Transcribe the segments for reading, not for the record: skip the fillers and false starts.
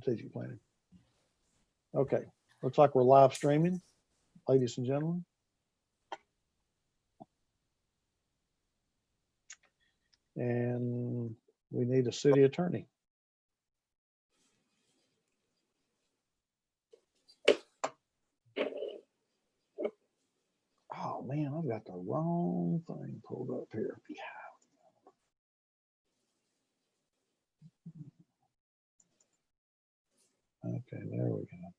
strategic planning. Okay, looks like we're live streaming, ladies and gentlemen. And we need a city attorney. Oh man, I've got the wrong thing pulled up here. Yeah. Okay, there we go.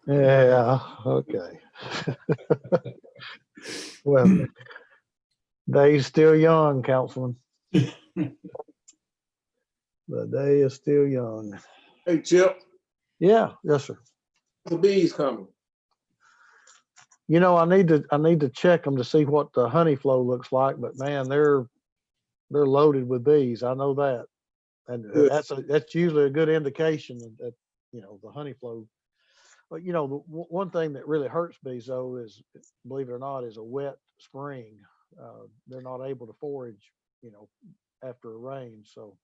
Yeah, okay. Well, day's still young, Councilman. The day is still young. Hey, Chip, Yeah, yes, sir. the bees coming. You know, I need to check them to see what the honey flow looks like, but man, they're loaded with bees. I know that, and Good. that's usually a good indication that you know the honey flow. But you know, the one thing that really hurts bees though is, believe it or not, is a wet spring. They're not able to forage, you know, after a rain. So,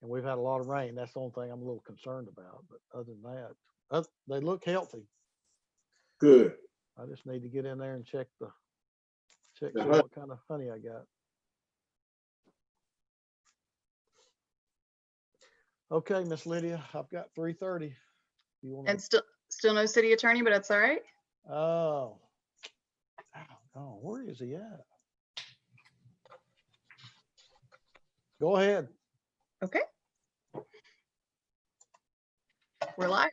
and we've had a lot of rain. That's the only thing I'm a little concerned about. But other than that, they look healthy. Good. I just need to get in there and check see honey. what kind of honey I got. Okay, Miss Lydia, I've got 3:30. You want And still no city attorney, but that's all right. Oh, oh, where is he at? Go ahead. Okay. We're live.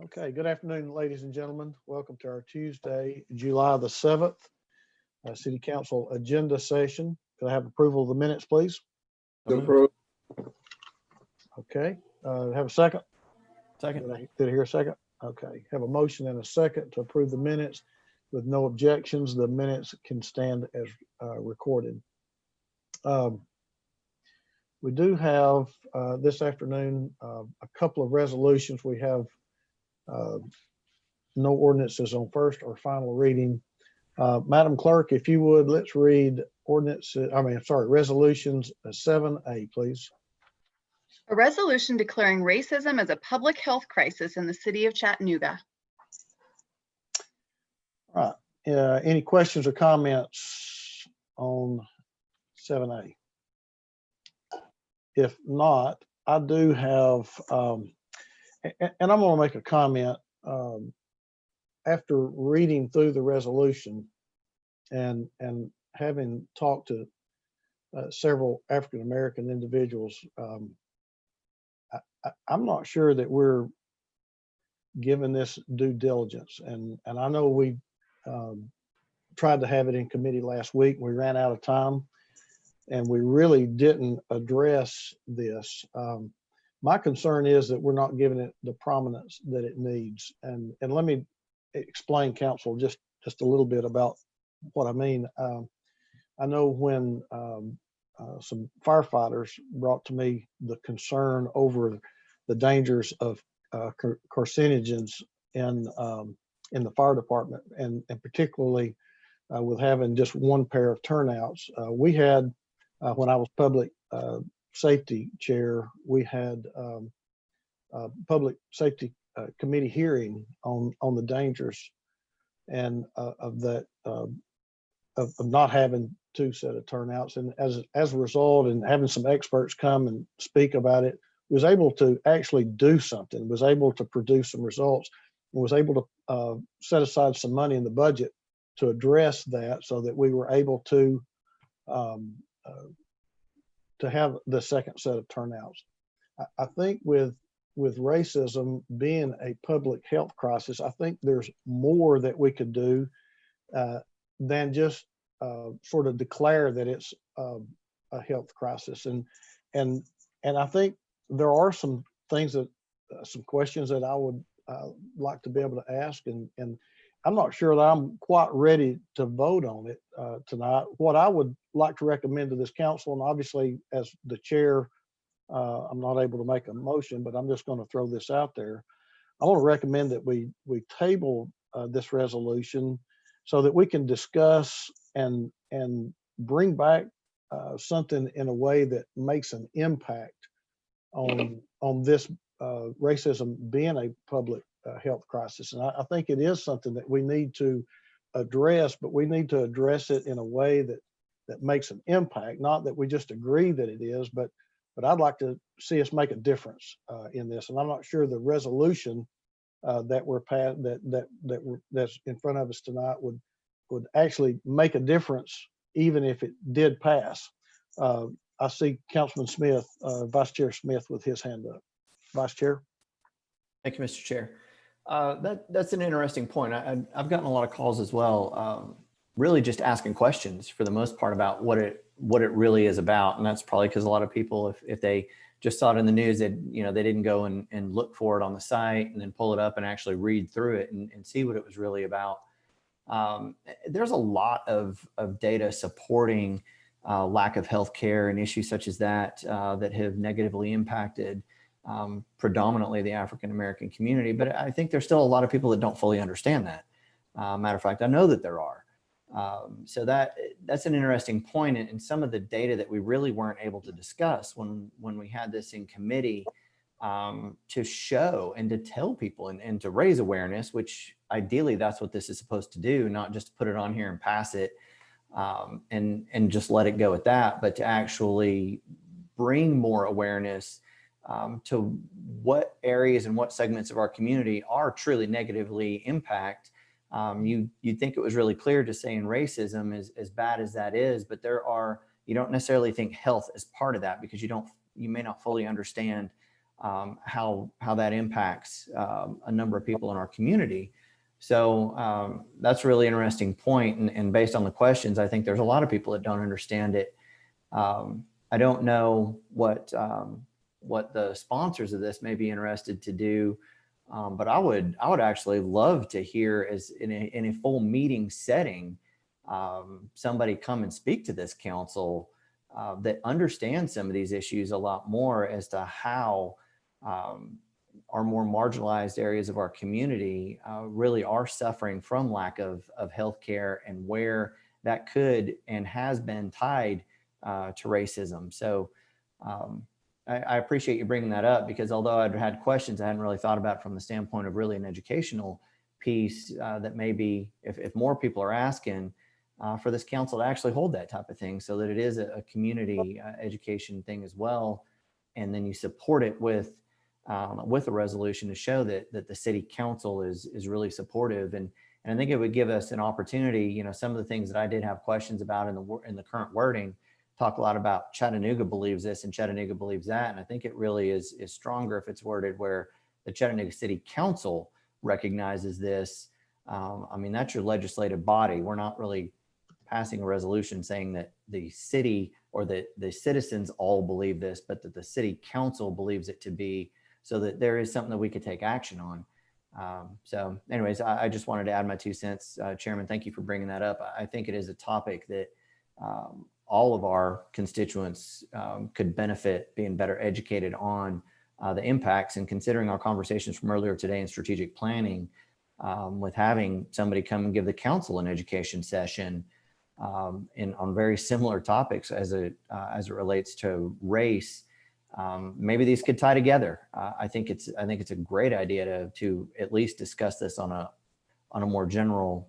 Okay, good afternoon, ladies and gentlemen. Welcome to our Tuesday, July the 7th, City Council agenda session. Can I have approval of the minutes, please? Approve. Okay, have a second? Second. Did I hear a second? Okay, have a motion and a second to approve the minutes. With no objections, the minutes can stand as recorded. We do have this afternoon a couple of resolutions. We have no ordinances on first or final reading. Madam Clerk, if you would, let's read resolutions 7A, please. A resolution declaring racism as a public health crisis in the city of Chattanooga. All right. Any questions or comments on 7A? If not, I do have, and I'm going to make a comment. After reading through the resolution and having talked to several African American individuals, I'm not sure that we're given this due diligence. And I know we tried to have it in committee last week. We ran out of time and we really didn't address this. My concern is that we're not giving it the prominence that it needs. And let me explain, council, just a little bit about what I mean. I know when some firefighters brought to me the concern over the dangers of carcinogens in the fire department, and particularly with having just one pair of turnouts. We had, when I was public safety chair, we had public safety committee hearing on the dangers and of that of not having two set of turnouts. And as a result, and having some experts come and speak about it, was able to actually do something, was able to produce some results, and was able to set aside some money in the budget to address that, so that we were able to have the second set of turnouts. I think with with racism being a public health crisis, I think there's more that we could do than just sort of declare that it's a health crisis. And I think there are some things that some questions that I would like to be able to ask, and I'm not sure that I'm quite ready to vote on it tonight. What I would like to recommend to this council, and obviously as the chair, I'm not able to make a motion, but I'm just going to throw this out there. I want to recommend that we table this resolution so that we can discuss and bring back something in a way that makes an impact on this racism being a public health crisis. And I think it is something that we need to address, but we need to address it in a way that makes an impact, not that we just agree that it is, but I'd like to see us make a difference in this. And I'm not sure the resolution that we're that's in front of us tonight would actually make a difference, even if it did pass. I see Councilman Smith, Vice Chair Smith, with his hand up. Vice Chair. Thank you, Mr. Chair. That's an interesting point. I've gotten a lot of calls as well, really just asking questions for the most part about what it really is about. And that's probably because a lot of people, if they just saw it in the news, they didn't go and look for it on the site and then pull it up and actually read through it and see what it was really about. There's a lot of data supporting lack of health care and issues such as that that have negatively impacted predominantly the African-American community. But I think there's still a lot of people that don't fully understand that. Matter of fact, I know that there are. So that's an interesting point, and some of the data that we really weren't able to discuss when we had this in committee to show and to tell people and to raise awareness, which ideally that's what this is supposed to do, not just to put it on here and pass it and just let it go at that, but to actually bring more awareness to what areas and what segments of our community are truly negatively impacted. You'd think it was really clear to say in racism, as bad as that is, but you don't necessarily think health is part of that because you may not fully understand how that impacts a number of people in our community. So that's a really interesting point. And based on the questions, I think there's a lot of people that don't understand it. I don't know what the sponsors of this may be interested to do. But I would actually love to hear, as in a full meeting setting, somebody come and speak to this council that understands some of these issues a lot more as to how our more marginalized areas of our community really are suffering from lack of health care and where that could and has been tied to racism. So I appreciate you bringing that up, because although I'd had questions, I hadn't really thought about it from the standpoint of really an educational piece that maybe if more people are asking for this council to actually hold that type of thing, so that it is a community education thing as well. And then you support it with a resolution to show that the city council is really supportive. And I think it would give us an opportunity, some of the things that I did have questions about in the current wording, talk a lot about Chattanooga believes this and Chattanooga believes that. And I think it really is stronger if it's worded where the Chattanooga City Council recognizes this. I mean, that's your legislative body. We're not really passing a resolution saying that the city or the citizens all believe this, but that the city council believes it to be, so that there is something that we could take action on. So anyways, I just wanted to add my 2 cents. Chairman, thank you for bringing that up. I think it is a topic that all of our constituents could benefit being better educated on the impacts, and considering our conversations from earlier today in strategic planning with having somebody come and give the council an education session on very similar topics as it relates to race. Maybe these could tie together. I think it's a great idea to at least discuss this on a more general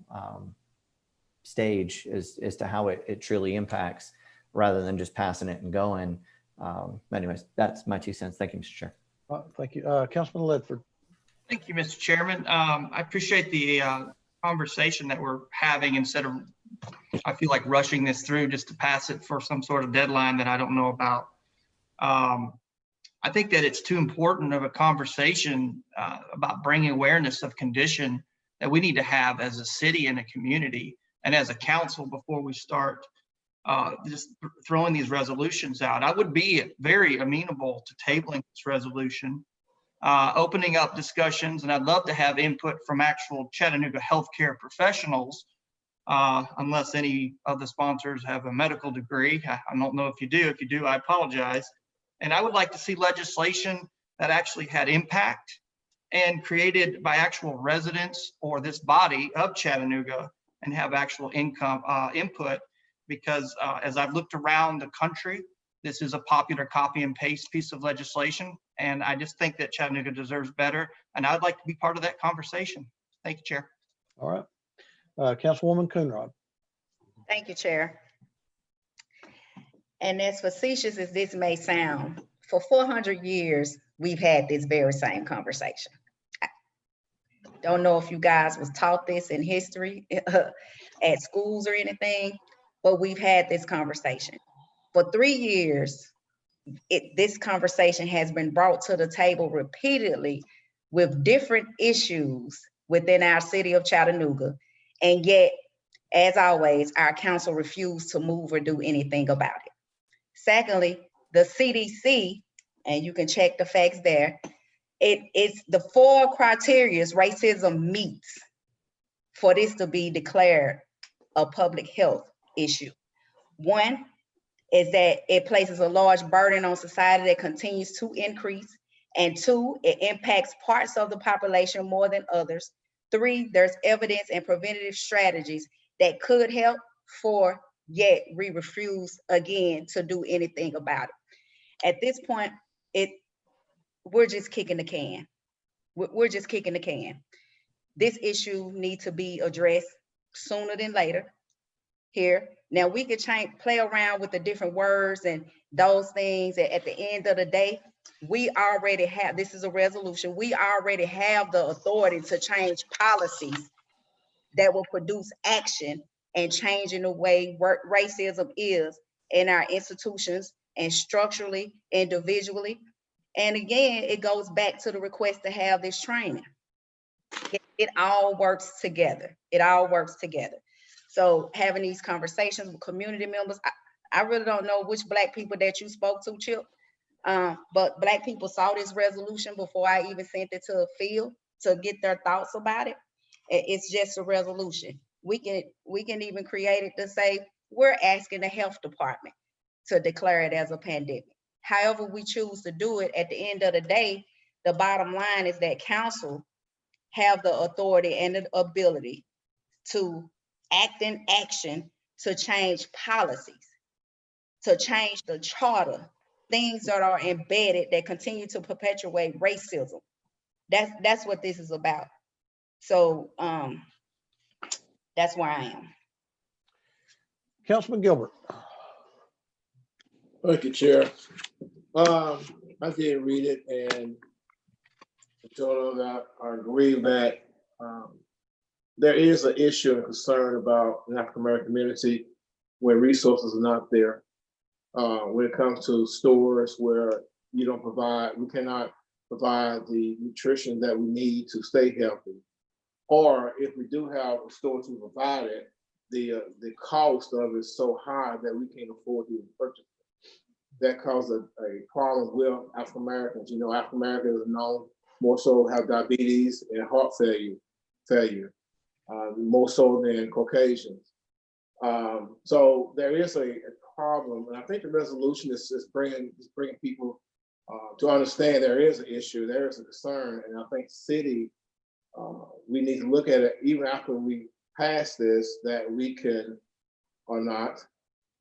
stage as to how it truly impacts, rather than just passing it and going. Anyways, that's my 2 cents. Thank you, Mr. Chair. Thank you. Councilman Ledford. Thank you, Mr. Chairman. I appreciate the conversation that we're having, instead of, I feel like, rushing this through just to pass it for some sort of deadline that I don't know about. I think that it's too important of a conversation about bringing awareness of condition that we need to have as a city and a community and as a council before we start just throwing these resolutions out. I would be very amenable to tabling this resolution, opening up discussions, and I'd love to have input from actual Chattanooga healthcare professionals, unless any of the sponsors have a medical degree. I don't know if you do. If you do, I apologize. And I would like to see legislation that actually had impact and created by actual residents or this body of Chattanooga and have actual input, because as I've looked around the country, this is a popular copy and paste piece of legislation. And I just think that Chattanooga deserves better. And I'd like to be part of that conversation. Thank you, Chair. All right. Councilwoman Coonrod. Thank you, Chair. And as facetious as this may sound, for 400 years, we've had this very same conversation. I don't know if you guys was taught this in history at schools or anything, but we've had this conversation. For 3 years, this conversation has been brought to the table repeatedly with different issues within our city of Chattanooga. And yet, as always, our council refused to move or do anything about it. Secondly, the CDC, and you can check the facts there, it's the 4 criteria racism meets for this to be declared a public health issue. 1 is that it places a large burden on society that continues to increase. And 2, it impacts parts of the population more than others. 3, there's evidence and preventative strategies that could help. 4, yet we refuse again to do anything about it. At this point, we're just kicking the can. We're just kicking the can. This issue needs to be addressed sooner than later here. Now we could play around with the different words and those things. At the end of the day, we already have, this is a resolution, we already have the authority to change policies that will produce action and change in the way racism is in our institutions and structurally, individually. And again, it goes back to the request to have this training. It all works together. It all works together. So having these conversations with community members, I really don't know which Black people that you spoke to, Chip, but Black people saw this resolution before I even sent it to the field to get their thoughts about it. It's just a resolution. We can even create it to say, we're asking the health department to declare it as a pandemic. However we choose to do it, at the end of the day, the bottom line is that council have the authority and the ability to act in action to change policies, to change the charter, things that are embedded that continue to perpetuate racism. That's what this is about. So that's where I am. Councilman Gilbert. Thank you, Chair. I did read it, and I told them I agree that there is an issue and concern about the African American community where resources are not there. When it comes to stores where we cannot provide the nutrition that we need to stay healthy. Or if we do have a store to provide it, the cost of it is so high that we can't afford to purchase it. That causes a problem with African Americans. You know, African Americans are known more so have diabetes and heart failure, more so than Caucasians. So there is a problem, and I think the resolution is bringing people to understand there is an issue, there is a concern, and I think city, we need to look at it even after we pass this, that we can or not,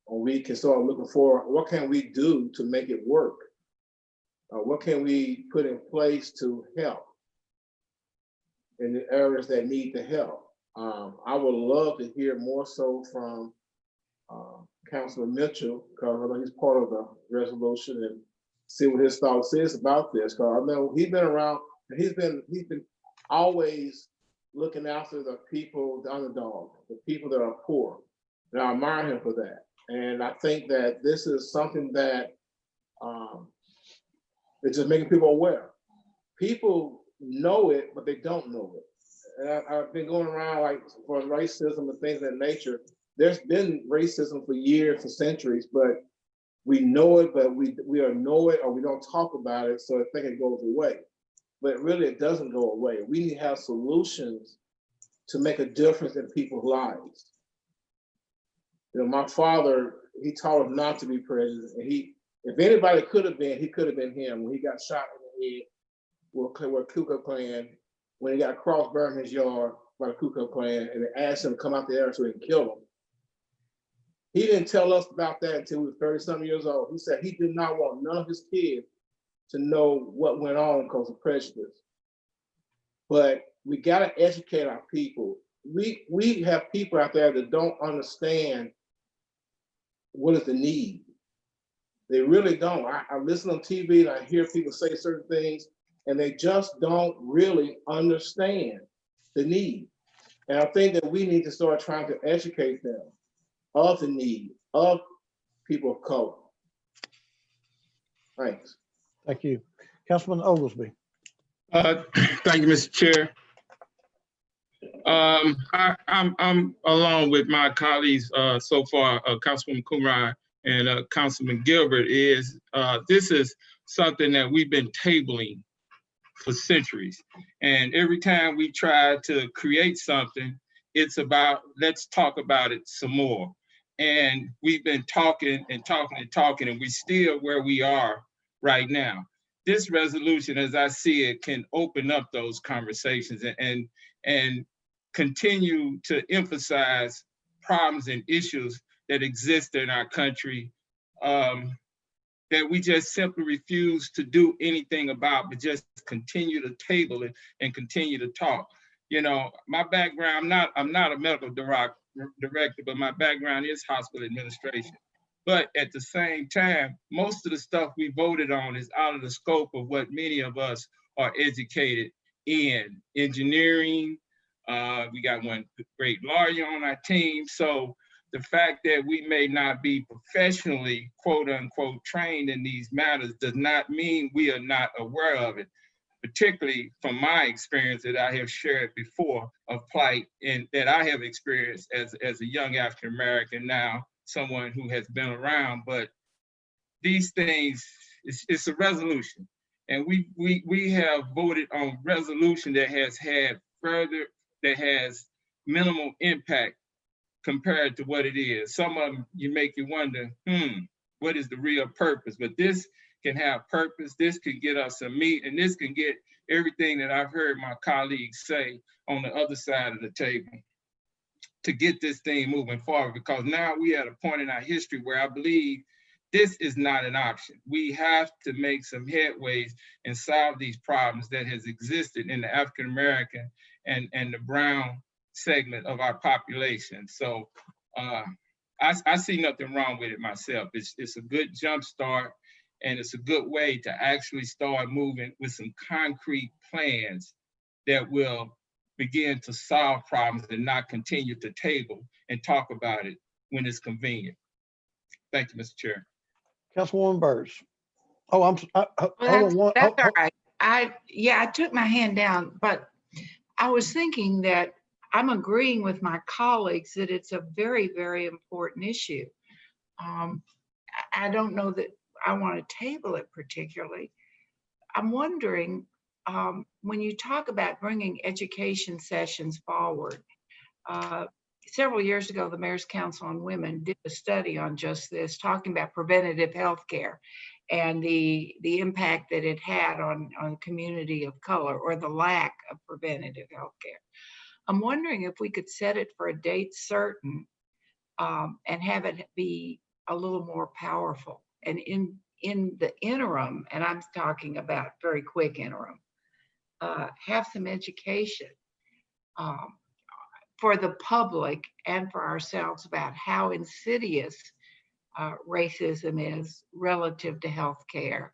or we can start looking for what can we do to make it work? What can we put in place to help in the areas that need the help? I would love to hear more so from Councilman Mitchell, because I know he's part of the resolution, and see what his thoughts is about this. Because I know he's been around, and he's been always looking after the people, the underdog, the people that are poor. And I admire him for that. And I think that this is something that It's just making people aware. People know it, but they don't know it. And I've been going around like for racism and things of that nature. There's been racism for years, for centuries, but we know it, but we know it or we don't talk about it, so I think it goes away. But really, it doesn't go away. We need to have solutions to make a difference in people's lives. You know, my father, he taught us not to be prejudiced. And if anybody could have been, he could have been him when he got shot in the head with Ku Klux Klan, when he got a cross burned in his yard by the Ku Klux Klan, and they asked him to come out there so he can kill him. He didn't tell us about that until we were 30-something years old. He said he did not want none of his kids to know what went on because of prejudice. But we got to educate our people. We have people out there that don't understand what is the need. They really don't. I listen on TV and I hear people say certain things, and they just don't really understand the need. And I think that we need to start trying to educate them of the need of people of color. Thanks. Thank you. Councilman Oglesby. Thank you, Mr. Chair. I'm along with my colleagues so far, Councilwoman Kumrai and Councilman Gilbert, this is something that we've been tabling for centuries. And every time we try to create something, it's about, let's talk about it some more. And we've been talking and talking and talking, and we're still where we are right now. This resolution, as I see it, can open up those conversations and continue to emphasize problems and issues that exist in our country that we just simply refuse to do anything about, but just continue to table it and continue to talk. You know, my background, I'm not a medical director, but my background is hospital administration. But at the same time, most of the stuff we voted on is out of the scope of what many of us are educated in. Engineering, we got one great lawyer on our team. So the fact that we may not be professionally, quote unquote, trained in these matters does not mean we are not aware of it, particularly from my experience that I have shared before of plight and that I have experienced as a young African-American, now someone who has been around. But these things, it's a resolution. And we have voted on resolution that has minimal impact compared to what it is. Some of them, you make you wonder, what is the real purpose? But this can have purpose. This can get us some meat, and this can get everything that I've heard my colleagues say on the other side of the table to get this thing moving forward, because now we at a point in our history where I believe this is not an option. We have to make some headways and solve these problems that has existed in the African-American and the brown segment of our population. So I see nothing wrong with it myself. It's a good jump start, and it's a good way to actually start moving with some concrete plans that will begin to solve problems and not continue to table and talk about it when it's convenient. Thank you, Mr. Chair. Councilwoman Burrs. Oh, That's all right. I took my hand down, but I was thinking that I'm agreeing with my colleagues that it's a very, very important issue. I don't know that I want to table it particularly. I'm wondering, when you talk about bringing education sessions forward, several years ago, the Mayor's Council on Women did a study on just this, talking about preventative health care and the impact that it had on the community of color, or the lack of preventative health care. I'm wondering if we could set it for a date certain and have it be a little more powerful. And in the interim, and I'm talking about very quick interim, have some education for the public and for ourselves about how insidious racism is relative to healthcare.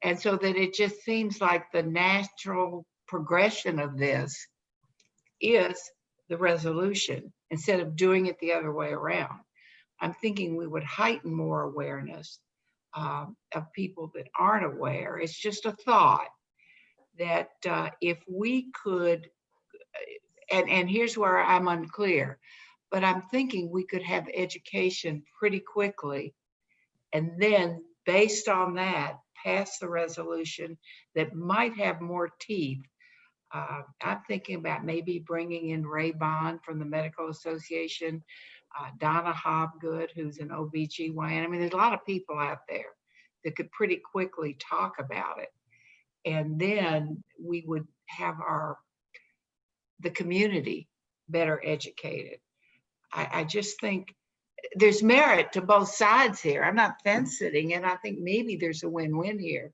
And so that it just seems like the natural progression of this is the resolution instead of doing it the other way around. I'm thinking we would heighten more awareness of people that aren't aware. It's just a thought that if we could, and here's where I'm unclear, but I'm thinking we could have education pretty quickly, and then based on that, pass the resolution that might have more teeth. I'm thinking about maybe bringing in Ray Bond from the Medical Association, Donna Hobgood, who's an OBGYN. I mean, there's a lot of people out there that could pretty quickly talk about it. And then we would have the community better educated. I just think there's merit to both sides here. I'm not fence sitting, and I think maybe there's a win-win here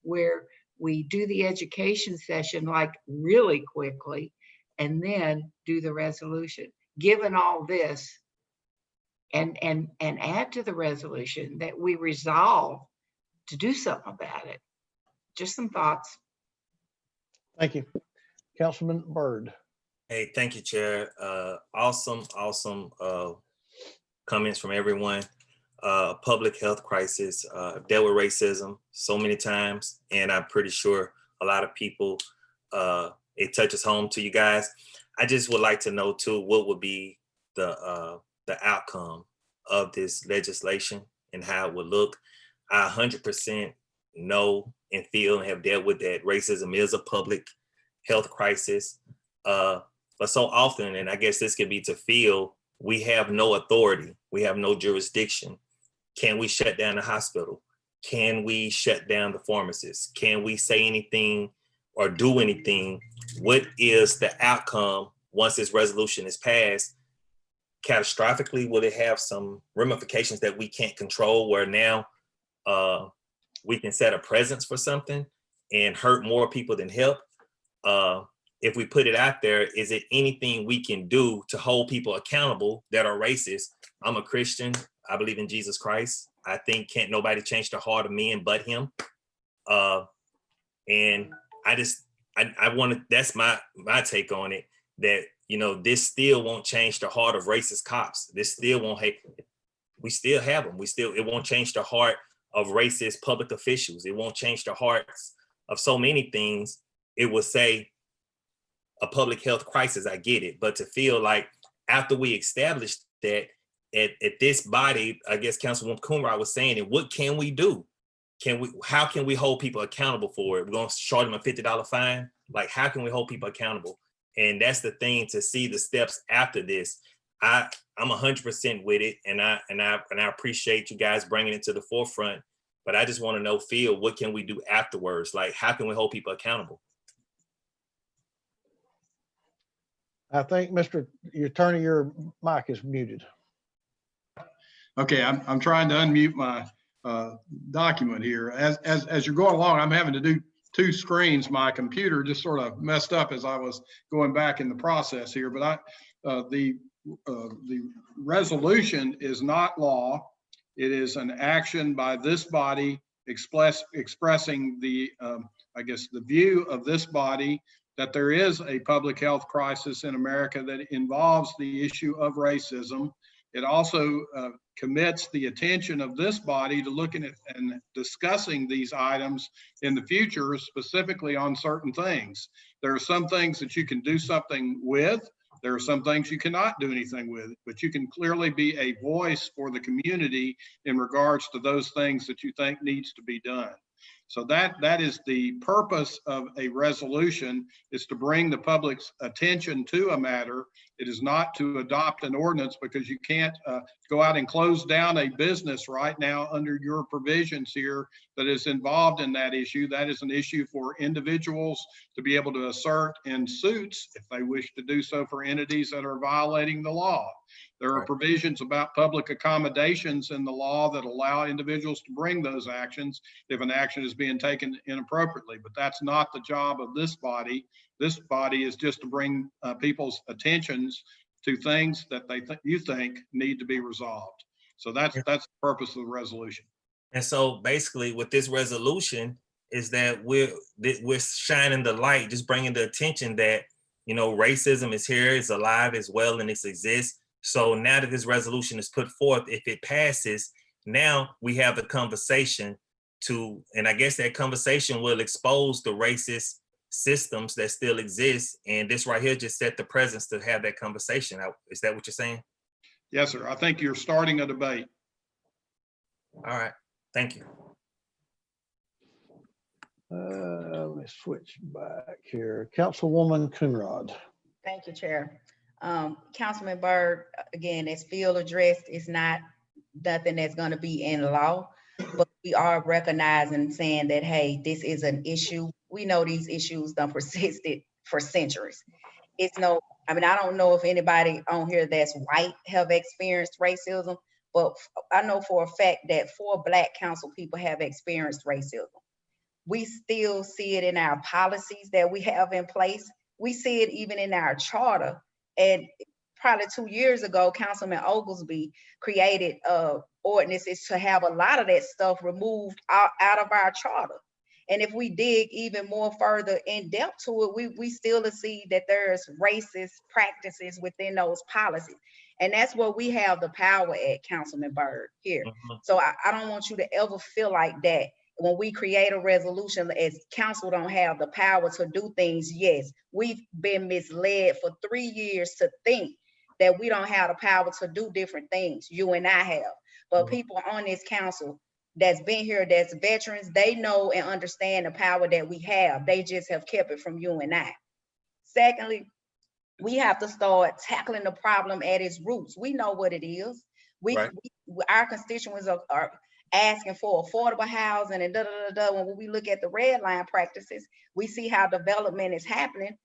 where we do the education session like really quickly and then do the resolution. Given all this, and add to the resolution that we resolve to do something about it. Just some thoughts. Thank you. Councilman Byrd. Hey, thank you, Chair. Awesome comments from everyone. Public health crisis, dealt with racism so many times, and I'm pretty sure a lot of people, it touches home to you guys. I just would like to know too, what would be the outcome of this legislation and how it would look. I 100% know and feel and have dealt with that racism is a public health crisis. But so often, and I guess this could be to feel, we have no authority, we have no jurisdiction. Can we shut down the hospital? Can we shut down the pharmacist? Can we say anything or do anything? What is the outcome once this resolution is passed? Catastrophically, will it have some ramifications that we can't control, where now we can set a precedent for something and hurt more people than help? If we put it out there, is it anything we can do to hold people accountable that are racist? I'm a Christian. I believe in Jesus Christ. I think can't nobody change the heart of men but him. And I want to, that's my take on it, that, you know, this still won't change the heart of racist cops. This still won't, we still have them. It won't change the heart of racist public officials. It won't change the hearts of so many things. It will say a public health crisis, I get it. But to feel like after we established that at this body, I guess Councilwoman Coonrod was saying, and what can we do? How can we hold people accountable for it? We're going to charge them a $50 fine. Like, how can we hold people accountable? And that's the thing, to see the steps after this. I'm 100% with it, and I appreciate you guys bringing it to the forefront. But I just want to know, Phil, what can we do afterwards? Like, how can we hold people accountable? I think, Mr. Attorney, your mic is muted. Okay, I'm trying to unmute my document here. As you're going along, I'm having to do two screens. My computer just sort of messed up as I was going back in the process here. But the resolution is not law. It is an action by this body expressing the, I guess, the view of this body that there is a public health crisis in America that involves the issue of racism. It also commits the attention of this body to looking at and discussing these items in the future, specifically on certain things. There are some things that you can do something with. There are some things you cannot do anything with, but you can clearly be a voice for the community in regards to those things that you think needs to be done. So that is the purpose of a resolution, is to bring the public's attention to a matter. It is not to adopt an ordinance, because you can't go out and close down a business right now under your provisions here that is involved in that issue. That is an issue for individuals to be able to assert in suits if they wish to do so for entities that are violating the law. There are provisions about public accommodations in the law that allow individuals to bring those actions if an action is being taken inappropriately, but that's not the job of this body. This body is just to bring people's attentions to things that you think need to be resolved. So that's the purpose of the resolution. And so basically with this resolution is that we're shining the light, just bringing the attention that, you know, racism is here, it's alive as well, and it exists. So now that this resolution is put forth, if it passes, Now we have the conversation and I guess that conversation will expose the racist systems that still exist. And this right here just set the presence to have that conversation. Is that what you're saying? Yes, sir. I think you're starting a debate. All right, thank you. Let me switch back here. Councilwoman Coonrod. Thank you, Chair. Councilman Byrd, again, as field addressed, is not nothing that's going to be in law, but we are recognizing and saying that, hey, this is an issue. We know these issues done persisted for centuries. It's no, I mean, I don't know if anybody on here that's white have experienced racism, but I know for a fact that 4 Black council people have experienced racism. We still see it in our policies that we have in place. We see it even in our charter. And probably 2 years ago, Councilman Oglesby created ordinances to have a lot of that stuff removed out of our charter. And if we dig even more further in depth to it, we still see that there's racist practices within those policies. And that's where we have the power at, Councilman Byrd, here. So I don't want you to ever feel like that when we create a resolution as council don't have the power to do things. Yes, we've been misled for 3 years to think that we don't have the power to do different things. You and I have. But people on this council that's been here, that's veterans, they know and understand the power that we have. They just have kept it from you and I. Secondly, we have to start tackling the problem at its roots. We know what it is. Our constituents are asking for affordable housing and When we look at the red line practices, we see how development is happening.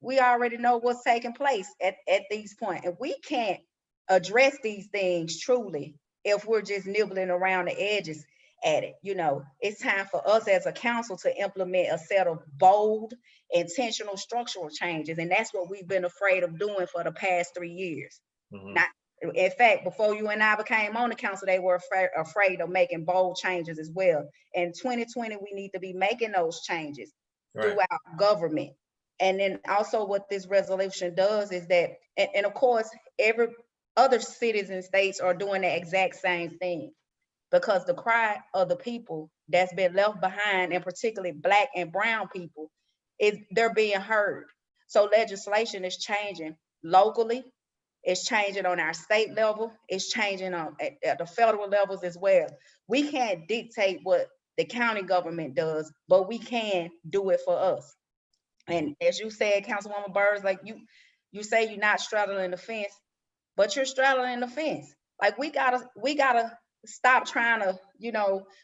We already know what's taking place at these points. And we can't address these things truly if we're just nibbling around the edges at it. You know, it's time for us as a council to implement a set of bold, intentional structural changes. And that's what we've been afraid of doing for the past 3 years. In fact, before you and I became on the council, they were afraid of making bold changes as well. In 2020, we need to be making those changes throughout government. And then also what this resolution does is that, and of course, every other cities and states are doing the exact same thing, because the cry of the people that's been left behind, and particularly Black and brown people, they're being heard. So legislation is changing locally. It's changing on our state level. It's changing at the federal levels as well. We can't dictate what the county government does, but we can do it for us. And as you said, Councilwoman Byrd, like you say you're not straddling the fence, but you're straddling the fence. Like we gotta stop trying to,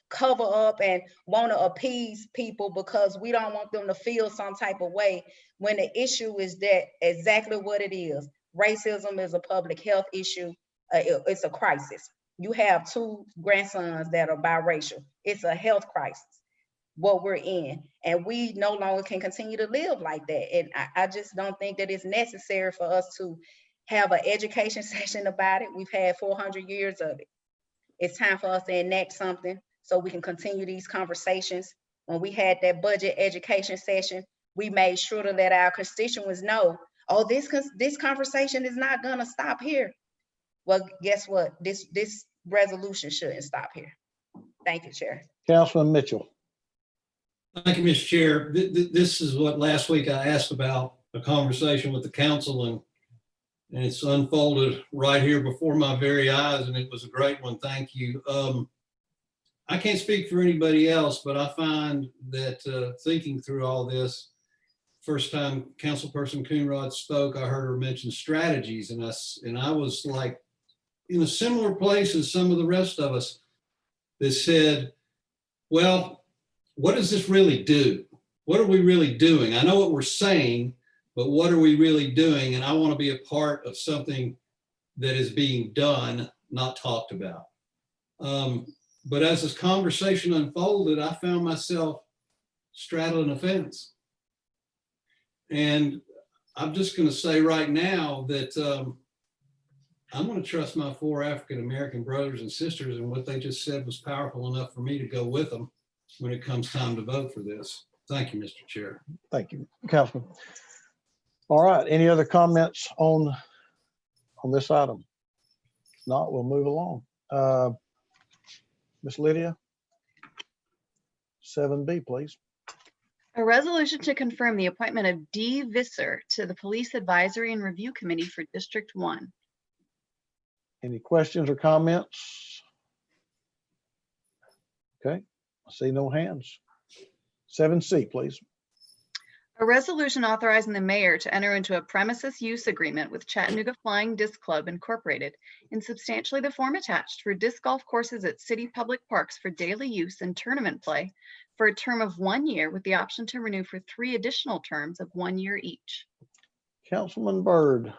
cover up and want to appease people because we don't want them to feel some type of way, when the issue is that exactly what it is. Racism is a public health issue. It's a crisis. You have 2 grandsons that are biracial. It's a health crisis, what we're in. And we no longer can continue to live like that. And I just don't think that it's necessary for us to have an education session about it. We've had 400 years of it. It's time for us to enact something so we can continue these conversations. When we had that budget education session, we made sure to let our constituents know, oh, this conversation is not gonna stop here. Well, guess what? This resolution shouldn't stop here. Thank you, Chair. Councilman Mitchell. Thank you, Mr. Chair. This is what last week I asked about, a conversation with the council, and it's unfolded right here before my very eyes, and it was a great one. Thank you. I can't speak for anybody else, but I find that thinking through all this, first time Councilperson Coonrod spoke, I heard her mention strategies, and I was like in a similar place as some of the rest of us that said, well, what does this really do? What are we really doing? I know what we're saying, but what are we really doing? And I want to be a part of something that is being done, not talked about. But as this conversation unfolded, I found myself straddling a fence. And I'm just going to say right now that I'm going to trust my 4 African-American brothers and sisters, and what they just said was powerful enough for me to go with them when it comes time to vote for this. Thank you, Mr. Chair. Thank you, Councilman. All right, any other comments on this item? If not, we'll move along. Miss Lydia? 7B, please. A resolution to confirm the appointment of D. Visser to the Police Advisory and Review Committee for District 1. Any questions or comments? Okay, I see no hands. 7C, please. A resolution authorizing the mayor to enter into a premises use agreement with Chattanooga Flying Disc Club Incorporated in substantially the form attached for disc golf courses at city public parks for daily use and tournament play for a term of 1 year with the option to renew for 3 additional terms of 1 year each. Councilman Byrd.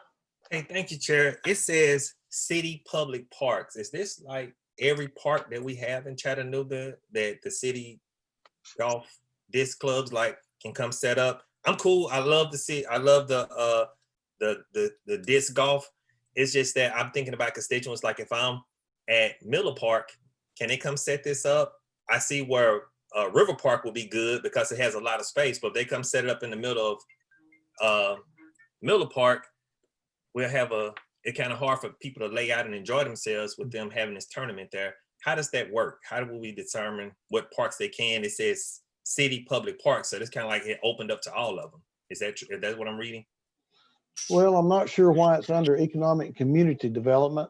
Hey, thank you, Chair. It says city public parks. Is this like every park that we have in Chattanooga that the city golf disc clubs like can come set up? I'm cool. I love the disc golf. It's just that I'm thinking about constituents. Like if I'm at Miller Park, can they come set this up? I see where River Park will be good because it has a lot of space, but if they come set it up in the middle of Miller Park, we'll have it's kind of hard for people to lay out and enjoy themselves with them having this tournament there. How does that work? How do we determine what parks they can? It says city public parks, so it's kind of like it opened up to all of them. Is that true? Is that what I'm reading? Well, I'm not sure why it's under economic and community development.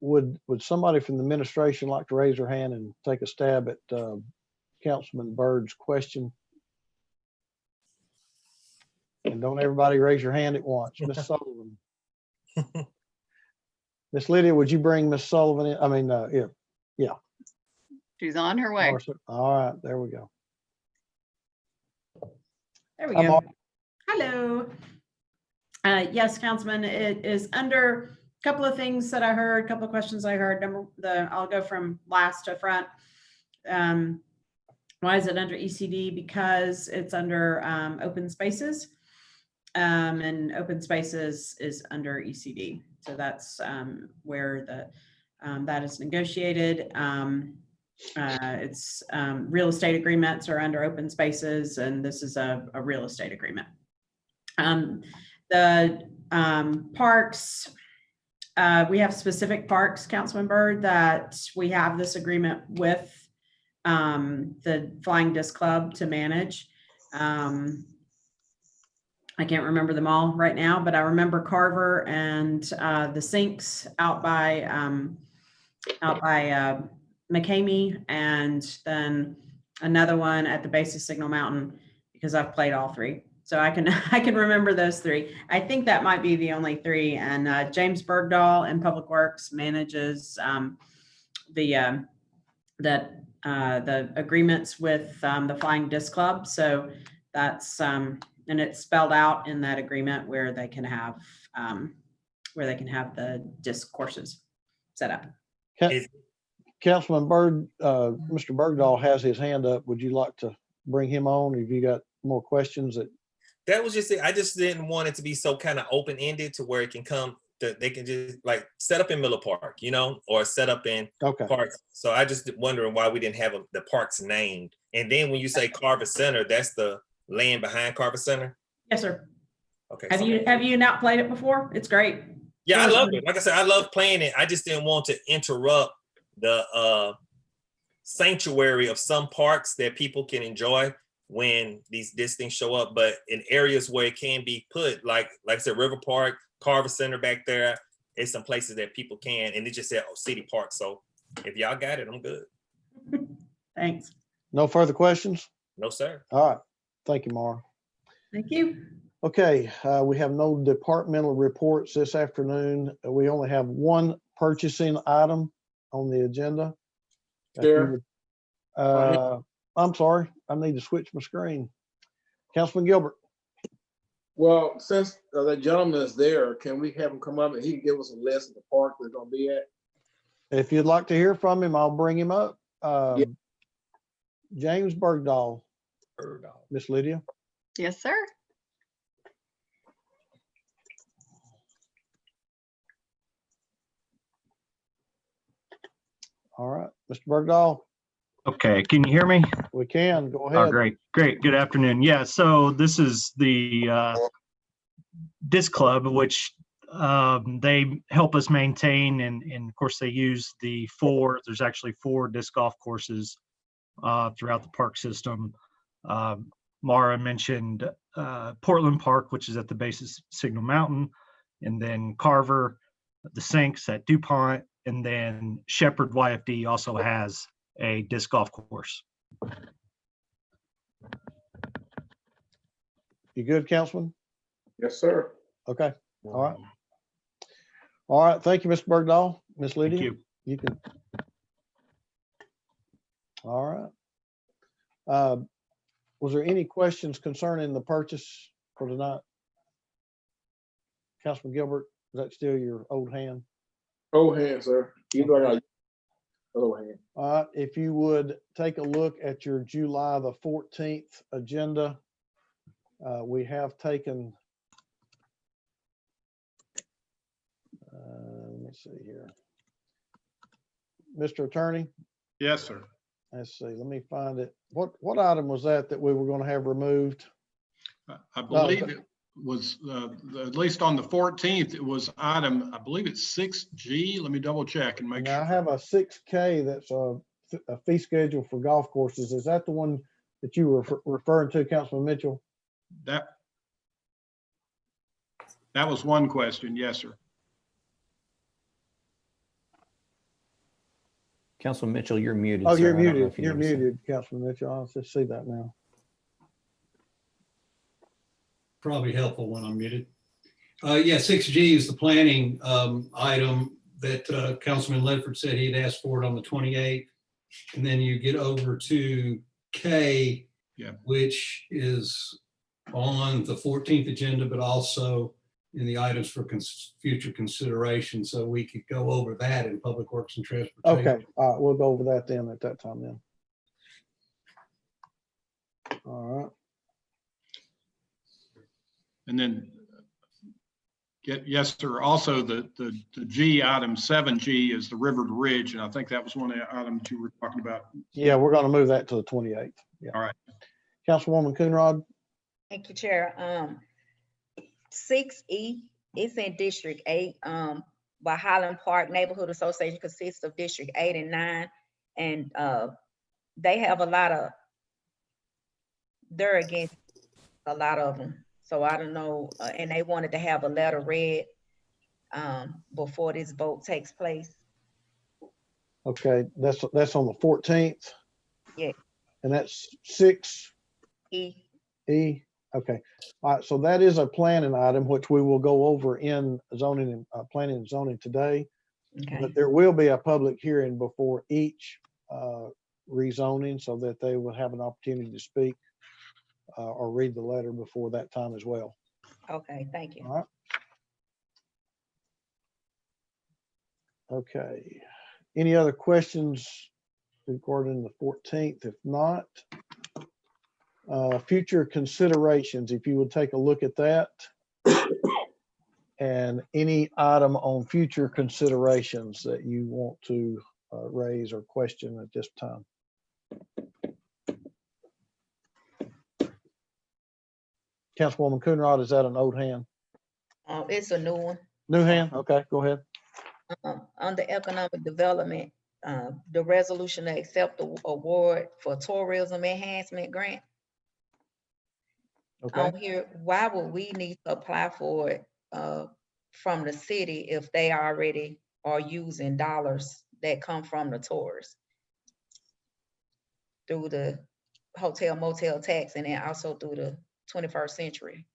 Would somebody from the administration like to raise their hand and take a stab at Councilman Byrd's question? And don't everybody raise your hand at once. Miss Sullivan. Miss Lydia, would you bring Miss Sullivan in? I mean, yeah. She's on her way. All right, there we go. There we I'm go. on. Hello. Yes, Councilman, it is under a couple of things that I heard, a couple of questions I heard. I'll go from last to front. Why is it under ECD? Because it's under open spaces, and open spaces is under ECD. So that's where that is negotiated. It's real estate agreements are under open spaces, and this is a real estate agreement. The parks, we have specific parks, Councilman Byrd, that we have this agreement with the Flying Disc Club to manage. I can't remember them all right now, but I remember Carver and the sinks out by McCamey, and then another one at the base of Signal Mountain, because I've played all three. So I can remember those three. I think that might be the only three. And James Bergdahl in Public Works manages the agreements with the Flying Disc Club. So that's and it's spelled out in that agreement where they can have the disc courses set up. Councilman Byrd, Mr. Bergdahl has his hand up. Would you like to bring him on? Have you got more questions? That was just it. I just didn't want it to be so kind of open-ended to where it can come that they can just like set up in Miller Park, or set up in parks. So I just wondering why we didn't have the parks named. And then when you say Carver Center, that's the land behind Carver Center? Yes, sir. Okay. Have you not played it before? It's great. Yeah, I love it. Like I said, I love playing it. I just didn't want to interrupt the sanctuary of some parks that people can enjoy when these things show up, but in areas where it can be put, like I said, River Park, Carver Center back there, it's some places that people can, and it just said, city park. So if y'all got it, I'm good. Thanks. No further questions? No, sir. All right. Thank you, Mara. Thank you. Okay, we have no departmental reports this afternoon. We only have one purchasing item on the agenda. Chair. I'm sorry, I need to switch my screen. Councilman Gilbert. Well, since the gentleman is there, can we have him come up and he can give us a list of the park we're gonna be at? If you'd like to hear from him, I'll bring him up. Yeah. James Bergdahl. Miss Lydia. Yes, sir. All right, Mr. Bergdahl. Okay, can you hear me? We can, go ahead. Oh, great. Good afternoon. Yeah, so this is the disc club, which They help us maintain, and of course, they use there's actually 4 disc golf courses throughout the park system. Mara mentioned Portland Park, which is at the base of Signal Mountain, and then Carver, the Sinks at DuPont, and then Shepherd YFD also has a disc golf course. You good, Councilman? Yes, sir. Okay, all right. All right, thank you, Mr. Bergdahl. Ms. Lydia? Thank you. You can. All right. Was there any questions concerning the purchase for tonight? Councilman Gilbert, is that still your old hand? Old hand, sir. You know I got old hand. All right, if you would take a look at your July the 14th agenda. We have taken, let me see here. Mr. Attorney, Yes, sir. let's see, let me find it. What item was that we were going to have removed? I believe it was, at least on the 14th, it was item, I believe it's 6G. Let me double check and make Now, I sure. have a 6K that's a fee schedule for golf courses. Is that the one that you were referring to, Councilman Mitchell? That was one question. Yes, sir. Councilman Mitchell, you're muted. Oh, sir. you're I don't know muted. if you You're noticed that. muted, Councilman Mitchell. I'll just see that now. Probably helpful when I'm muted. Yeah, 6G is the planning item that Councilman Ledford said he'd asked for it on the 28th. And then you get over to K, Yeah. which is on the 14th agenda, but also in the items for future consideration. So we could go over that in Public Works and Transportation. Okay, all right, we'll go over that then at that time then. All right. And then, yes, sir. Also, the G item 7G is the River to Ridge. And I think that was one of the items you were talking about. Yeah, we're going to move that to the 28th. Yeah. All right. Councilwoman Coonrod? Thank you, Chair. 6E, it's in District 8, by Highland Park Neighborhood Association consists of District 8 and 9. And they have they're against a lot of them. So I don't know, and they wanted to have a letter read before this vote takes place. Okay, that's on the 14th? Yeah. And that's 6E? E. Okay, all right, so that is a planning item, which we will go over in zoning and planning and zoning today. Okay. But there will be a public hearing before each rezoning so that they will have an opportunity to speak or read the letter before that time as well. Okay, thank you. All right. Okay, any other questions regarding the 14th? If not, future considerations, if you would take a look at that. And any item on future considerations that you want to raise or question at this time. Councilwoman Coonrod, is that an old hand? It's a new one. New hand? Okay, go ahead. Under economic development, the resolution to accept the award for tourism enhancement grant. Okay. On here, why would we need to apply for it from the city if they already are using dollars that come from the tourists through the hotel motel tax and then also through the 21st century?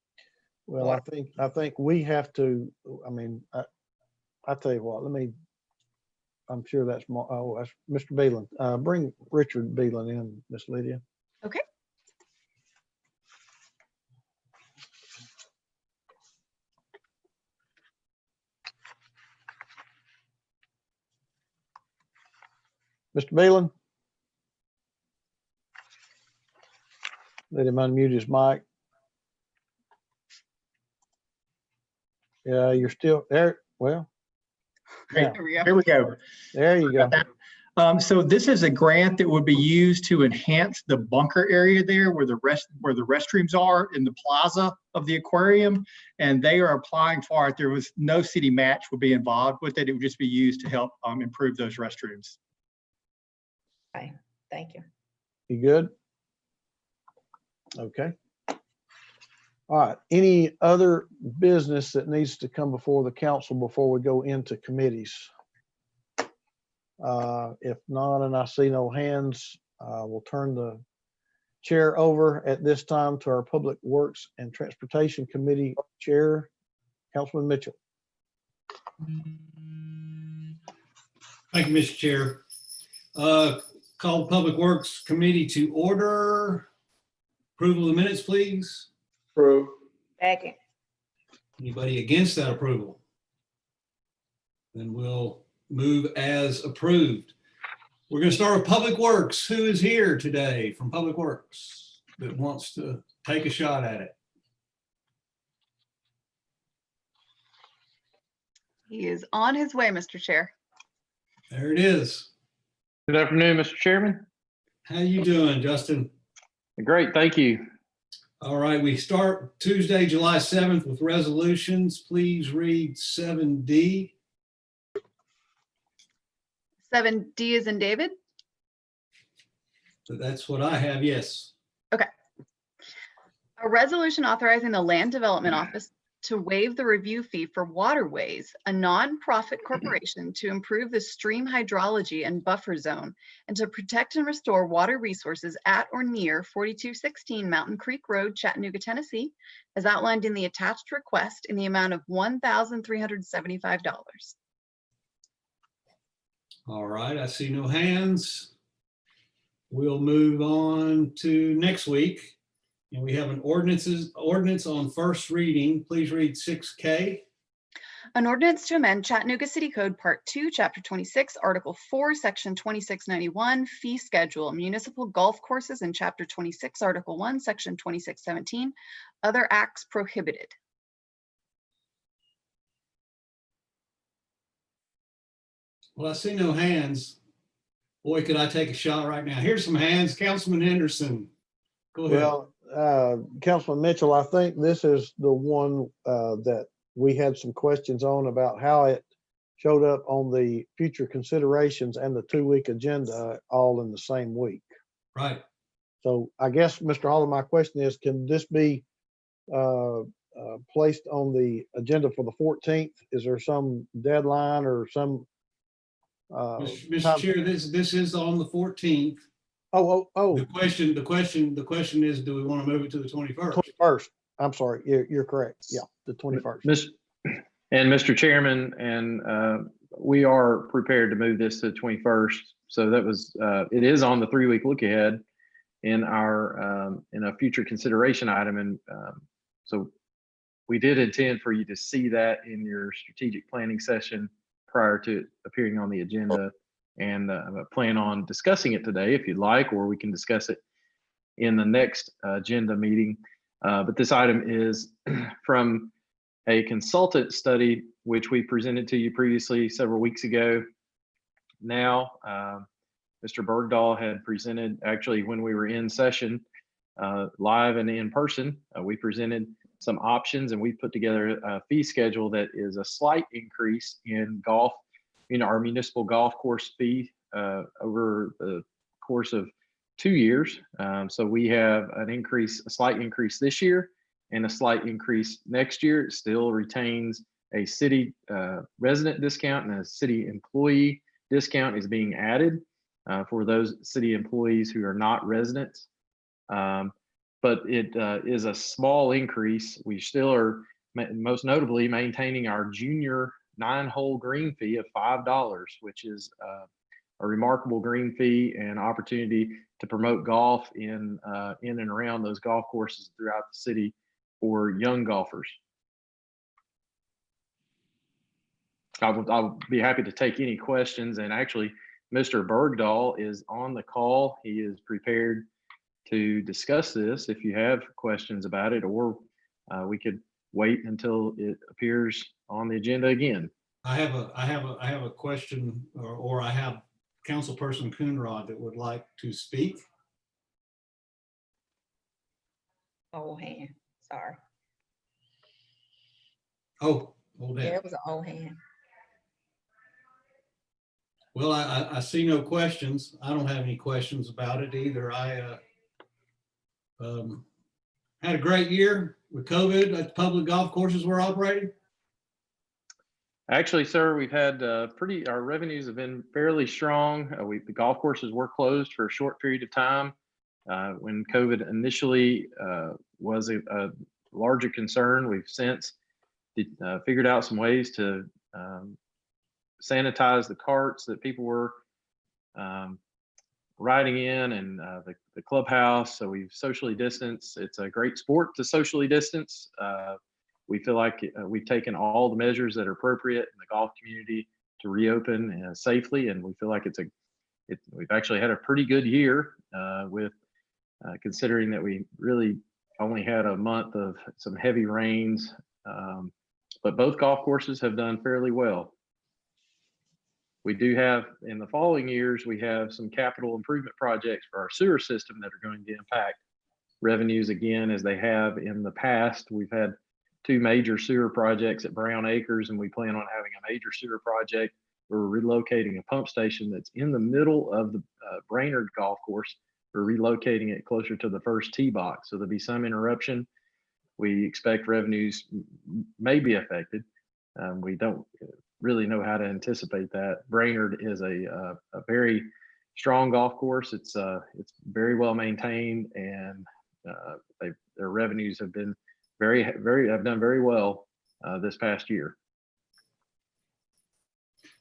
Well, I think we have to, I mean, I tell you what, I'm sure that's that's Mr. Beelan. Bring Richard Beelan in, Miss Lydia. Okay. Mr. Beelan? Let him unmute his mic. Yeah, you're still there. Well, Hey, now, here we go. there you go. So this is a grant that would be used to enhance the bunker area there where the restrooms are in the plaza of the aquarium. And they are applying for it. There was no city match would be involved with it. It would just be used to help improve those restrooms. Okay, thank you. You good? Okay. All right. Any other business that needs to come before the council before we go into committees? If not, and I see no hands, we'll turn the chair over at this time to our Public Works and Transportation Committee Chair, Councilman Mitchell. Thank you, Mr. Chair. Call the Public Works Committee to order. Approval of the minutes, please. Approve. Second. Anybody against that approval? Then we'll move as approved. We're going to start with Public Works. Who is here today from Public Works that wants to take a shot at it? He is on his way, Mr. Chair. There it is. Good afternoon, Mr. Chairman. How you doing, Justin? Great, thank you. All right, we start Tuesday, July 7th with resolutions. Please read 7D. 7D is in David. So that's what I have, yes. Okay. A resolution authorizing the Land Development Office to waive the review fee for Waterways, a nonprofit corporation to improve the stream hydrology and buffer zone and to protect and restore water resources at or near 4216 Mountain Creek Road, Chattanooga, Tennessee, as outlined in the attached request in the amount of $1,375. All right, I see no hands. We'll move on to next week. And we have an ordinance on first reading. Please read 6K. An ordinance to amend Chattanooga City Code Part 2, Chapter 26, Article 4, Section 2691, Fee Schedule, Municipal Golf Courses, and Chapter 26, Article 1, Section 2617, Other Acts Prohibited. Well, I see no hands. Boy, could I take a shot right now. Here's some hands. Councilman Henderson, go ahead. Well, Councilman Mitchell, I think this is the one that we had some questions on about how it showed up on the future considerations and the 2-week agenda all in the same week. Right. So I guess, Mr. Holler, my question is, can this be placed on the agenda for the 14th? Is there some deadline or some? Mr. Chair, this is on the 14th. Oh. The question is, do we want to move it to the 21st? 21st. I'm sorry. You're correct. Yeah, the 21st. Mr. Chairman, and we are prepared to move this to the 21st. So that was, it is on the 3-week look ahead in our in a future consideration item. And so we did intend for you to see that in your strategic planning session prior to appearing on the agenda, and plan on discussing it today if you'd like, or we can discuss it in the next agenda meeting. But this item is from a consultant study, which we presented to you previously several weeks ago. Now, Mr. Bergdahl had presented, actually when we were in session, live and in person, we presented some options, and we put together a fee schedule that is a slight increase in golf, our municipal golf course fee over the course of 2 years. So we have a slight increase this year and a slight increase next year. It still retains a city resident discount, and a city employee discount is being added for those city employees who are not residents. But it is a small increase. We still are most notably maintaining our junior 9-hole green fee of $5, which is a remarkable green fee and opportunity to promote golf in and around those golf courses throughout the city for young golfers. I'll be happy to take any questions. And actually, Mr. Bergdahl is on the call. He is prepared to discuss this if you have questions about it, or we could wait until it appears on the agenda again. I have a question, or I have Councilperson Coonrod that would like to speak? Old hand, sorry. Oh, hold Yeah, that. it was an old hand. Well, I see no questions. I don't have any questions about it either. I had a great year with COVID at the public golf courses we're operating. Actually, sir, we've had our revenues have been fairly strong. The golf courses were closed for a short period of time when COVID initially was a larger concern. We've since figured out some ways to sanitize the carts that people were riding in and the clubhouse. So we've socially distanced. It's a great sport to socially distance. We feel like we've taken all the measures that are appropriate in the golf community to reopen safely, and we feel like we've actually had a pretty good year with considering that we really only had a month of some heavy rains, but both golf courses have done fairly well. We do have, in the following years, we have some capital improvement projects for our sewer system that are going to impact revenues again, as they have in the past. We've had 2 major sewer projects at Brown Acres, and we plan on having a major sewer project. We're relocating a pump station that's in the middle of the Brainerd golf course. We're relocating it closer to the first tee box, so there'll be some interruption. We expect revenues may be affected. We don't really know how to anticipate that. Brainerd is a very strong golf course. It's very well maintained, and their revenues have been have done very well this past year.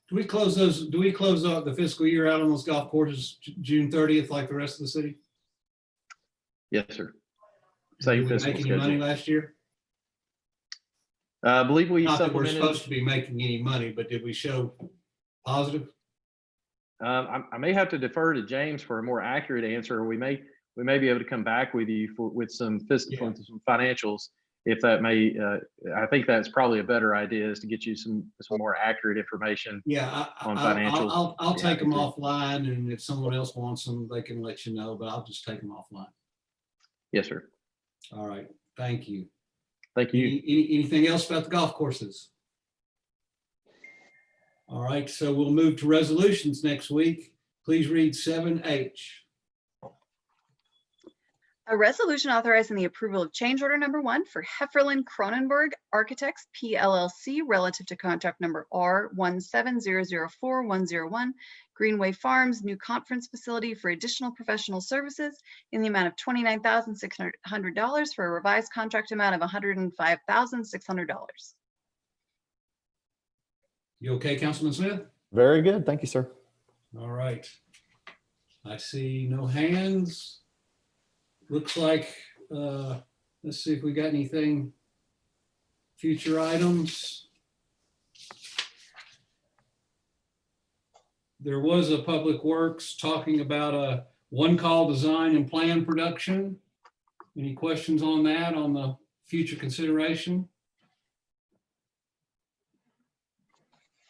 Do we close out the fiscal year out on those golf courses June 30th like the rest of the city? Yes, sir. Same Did we fiscal make any money schedule. last year? I believe we Not that we're supplemented. supposed to be making any money, but did we show positive? I may have to defer to James for a more accurate answer. We may be able to come back with you with some financials, if that may. I think that's probably a better idea, is to get you some more accurate information. Yeah, on financials. I'll take them Yeah. offline, and if someone else wants them, they can let you know, but I'll just take them offline. Yes, sir. All right, thank you. Thank you. Anything else about the golf courses? All right, so we'll move to resolutions next week. Please read 7H. A resolution authorizing the approval of change order number 1 for Hefferlin Cronenberg Architects PLLC relative to contract number R17004-101 Greenway Farms new conference facility for additional professional services in the amount of $29,600 for a revised contract amount of $105,600. You okay, Councilman Smith? Very good. Thank you, sir. All right. I see no hands. Looks like, let's see if we got anything, future items. There was a Public Works talking about a one-call design and plan production. Any questions on that, on the future consideration?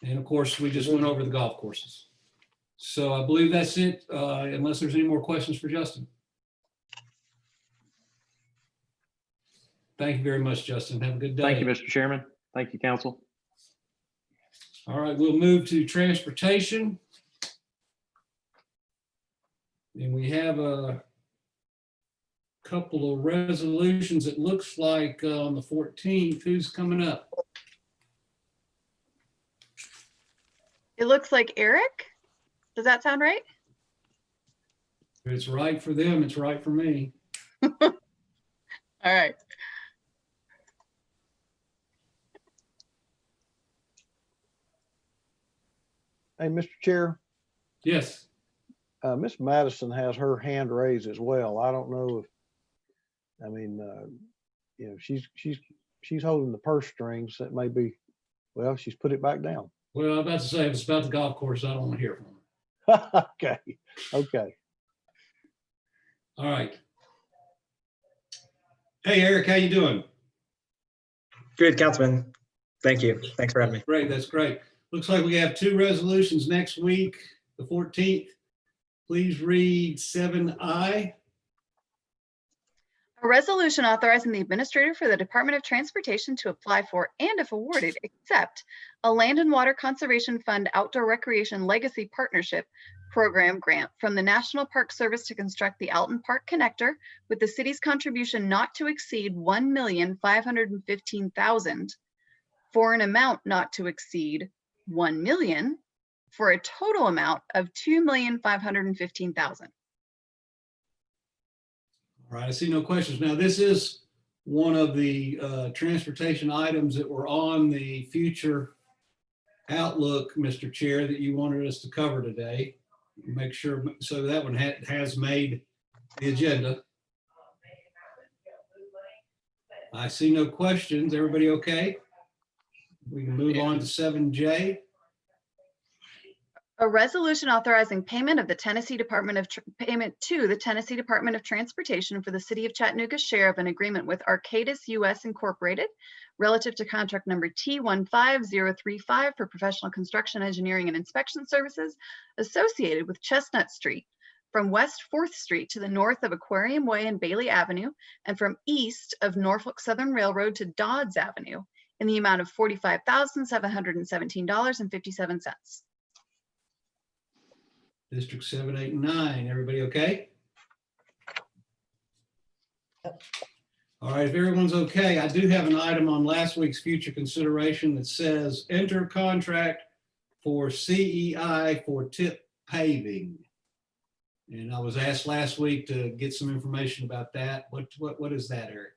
And of course, we just went over the golf courses. So I believe that's it, unless there's any more questions for Justin. Thank you very much, Justin. Have a good day. Thank you, Mr. Chairman. Thank you, council. All right, we'll move to transportation. And we have a couple of resolutions. It looks like on the 14th, who's coming up? It looks like Eric. Does that sound right? If it's right for them, it's right for me. All right. Hey, Mr. Chair, Yes. Miss Madison has her hand raised as well. I don't know if, I mean, you know, she's holding the purse strings. That may be, well, she's put it back down. Well, I'm about to say, if it's about the golf course, I don't want to hear from her. Okay. All right. Hey, Eric, how you doing? Good, Councilman. Thank you. Thanks for having me. Great, that's great. Looks like we have 2 resolutions next week. the 14th. Please read 7I. A resolution authorizing the administrator for the Department of Transportation to apply for and, if awarded, accept a Land and Water Conservation Fund Outdoor Recreation Legacy Partnership Program grant from the National Park Service to construct the Alton Park Connector with the city's contribution not to exceed $1,515,000 for an amount not to exceed $1 million for a total amount of $2,515,000. All right, I see no questions. Now, this is one of the transportation items that were on the future outlook, Mr. Chair, that you wanted us to cover today. Make sure, so that one has made the agenda. I see no questions. Everybody okay? We can move on to 7J. A resolution authorizing payment of the payment to the Tennessee Department of Transportation for the City of Chattanooga's share of an agreement with Arcadis US Incorporated relative to contract number T15035 for professional construction, engineering, and inspection services associated with Chestnut Street from West 4th Street to the north of Aquarium Way and Bailey Avenue and from east of Norfolk Southern Railroad to Dodds Avenue in the amount of $45,717.57. District 7, 8, and 9. Everybody okay? All right, if everyone's okay, I do have an item on last week's future consideration that says enter contract for CEI for tip paving. And I was asked last week to get some information about that. What is that, Eric?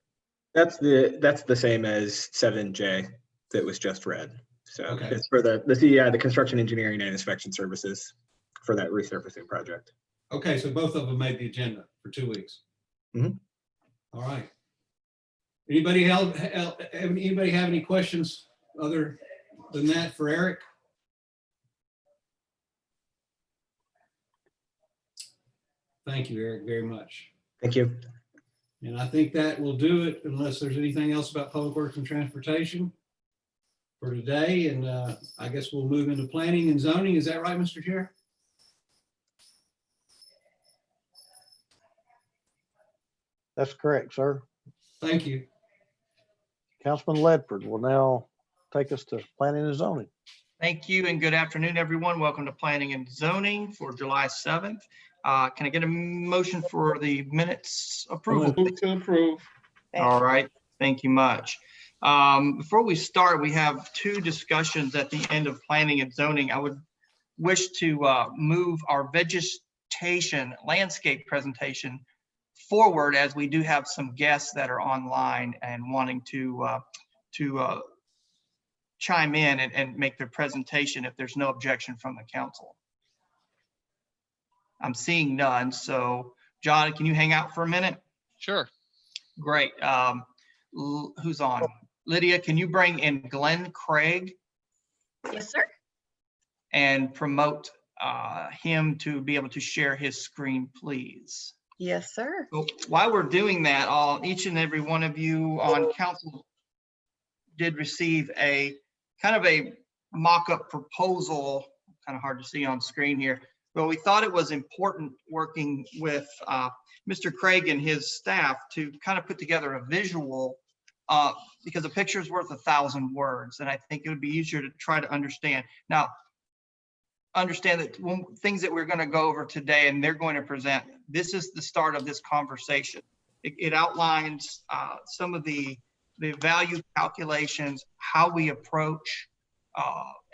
That's the same as 7J that was just read. So Okay. it's for the CEI, the construction engineering and inspection services for that resurfacing project. Okay, so both of them made the agenda for 2 weeks. Mhm. All right. Anybody have any questions other than that for Eric? Thank you, Eric, very much. Thank you. And I think that will do it unless there's anything else about Public Works and Transportation for today. And I guess we'll move into planning and zoning. Is that right, Mr. Chair? That's correct, sir. Thank you. Councilman Ledford will now take us to planning and zoning. Thank you and good afternoon, everyone. Welcome to Planning and Zoning for July 7th. Can I get a motion for the minutes approval? Move to approve. All right, thank you much. Before we start, we have two discussions at the end of Planning and Zoning. I would wish to move our vegetation landscape presentation forward, as we do have some guests that are online and wanting to chime in and make their presentation if there's no objection from the council. I'm seeing none. So John, can you hang out for a minute? Sure. Great. Who's on? Lydia, can you bring in Glen Craig Yes, sir. and promote him to be able to share his screen, please? Yes, sir. So while we're doing that, each and every one of you on council did receive a kind of a mock-up proposal, kind of hard to see on screen here, but we thought it was important working with Mr. Craig and his staff to kind of put together a visual because a picture is worth 1,000 words. And I think it would be easier to try to understand. Now, understand that things that we're going to go over today and they're going to present, this is the start of this conversation. It outlines some of the value calculations, how we approach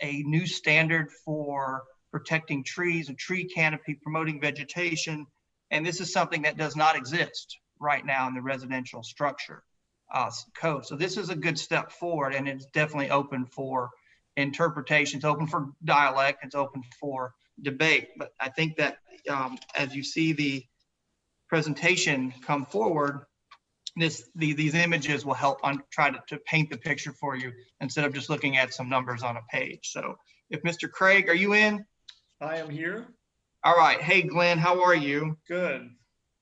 a new standard for protecting trees, a tree canopy, promoting vegetation. And this is something that does not exist right now in the residential structure code. So this is a good step forward, and it's definitely open for interpretation. It's open for dialect. It's open for debate. But I think that as you see the presentation come forward, these images will help try to paint the picture for you instead of just looking at some numbers on a page. So if Mr. Craig, are you in? I am here. All right. Hey, Glenn, how are you? Good.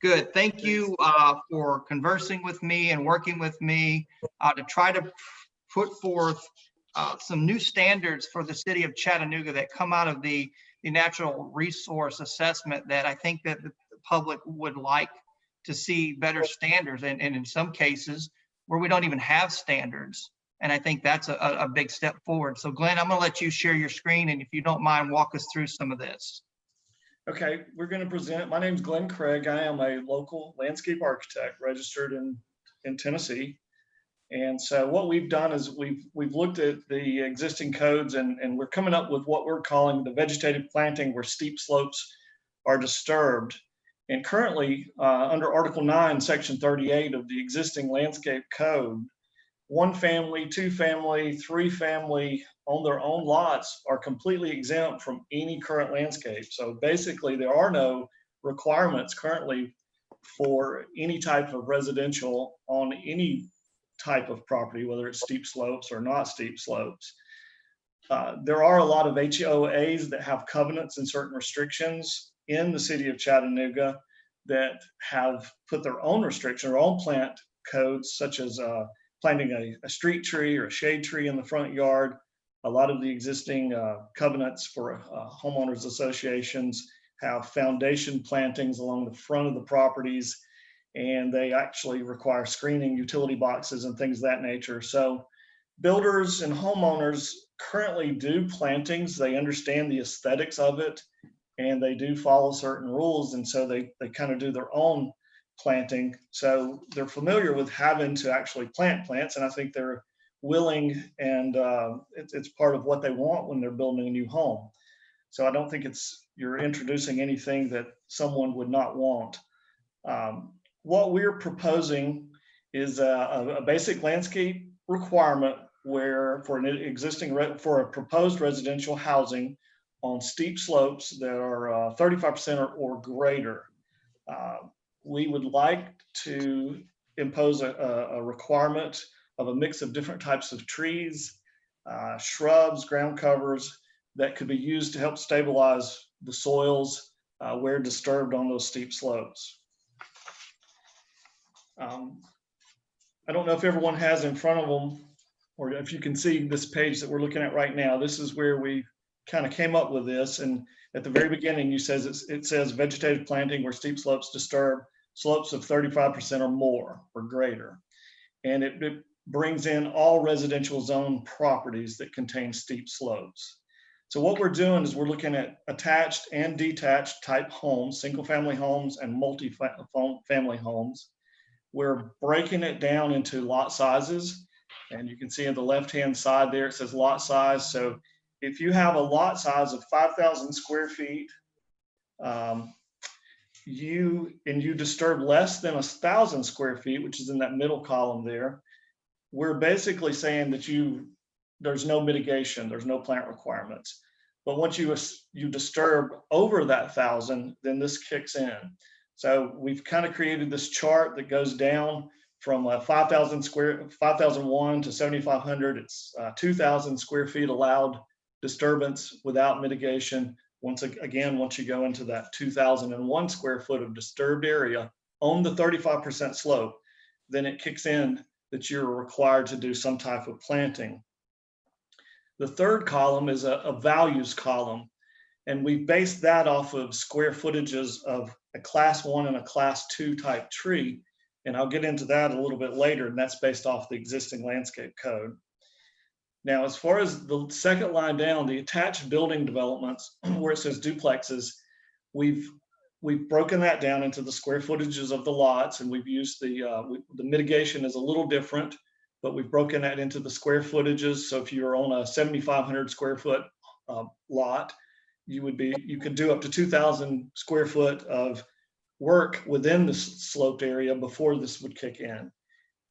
Good. Thank you for conversing with me and working with me to try to put forth some new standards for the city of Chattanooga that come out of the natural resource assessment that I think that the public would like to see better standards, and in some cases where we don't even have standards. And I think that's a big step forward. So Glenn, I'm gonna let you share your screen, and if you don't mind, walk us through some of this. Okay, we're going to present. My name's Glen Craig. I am a local landscape architect registered in Tennessee. And so what we've done is we've looked at the existing codes, and we're coming up with what we're calling the vegetative planting where steep slopes are disturbed. And currently under Article 9, Section 38 of the existing landscape code, 1 family, 2 family, 3 family on their own lots are completely exempt from any current landscape. So basically there are no requirements currently for any type of residential on any type of property, whether it's steep slopes or not steep slopes. There are a lot of HOAs that have covenants and certain restrictions in the city of Chattanooga that have put their own restriction or own plant codes, such as planting a street tree or a shade tree in the front yard. A lot of the existing covenants for homeowners associations have foundation plantings along the front of the properties, and they actually require screening, utility boxes, and things of that nature. So builders and homeowners currently do plantings. They understand the aesthetics of it, and they do follow certain rules, and so they kind of do their own planting. So they're familiar with having to actually plant plants, and I think they're willing, and it's part of what they want when they're building a new home. So I don't think you're introducing anything that someone would not want. What we're proposing is a basic landscape requirement where for a proposed residential housing on steep slopes that are 35% or greater. We would like to impose a requirement of a mix of different types of trees, shrubs, ground covers that could be used to help stabilize the soils where disturbed on those steep slopes. I don't know if everyone has in front of them, or if you can see this page that we're looking at right now. This is where we kind of came up with this. And at the very beginning, it says vegetative planting where steep slopes disturb slopes of 35% or more or greater. And it brings in all residential zone properties that contain steep slopes. So what we're doing is we're looking at attached and detached type homes, single family homes and multi-family homes. We're breaking it down into lot sizes. And you can see on the left-hand side there, it says lot size. So if you have a lot size of 5,000 square feet, you disturb less than 1,000 square feet, which is in that middle column there, we're basically saying that there's no mitigation, there's no plant requirements. But once you disturb over that 1,000, then this kicks in. So we've kind of created this chart that goes down from 5,001 to 7,500. It's 2,000 square feet allowed disturbance without mitigation. Once you go into that 2,001 square foot of disturbed area on the 35% slope, then it kicks in that you're required to do some type of planting. The third column is a values column, and we based that off of square footages of a class 1 and a class 2 type tree. And I'll get into that a little bit later, and that's based off the existing landscape code. Now, as far as the second line down, the attached building developments, where it says duplexes, we've broken that down into the square footages of the lots, and we've used the mitigation is a little different, but we've broken that into the square footages. So if you're on a 7,500 square foot lot, you could do up to 2,000 square foot of work within the sloped area before this would kick in.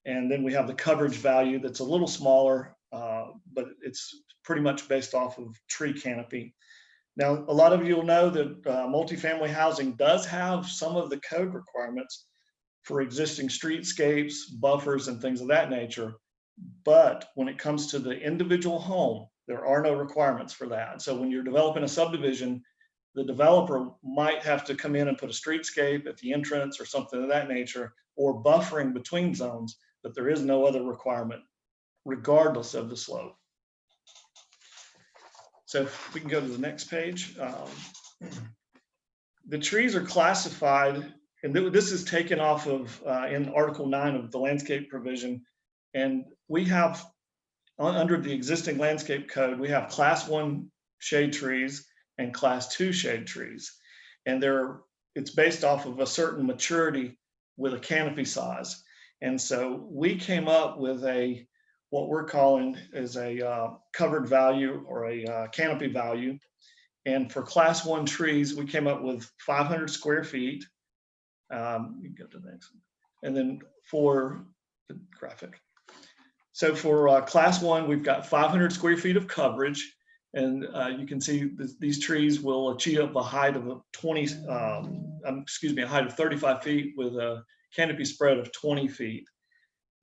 And then we have the coverage value that's a little smaller, but it's pretty much based off of tree canopy. Now, a lot of you will know that multifamily housing does have some of the code requirements for existing streetscapes, buffers, and things of that nature. But when it comes to the individual home, there are no requirements for that. So when you're developing a subdivision, the developer might have to come in and put a streetscape at the entrance or something of that nature, or buffering between zones, but there is no other requirement regardless of the slope. So if we can go to the next page. The trees are classified, and this is taken off of in Article 9 of the landscape provision. And we have, under the existing landscape code, we have class 1 shade trees and class 2 shade trees. And it's based off of a certain maturity with a canopy size. And so we came up with what we're calling is a covered value or a canopy value. And for class 1 trees, we came up with 500 square feet. You can go to the next one. And then for the graphic. So for class 1, we've got 500 square feet of coverage. And you can see these trees will achieve a height of a height of 35 feet with a canopy spread of 20 feet.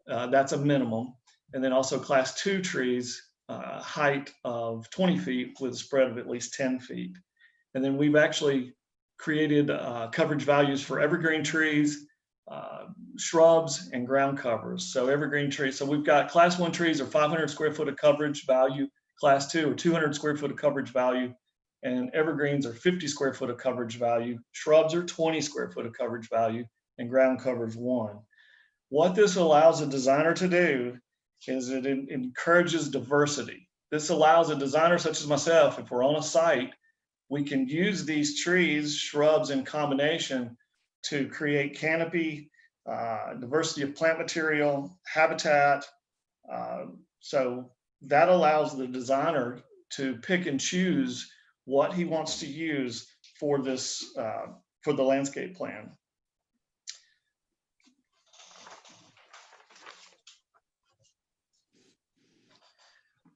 That's a minimum. And then also class 2 trees, height of 20 feet with a spread of at least 10 feet. And then we've actually created coverage values for evergreen trees, shrubs, and ground covers. So evergreen trees, so we've got class 1 trees are 500 square foot of coverage value, class 2 are 200 square foot of coverage value, and evergreens are 50 square foot of coverage value, shrubs are 20 square foot of coverage value, and ground covers 1. What this allows a designer to do is it encourages diversity. This allows a designer such as myself, if we're on a site, we can use these trees, shrubs in combination to create canopy, diversity of plant material, habitat. So that allows the designer to pick and choose what he wants to use for this, for the landscape plan.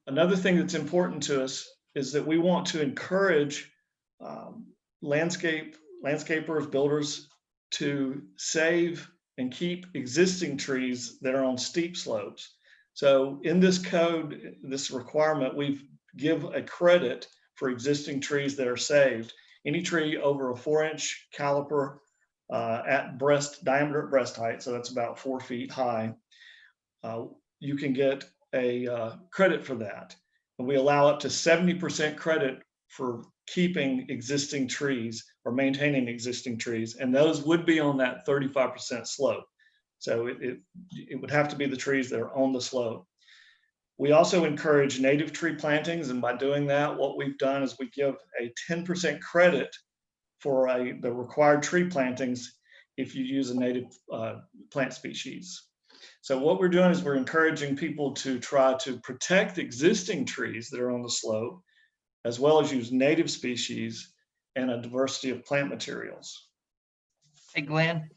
Another thing that's important to us is that we want to encourage landscapers, builders to save and keep existing trees that are on steep slopes. So in this code, this requirement, we give a credit for existing trees that are saved. Any tree over a 4-inch caliper at diameter at breast height, so that's about 4 feet high, you can get a credit for that. And we allow up to 70% credit for keeping existing trees or maintaining existing trees. And those would be on that 35% slope. So it would have to be the trees that are on the slope. We also encourage native tree plantings. And by doing that, what we've done is we give a 10% credit for the required tree plantings if you use a native plant species. So what we're doing is we're encouraging people to try to protect existing trees that are on the slope, as well as use native species and a diversity of plant materials. Hey, Glenn,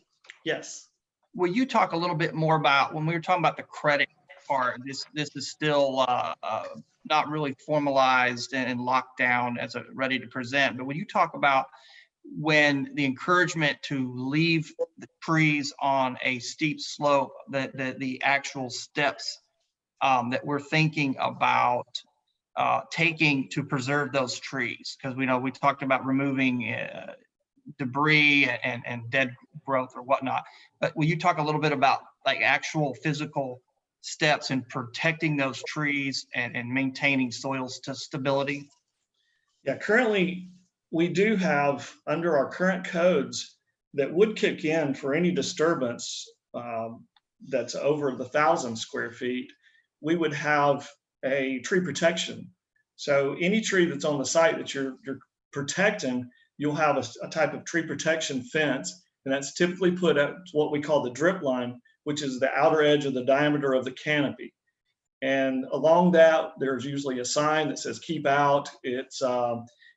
Yes. will you talk a little bit more about, when we were talking about the credit part, this is still not really formalized and locked down as ready to present, but will you talk about when the encouragement to leave the trees on a steep slope, the actual steps that we're thinking about taking to preserve those trees? Because we know we talked about removing debris and dead growth or whatnot, but will you talk a little bit about like actual physical steps in protecting those trees and maintaining soil stability? Yeah, currently we do have, under our current codes, that would kick in for any disturbance that's over the 1,000 square feet, we would have a tree protection. So any tree that's on the site that you're protecting, you'll have a type of tree protection fence, and that's typically put at what we call the drip line, which is the outer edge of the diameter of the canopy. And along that, there's usually a sign that says "Keep Out."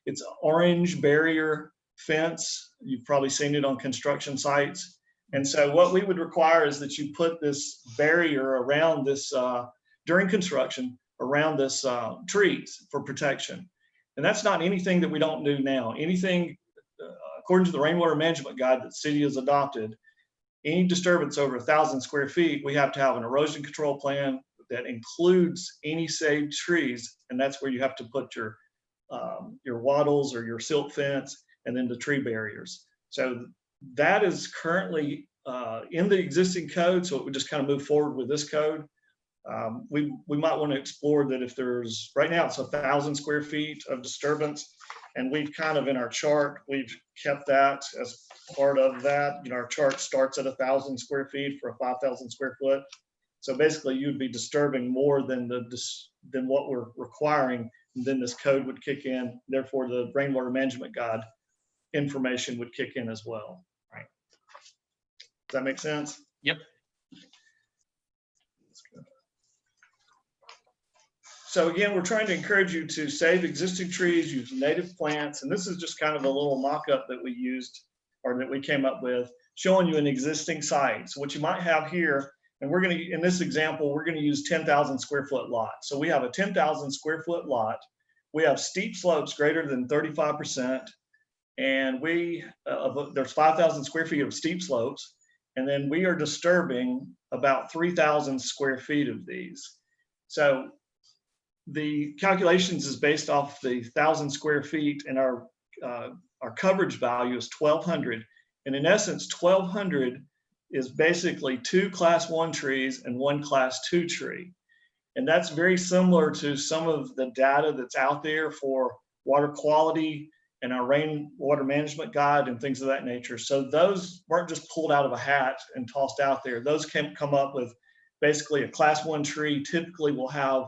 It's orange barrier fence. You've probably seen it on construction sites. And so what we would require is that you put this barrier around this, during construction, around this trees for protection. And that's not anything that we don't do now. Anything, according to the rainwater management guide that the city has adopted, any disturbance over 1,000 square feet, we have to have an erosion control plan that includes any saved trees. And that's where you have to put your wattles or your silt fence, and then the tree barriers. So that is currently in the existing code. So it would just kind of move forward with this code. we might want to explore that if there's, right now it's 1,000 square feet of disturbance. And we've kind of in our chart, we've kept that as part of that. You know, our chart starts at 1,000 square feet for a 5,000 square foot. So basically you'd be disturbing more than what we're requiring. And then this code would kick in. Therefore the rainwater management guide information would kick in as well. Right. Does that make sense? Yep. So again, we're trying to encourage you to save existing trees, use native plants. And this is just kind of a little mock-up that we used, or that we came up with, showing you an existing site. So what you might have here, and we're going to, in this example, we're going to use 10,000 square foot lot. So we have a 10,000 square foot lot. We have steep slopes greater than 35%. And there's 5,000 square feet of steep slopes. And then we are disturbing about 3,000 square feet of these. So the calculations is based off the 1,000 square feet, and our coverage value is 1,200. And in essence, 1,200 is basically 2 class 1 trees and 1 class 2 tree. And that's very similar to some of the data that's out there for water quality and our rainwater management guide and things of that nature. So those weren't just pulled out of a hat and tossed out there. Those can come up with basically a class 1 tree typically will have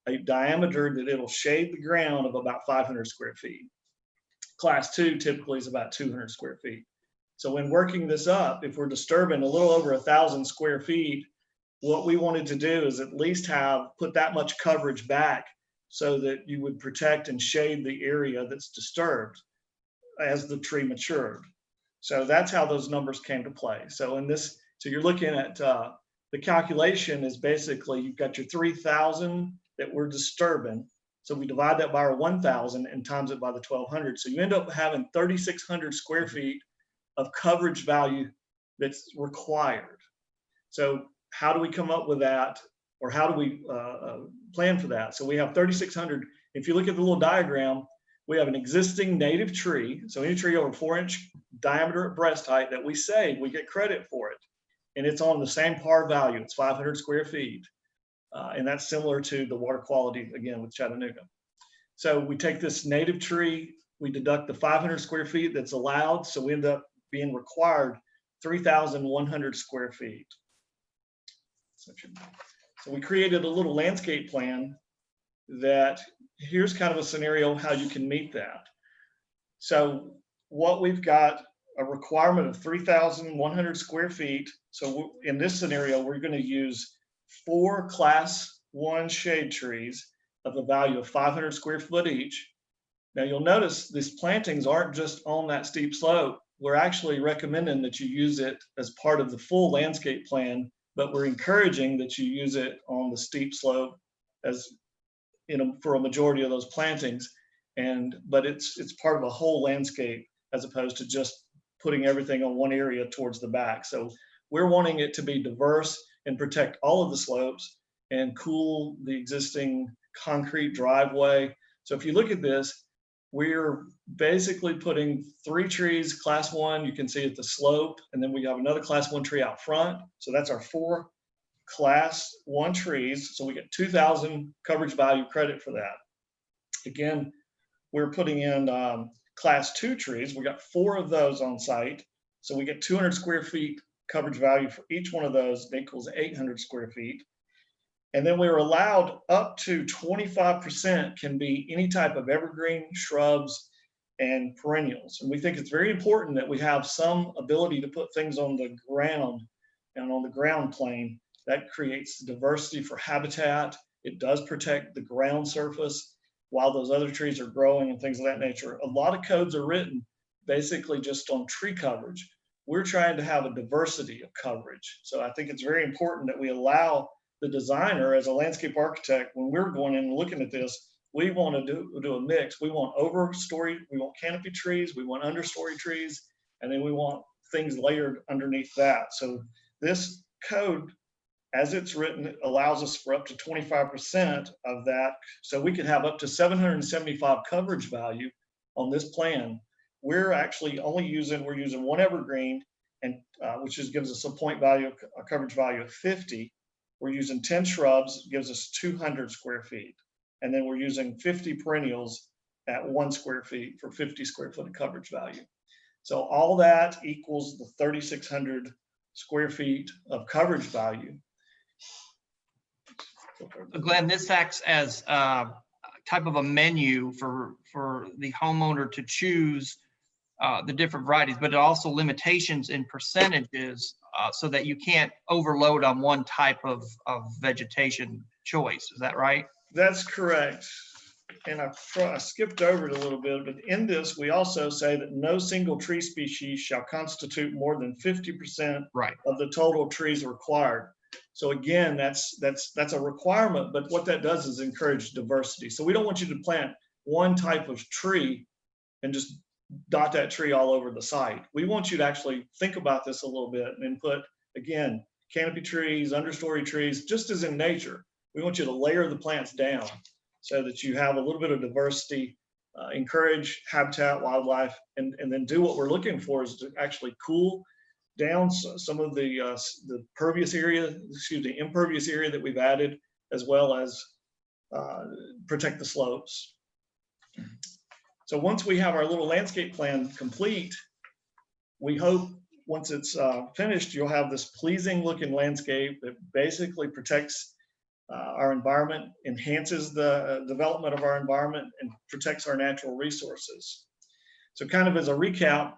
a diameter that it'll shade the ground of about 500 square feet. Class 2 typically is about 200 square feet. So when working this up, if we're disturbing a little over 1,000 square feet, what we wanted to do is at least put that much coverage back so that you would protect and shade the area that's disturbed as the tree matured. So that's how those numbers came to play. So you're looking at the calculation is basically you've got your 3,000 that we're disturbing. So we divide that by our 1,000 and times it by the 1,200. So you end up having 3,600 square feet of coverage value that's required. So how do we come up with that? Or how do we plan for that? So we have 3,600. If you look at the little diagram, we have an existing native tree. So any tree over 4-inch diameter at breast height that we save, we get credit for it. And it's on the same par value. It's 500 square feet. And that's similar to the water quality, again, with Chattanooga. So we take this native tree, we deduct the 500 square feet that's allowed. So we end up being required 3,100 square feet. So we created a little landscape plan that here's kind of a scenario how you can meet that. So what we've got a requirement of 3,100 square feet. So in this scenario, we're going to use 4 class 1 shade trees of a value of 500 square foot each. Now you'll notice these plantings aren't just on that steep slope. We're actually recommending that you use it as part of the full landscape plan, but we're encouraging that you use it on the steep slope for a majority of those plantings. But it's part of a whole landscape as opposed to just putting everything on one area towards the back. So we're wanting it to be diverse and protect all of the slopes and cool the existing concrete driveway. So if you look at this, we're basically putting 3 trees, class 1, you can see at the slope, and then we have another class 1 tree out front. So that's our 4 class 1 trees. So we get 2,000 coverage value credit for that. Again, we're putting in class 2 trees. We got 4 of those on site. So we get 200 square feet coverage value for each one of those. That equals 800 square feet. And then we were allowed up to 25% can be any type of evergreen, shrubs, and perennials. And we think it's very important that we have some ability to put things on the ground and on the ground plane. That creates diversity for habitat. It does protect the ground surface while those other trees are growing and things of that nature. A lot of codes are written basically just on tree coverage. We're trying to have a diversity of coverage. So I think it's very important that we allow the designer as a landscape architect, when we're going in and looking at this, we want to do a mix. We want overstory, we want canopy trees, we want understory trees, and then we want things layered underneath that. So this code, as it's written, allows us for up to 25% of that. So we could have up to 775 coverage value on this plan. We're actually using 1 evergreen, and which gives us a point value, a coverage value of 50. We're using 10 shrubs, gives us 200 square feet. And then we're using 50 perennials at 1 square feet for 50 square foot of coverage value. So all that equals the 3,600 square feet of coverage value. Glenn, this acts as a type of a menu for the homeowner to choose the different varieties, but it also limitations in percentages so that you can't overload on one type of vegetation choice. Is that right? That's correct. And I skipped over it a little bit, but in this, we also say that no single tree species shall constitute more than 50% of the total trees required. So again, that's a requirement, but what that does is encourage diversity. So we don't want you to plant one type of tree and just dot that tree all over the site. We want you to actually think about this a little bit and put, again, canopy trees, understory trees, just as in nature. We want you to layer the plants down so that you have a little bit of diversity, encourage habitat, wildlife, and then do what we're looking for is to actually cool down some of the impervious area that we've added, as well as protect the slopes. So once we have our little landscape plan complete, we hope once it's finished, you'll have this pleasing looking landscape that basically protects our environment, enhances the development of our environment, and protects our natural resources. So kind of as a recap,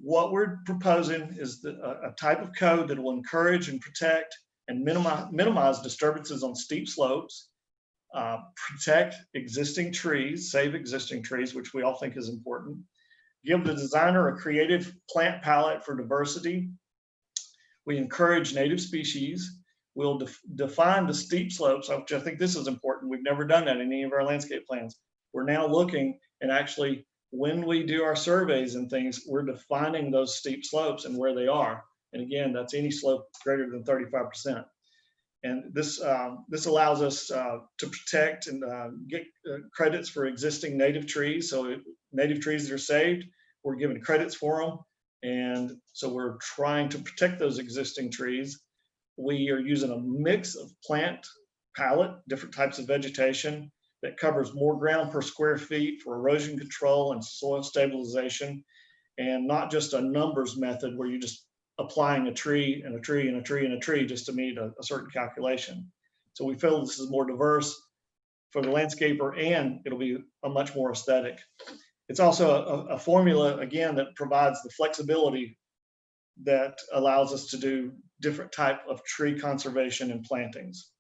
what we're proposing is a type of code that will encourage and protect and minimize disturbances on steep slopes, protect existing trees, save existing trees, which we all think is important, give the designer a creative plant palette for diversity. We encourage native species. We'll define the steep slopes, which I think this is important. We've never done that in any of our landscape plans. We're now looking and actually, when we do our surveys and things, we're defining those steep slopes and where they are. And again, that's any slope greater than 35%. And this allows us to protect and get credits for existing native trees. So native trees that are saved, we're given credits for them. And so we're trying to protect those existing trees. We are using a mix of plant palette, different types of vegetation that covers more ground per square feet for erosion control and soil stabilization, and not just a numbers method where you're just applying a tree and a tree and a tree and a tree just to meet a certain calculation. So we feel this is more diverse for the landscaper, and it'll be a much more aesthetic. It's also a formula, again, that provides the flexibility that allows us to do different type of tree conservation and plantings.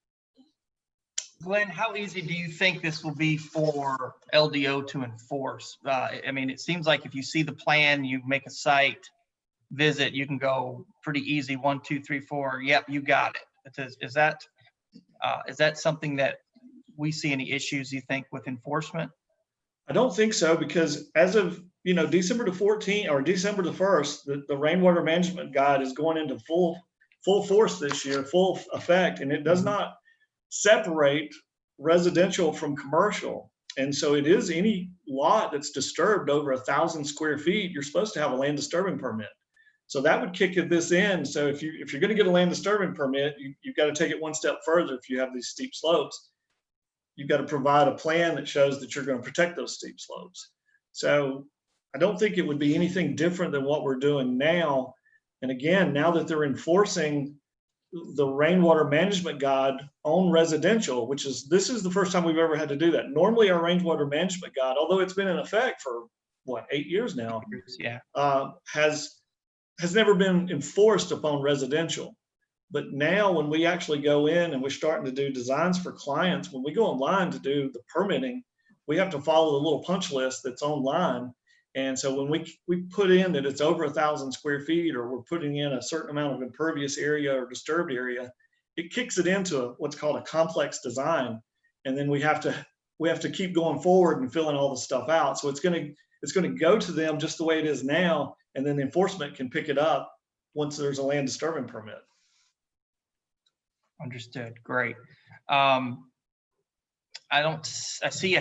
Glenn, how easy do you think this will be for LDO to enforce? I mean, it seems like if you see the plan, you make a site visit, you can go pretty easy, 1, 2, 3, 4. Yep, you got it. Is that something that we see any issues, you think, with enforcement? I don't think so, because as of December the 14th or December the 1st, the rainwater management guide is going into full force this year, full effect, and it does not separate residential from commercial. And so it is any lot that's disturbed over 1,000 square feet, you're supposed to have a land disturbing permit. So that would kick this in. So if you're going to get a land disturbing permit, you've got to take it one step further. If you have these steep slopes, you've got to provide a plan that shows that you're going to protect those steep slopes. So I don't think it would be anything different than what we're doing now. And again, now that they're enforcing the rainwater management guide on residential, this is the first time we've ever had to do that. Normally our rainwater management guide, although it's been in effect for 8 years now, has never been enforced upon residential. But now when we actually go in and we're starting to do designs for clients, when we go online to do the permitting, we have to follow the little punch list that's online. And so when we put in that it's over 1,000 square feet, or we're putting in a certain amount of impervious area or disturbed area, it kicks it into what's called a complex design. And then we have to keep going forward and filling all the stuff out. So it's going to go to them just the way it is now, and then the enforcement can pick it up once there's a land disturbing permit. Understood. Great. I see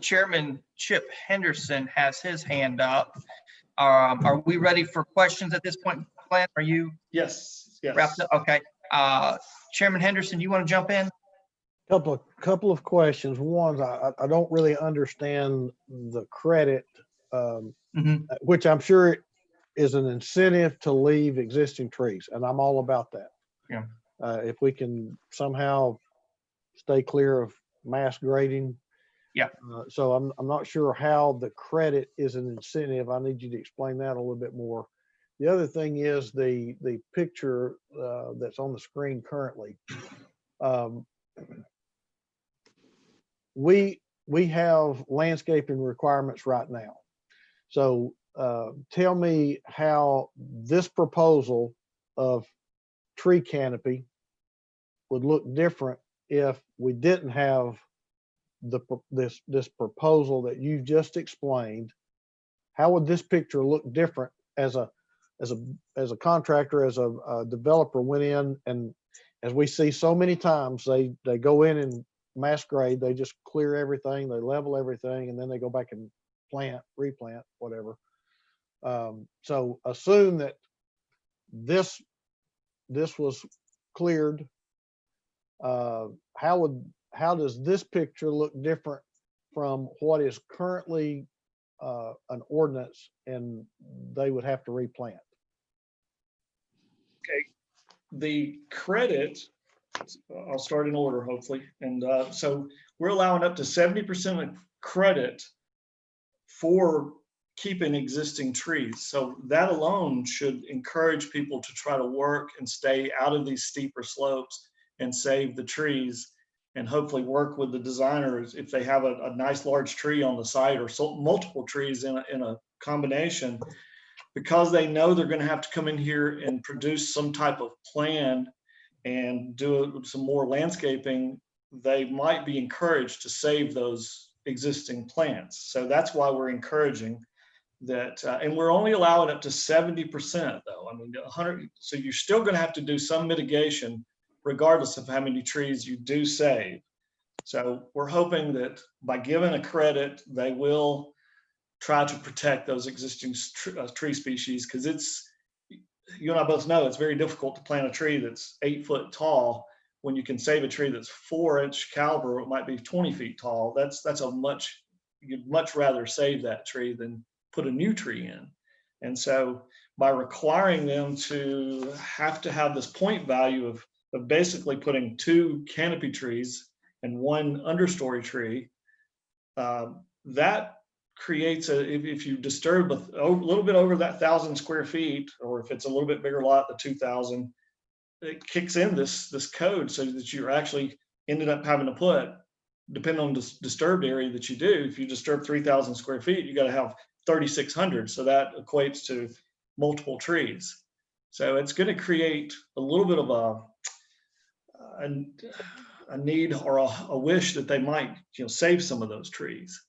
Chairman Chip Henderson has his hand up. Are we ready for questions at this point, Glenn? Are you? Yes. Wrapped up? Okay. Chairman Henderson, you want to jump in? Couple of questions. One, I don't really understand the credit, which I'm sure is an incentive to leave existing trees, and I'm all about that. Yeah. If we can somehow stay clear of mass grading. Yeah. So I'm not sure how the credit is an incentive. I need you to explain that a little bit more. The other thing is the picture that's on the screen currently. We have landscaping requirements right now. So tell me how this proposal of tree canopy would look different if we didn't have this proposal that you just explained. How would this picture look different as a contractor, as a developer went in, and as we see so many times, they go in and mass grade, they just clear everything, they level everything, and then they go back and replant, whatever. So assume that this was cleared. How does this picture look different from what is currently an ordinance, and they would have to replant? Okay, the credit, I'll start in order, hopefully. And so we're allowing up to 70% of credit for keeping existing trees. So that alone should encourage people to try to work and stay out of these steeper slopes and save the trees, and hopefully work with the designers if they have a nice large tree on the site, or multiple trees in a combination, because they know they're going to have to come in here and produce some type of plan and do some more landscaping. They might be encouraged to save those existing plants. So that's why we're encouraging that, and we're only allowing up to 70% though. I mean, 100, so you're still going to have to do some mitigation regardless of how many trees you do save. So we're hoping that by giving a credit, they will try to protect those existing tree species, because you and I both know it's very difficult to plant a tree that's 8 foot tall when you can save a tree that's 4-inch caliber. It might be 20 feet tall. You'd much rather save that tree than put a new tree in. And so by requiring them to have this point value of basically putting 2 canopy trees and 1 understory tree, that creates if you disturb a little bit over that 1,000 square feet, or if it's a little bit bigger lot, the 2,000, it kicks in this code, so that you're actually ended up having to put, depending on the disturbed area that you do, if you disturb 3,000 square feet, you got to have 3,600. So that equates to multiple trees. So it's going to create a little bit of a need or a wish that they might, save some of those trees.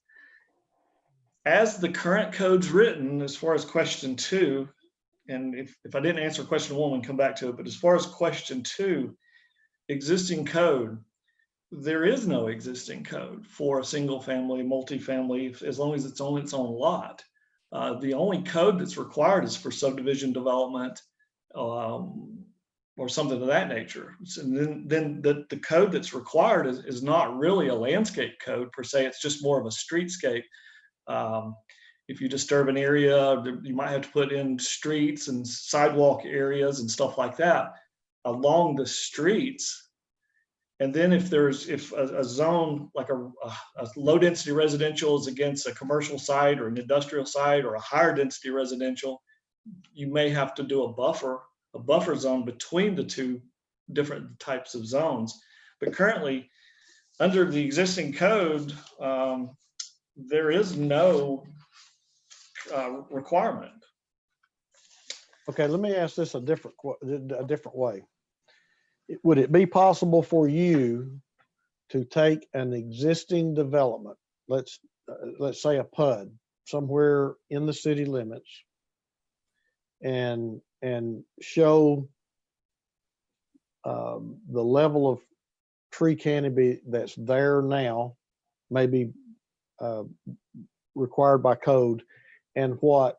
As the current code's written, as far as question 2, and if I didn't answer question 1, we can come back to it, but as far as question 2, existing code, there is no existing code for a single family, multifamily, as long as it's on its own lot. The only code that's required is for subdivision development, or something of that nature. And then the code that's required is not really a landscape code per se, it's just more of a streetscape. If you disturb an area, you might have to put in streets and sidewalk areas and stuff like that along the streets. And then if a zone like a low density residential is against a commercial site or an industrial site or a higher density residential, you may have to do a buffer zone between the 2 different types of zones. But currently, under the existing code, there is no requirement. Okay, let me ask this a different way. Would it be possible for you to take an existing development, let's say a PUD, somewhere in the city limits, and show the level of tree canopy that's there now, maybe required by code, and how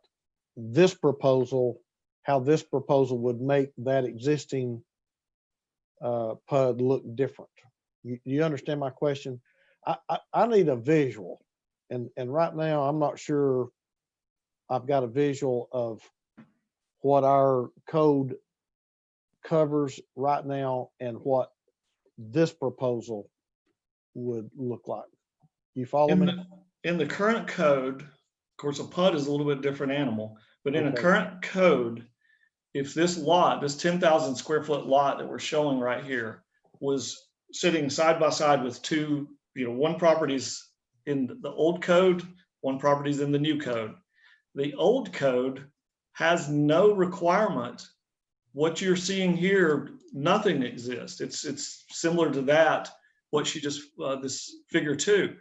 this proposal would make that existing PUD look different? You understand my question? I need a visual, and right now I'm not sure I've got a visual of what our code covers right now and what this proposal would look like. You follow me? In the current code, of course, a PUD is a little bit different animal, but in a Okay. current code, if this lot, this 10,000 square foot lot that we're showing right here was sitting side by side with two, one property's in the old code, one property's in the new code. The old code has no requirement. What you're seeing here, nothing exists. It's similar to that, what she just, this figure 2.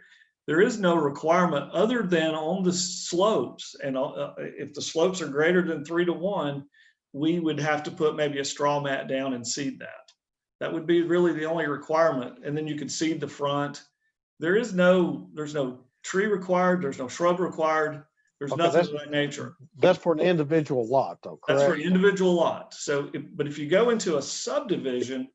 There is no requirement other than on the slopes. And if the slopes are greater than 3:1, we would have to put maybe a straw mat down and seed that. That would be really the only requirement. And then you could seed the front. There's no tree required. There's no shrub required. There's Okay, nothing of that nature. That's for an individual lot though, correct? That's for an individual lot. So, but if you go into a subdivision,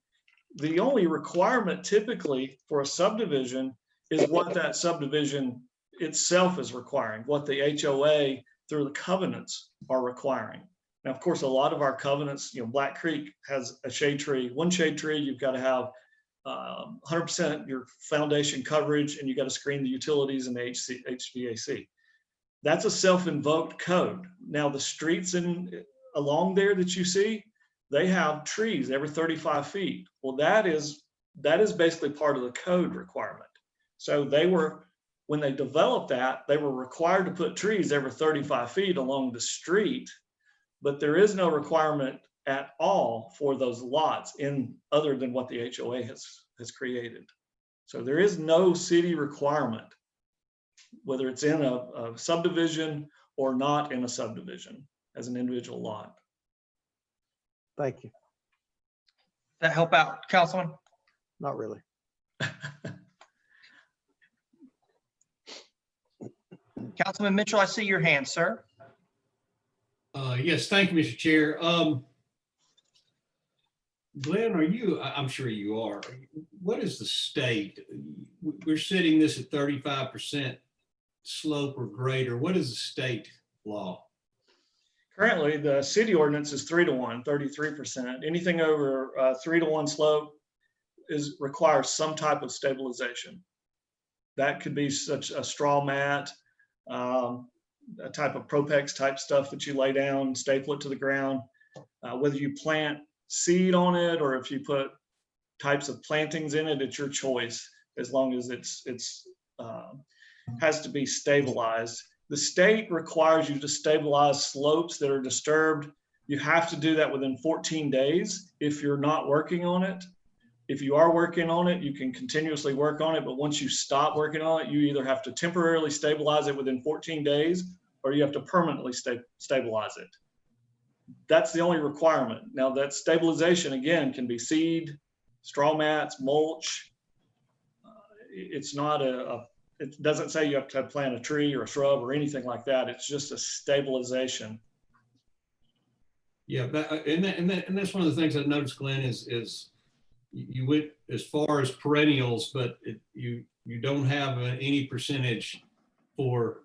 the only requirement typically for a subdivision is what that subdivision itself is requiring, what the HOA through the covenants are requiring. Now, of course, a lot of our covenants, Black Creek has a shade tree. One shade tree, you've got to have 100% your foundation coverage, and you got to screen the utilities and the HVAC. That's a self-invoked code. Now, the streets along there that you see, they have trees every 35 feet. Well, that is basically part of the code requirement. So when they developed that, they were required to put trees every 35 feet along the street, but there is no requirement at all for those lots other than what the HOA has created. So there is no city requirement, whether it's in a subdivision or not in a subdivision as an individual lot. Thank you. That help out, Councilman? Not really. Councilman Mitchell, I see your hand, sir. Yes, thank you, Mr. Chair. Glenn, I'm sure you are. What is the state? We're setting this at 35% slope or greater. What is the state law? Currently, the city ordinance is 3:1, 33%. Anything over 3:1 slope requires some type of stabilization. That could be such a straw mat, a type of Propex type stuff that you lay down, staple it to the ground. Whether you plant seed on it or if you put types of plantings in it, it's your choice, as long as it's has to be stabilized. The state requires you to stabilize slopes that are disturbed. You have to do that within 14 days if you're not working on it. If you are working on it, you can continuously work on it, but once you stop working on it, you either have to temporarily stabilize it within 14 days or you have to permanently stabilize it. That's the only requirement. Now, that stabilization, again, can be seed, straw mats, mulch. It's not it doesn't say you have to plant a tree or a shrub or anything like that. It's just a stabilization. Yeah, and that's one of the things I've noticed, Glenn, is you went as far as perennials, but you don't have any percentage for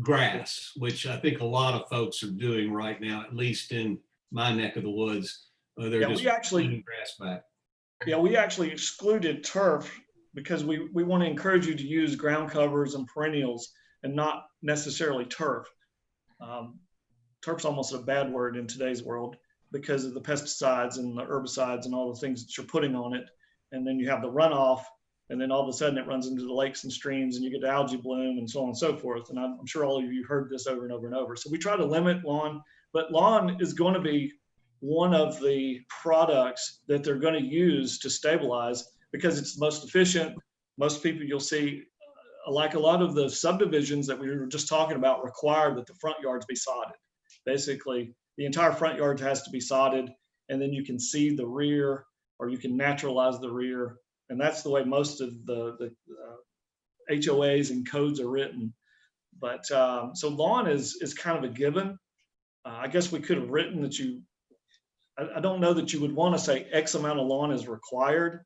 grass, which I think a lot of folks are doing right now, at least in my neck of the woods. They're just putting grass back. Yeah, we actually excluded turf because we want to encourage you to use ground covers and perennials and not necessarily turf. Turf's almost a bad word in today's world because of the pesticides and the herbicides and all the things that you're putting on it. And then you have the runoff, and then all of a sudden it runs into the lakes and streams and you get the algae bloom and so on and so forth. And I'm sure all of you heard this over and over and over. So we try to limit lawn, but lawn is going to be one of the products that they're going to use to stabilize because it's the most efficient. Most people you'll see, like a lot of the subdivisions that we were just talking about, require that the front yards be sodded. Basically, the entire front yard has to be sodded, and then you can seed the rear or you can naturalize the rear. And that's the way most of the HOAs and codes are written. But so lawn is kind of a given. I guess we could have written that you I don't know that you would want to say X amount of lawn is required.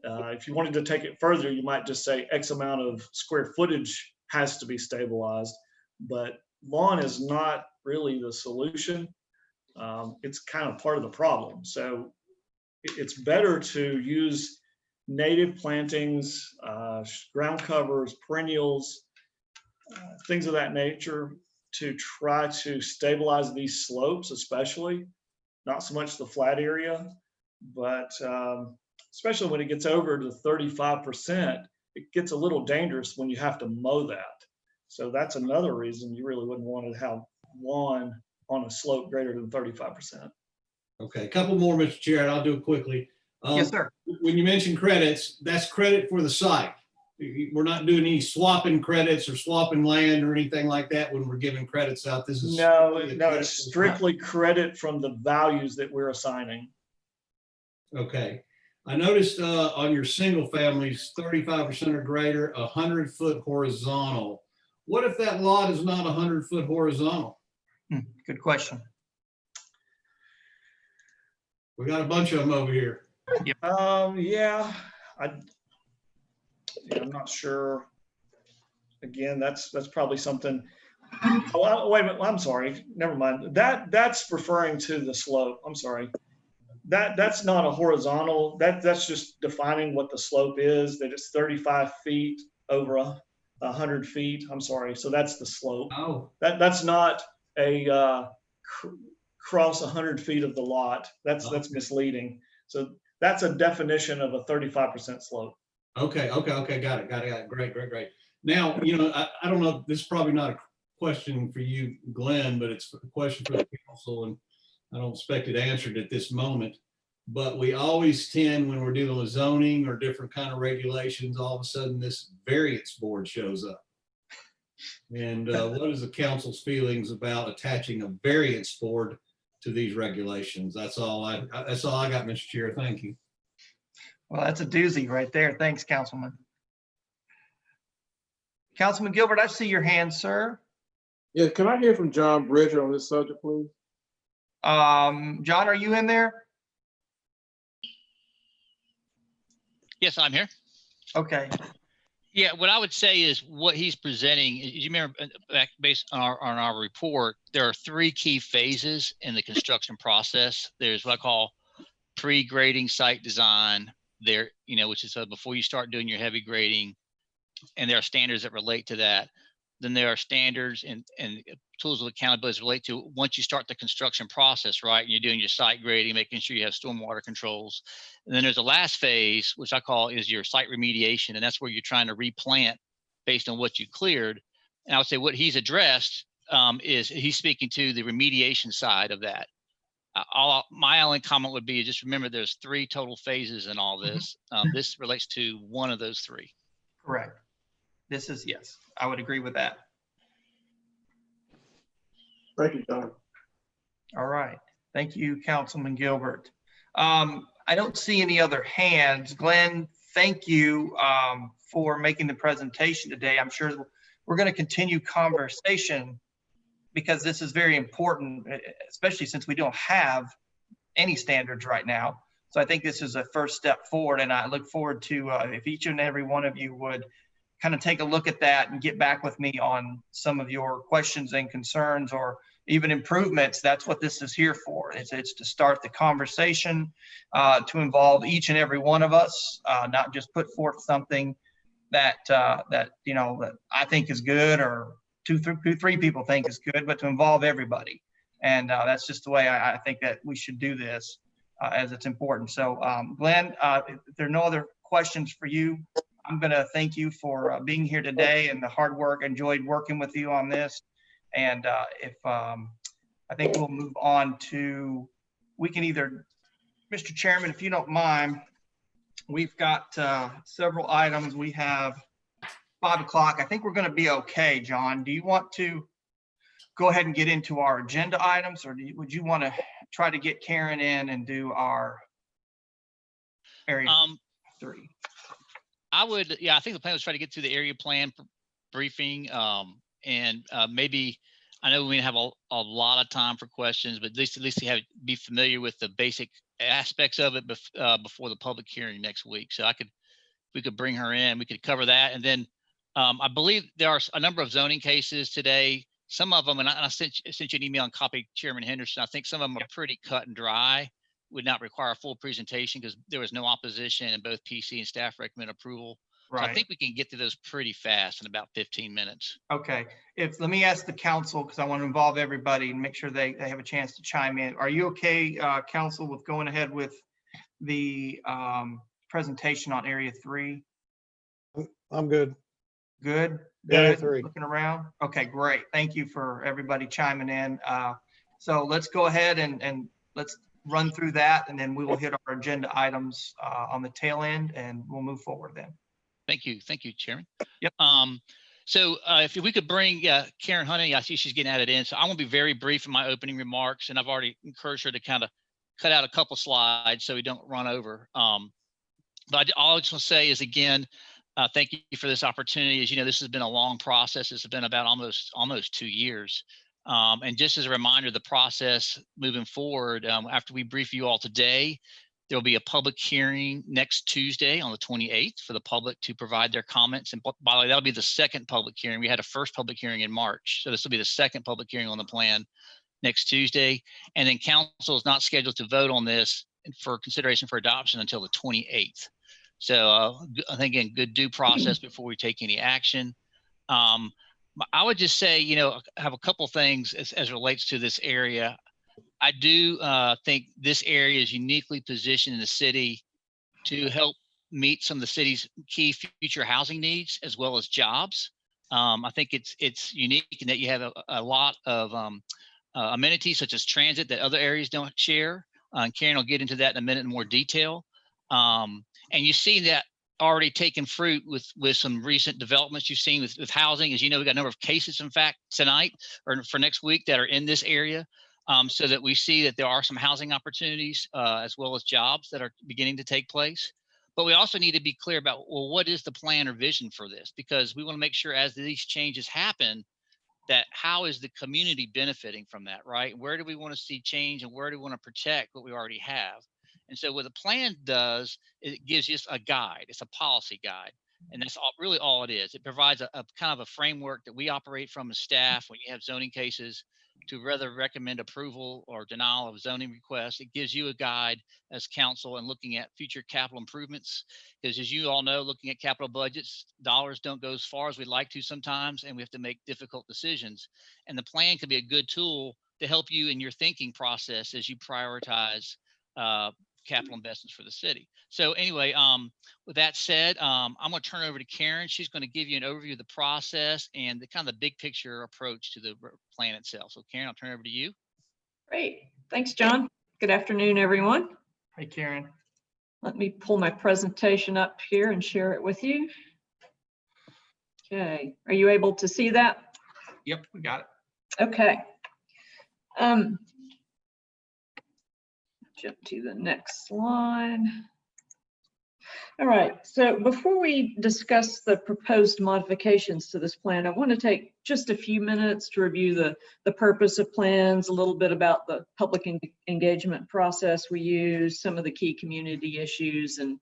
If you wanted to take it further, you might just say X amount of square footage has to be stabilized, but lawn is not really the solution. It's kind of part of the problem. So it's better to use native plantings, ground covers, perennials, things of that nature to try to stabilize these slopes, especially, not so much the flat area, but especially when it gets over to 35%, it gets a little dangerous when you have to mow that. So that's another reason you really wouldn't want to have lawn on a slope greater than 35%. Okay, a couple more, Mr. Chair, and I'll do it quickly. Yes, sir. When you mention credits, that's credit for the site. We're not doing any swapping credits or swapping land or anything like that when we're giving credits out. This is No, it's strictly credit from the values that we're assigning. okay. I noticed on your single families, 35% or greater, 100-foot horizontal. What if that lot is not 100-foot horizontal? Good question. We got a bunch of them over here. Yeah, I'm not sure. Again, that's probably something. Oh, wait a minute. I'm sorry. Never mind. That's referring to the slope. I'm sorry. That's not a horizontal. That's just defining what the slope is. That it's 35 feet over 100 feet. I'm sorry. So that's the slope. Oh, That's not a cross 100 feet of the lot. That's misleading. So that's a definition of a 35% slope. okay. Got it. Great. Now, I don't know, this is probably not a question for you, Glenn, but it's a question for the council, and I don't expect it answered at this moment. But we always tend, when we're dealing with zoning or different kind of regulations, all of a sudden this variance board shows up. And what is the council's feelings about attaching a variance board to these regulations? That's all I got, Mr. Chair. Thank you. Well, that's a doozy right there. Thanks, Councilman. Councilman Gilbert, I see your hand, sir. Yeah, can I hear from John Bridger on this subject, please? John, are you in there? Yes, I'm here. Okay. Yeah, what I would say is what he's presenting, you remember back based on our report, there are 3 key phases in the construction process. There's what I call pre-grading site design there, which is before you start doing your heavy grading, and there are standards that relate to that. Then there are standards and tools of accountability relate to once you start the construction process, right? And you're doing your site grading, making sure you have stormwater controls. And then there's a last phase, which I call is your site remediation. And that's where you're trying to replant based on what you cleared. And I would say what he's addressed is he's speaking to the remediation side of that. My only comment would be just remember there's 3 total phases in all this. This relates to one of those 3. Correct. This is, yes, I would agree with that. Thank you, John. All right. Thank you, Councilman Gilbert. I don't see any other hands. Glenn, thank you for making the presentation today. I'm sure we're going to continue conversation because this is very important, especially since we don't have any standards right now. So I think this is a first step forward, and I look forward to if each and every one of you would kind of take a look at that and get back with me on some of your questions and concerns or even improvements. That's what this is here for. It's to start the conversation, to involve each and every one of us, not just put forth something that that I think is good or two, 3 people think is good, but to involve everybody. And that's just the way I think that we should do this as it's important. So Glenn, if there are no other questions for you, I'm going to thank you for being here today and the hard work. Enjoyed working with you on this. And I think we'll move on to, we can either, Mr. Chairman, if you don't mind, we've got several items. We have 5 o'clock. I think we're going to be okay, John. Do you want to go ahead and get into our agenda items, or would you want to try to get Karen in and do our area 3? I would, I think the plan was try to get through the area plan briefing, and maybe I know we have a lot of time for questions, but at least you have be familiar with the basic aspects of it before the public hearing next week. So we could bring her in, we could cover that. And then I believe there are a number of zoning cases today. Some of them, and I sent you an email and copy Chairman Henderson. I think some of them are pretty cut and dry, would not require a full presentation because there was no opposition and both PC and staff recommend approval. So I Right. think we can get to those pretty fast in about 15 minutes. Okay. Let me ask the council, because I want to involve everybody and make sure they have a chance to chime in. Are you okay, council, with going ahead with the presentation on area 3? I'm good. Good. Area Good. 3. Looking around. Okay, great. Thank you for everybody chiming in. So let's go ahead and let's run through that, and then we will hit our agenda items on the tail end, and we'll move forward then. Thank you, Chairman. Yep. So if we could bring Karen Honey, I see she's getting added in. So I'm going to be very brief in my opening remarks, and I've already encouraged her to kind of cut out a couple slides so we don't run over. But all I just want to say is, again, thank you for this opportunity. As you know, this has been a long process. It's been about almost 2 years. And just as a reminder, the process moving forward, after we brief you all today, there will be a public hearing next Tuesday on the 28th for the public to provide their comments. And by the way, that'll be the second public hearing. We had a first public hearing in March. So this will be the second public hearing on the plan next Tuesday. And then council is not scheduled to vote on this for consideration for adoption until the 28th. So I think, again, good due process before we take any action. I would just say, I have a couple things as relates to this area. I do think this area is uniquely positioned in the city to help meet some of the city's key future housing needs as well as jobs. I think it's unique in that you have a lot of amenities such as transit that other areas don't share. And Karen will get into that in a minute in more detail. And you see that already taken fruit with some recent developments you've seen with housing. As you know, we got a number of cases, in fact, tonight or for next week that are in this area. So that we see that there are some housing opportunities as well as jobs that are beginning to take place. But we also need to be clear about, well, what is the plan or vision for this? Because we want to make sure as these changes happen, that how is the community benefiting from that, right? Where do we want to see change and where do we want to protect what we already have? And so what the plan does is it gives you a guide. It's a policy guide. And that's really all it is. It provides a kind of a framework that we operate from as staff when you have zoning cases to rather recommend approval or denial of zoning requests. It gives you a guide as council and looking at future capital improvements. Because as you all know, looking at capital budgets, dollars don't go as far as we'd like to sometimes, and we have to make difficult decisions. And the plan can be a good tool to help you in your thinking process as you prioritize capital investments for the city. So anyway, with that said, I'm going to turn it over to Karen. She's going to give you an overview of the process and the kind of the big picture approach to the plan itself. So Karen, I'll turn it over to you. Great. Thanks, John. Good afternoon, everyone. Hey, Karen. Let me pull my presentation up here and share it with you. Okay. Are you able to see that? Yep, we got it. Okay. Jump to the next slide. All right, so before we discuss the proposed modifications to this plan, I want to take just a few minutes to review the purpose of plans, a little bit about the public engagement process we use, some of the key community issues, and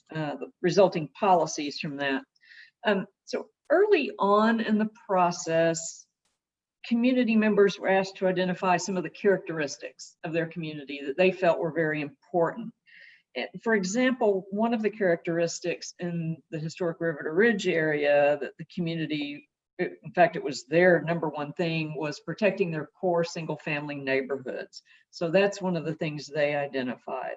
the resulting policies from that. So early on in the process, community members were asked to identify some of the characteristics of their community that they felt were very important. For example, one of the characteristics in the historic River Ridge area that the community, in fact, it was their number one thing, was protecting their core single-family neighborhoods. So that's one of the things they identified.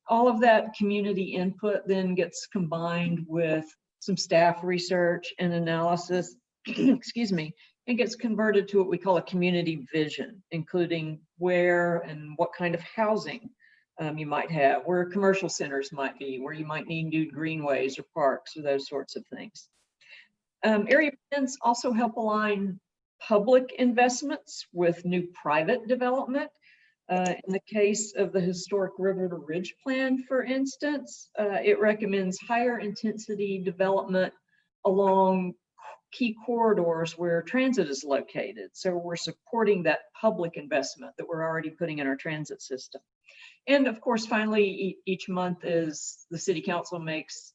All of that community input then gets combined with some staff research and analysis, excuse me, and gets converted to what we call a community vision, including where and what kind of housing you might have, where commercial centers might be, where you might need new greenways or parks or those sorts of things. Area plans also help align public investments with new private development. In the case of the historic River to Ridge plan, for instance, it recommends higher intensity development along key corridors where transit is located. So we're supporting that public investment that we're already putting in our transit system. And of course, finally, each month as the city council makes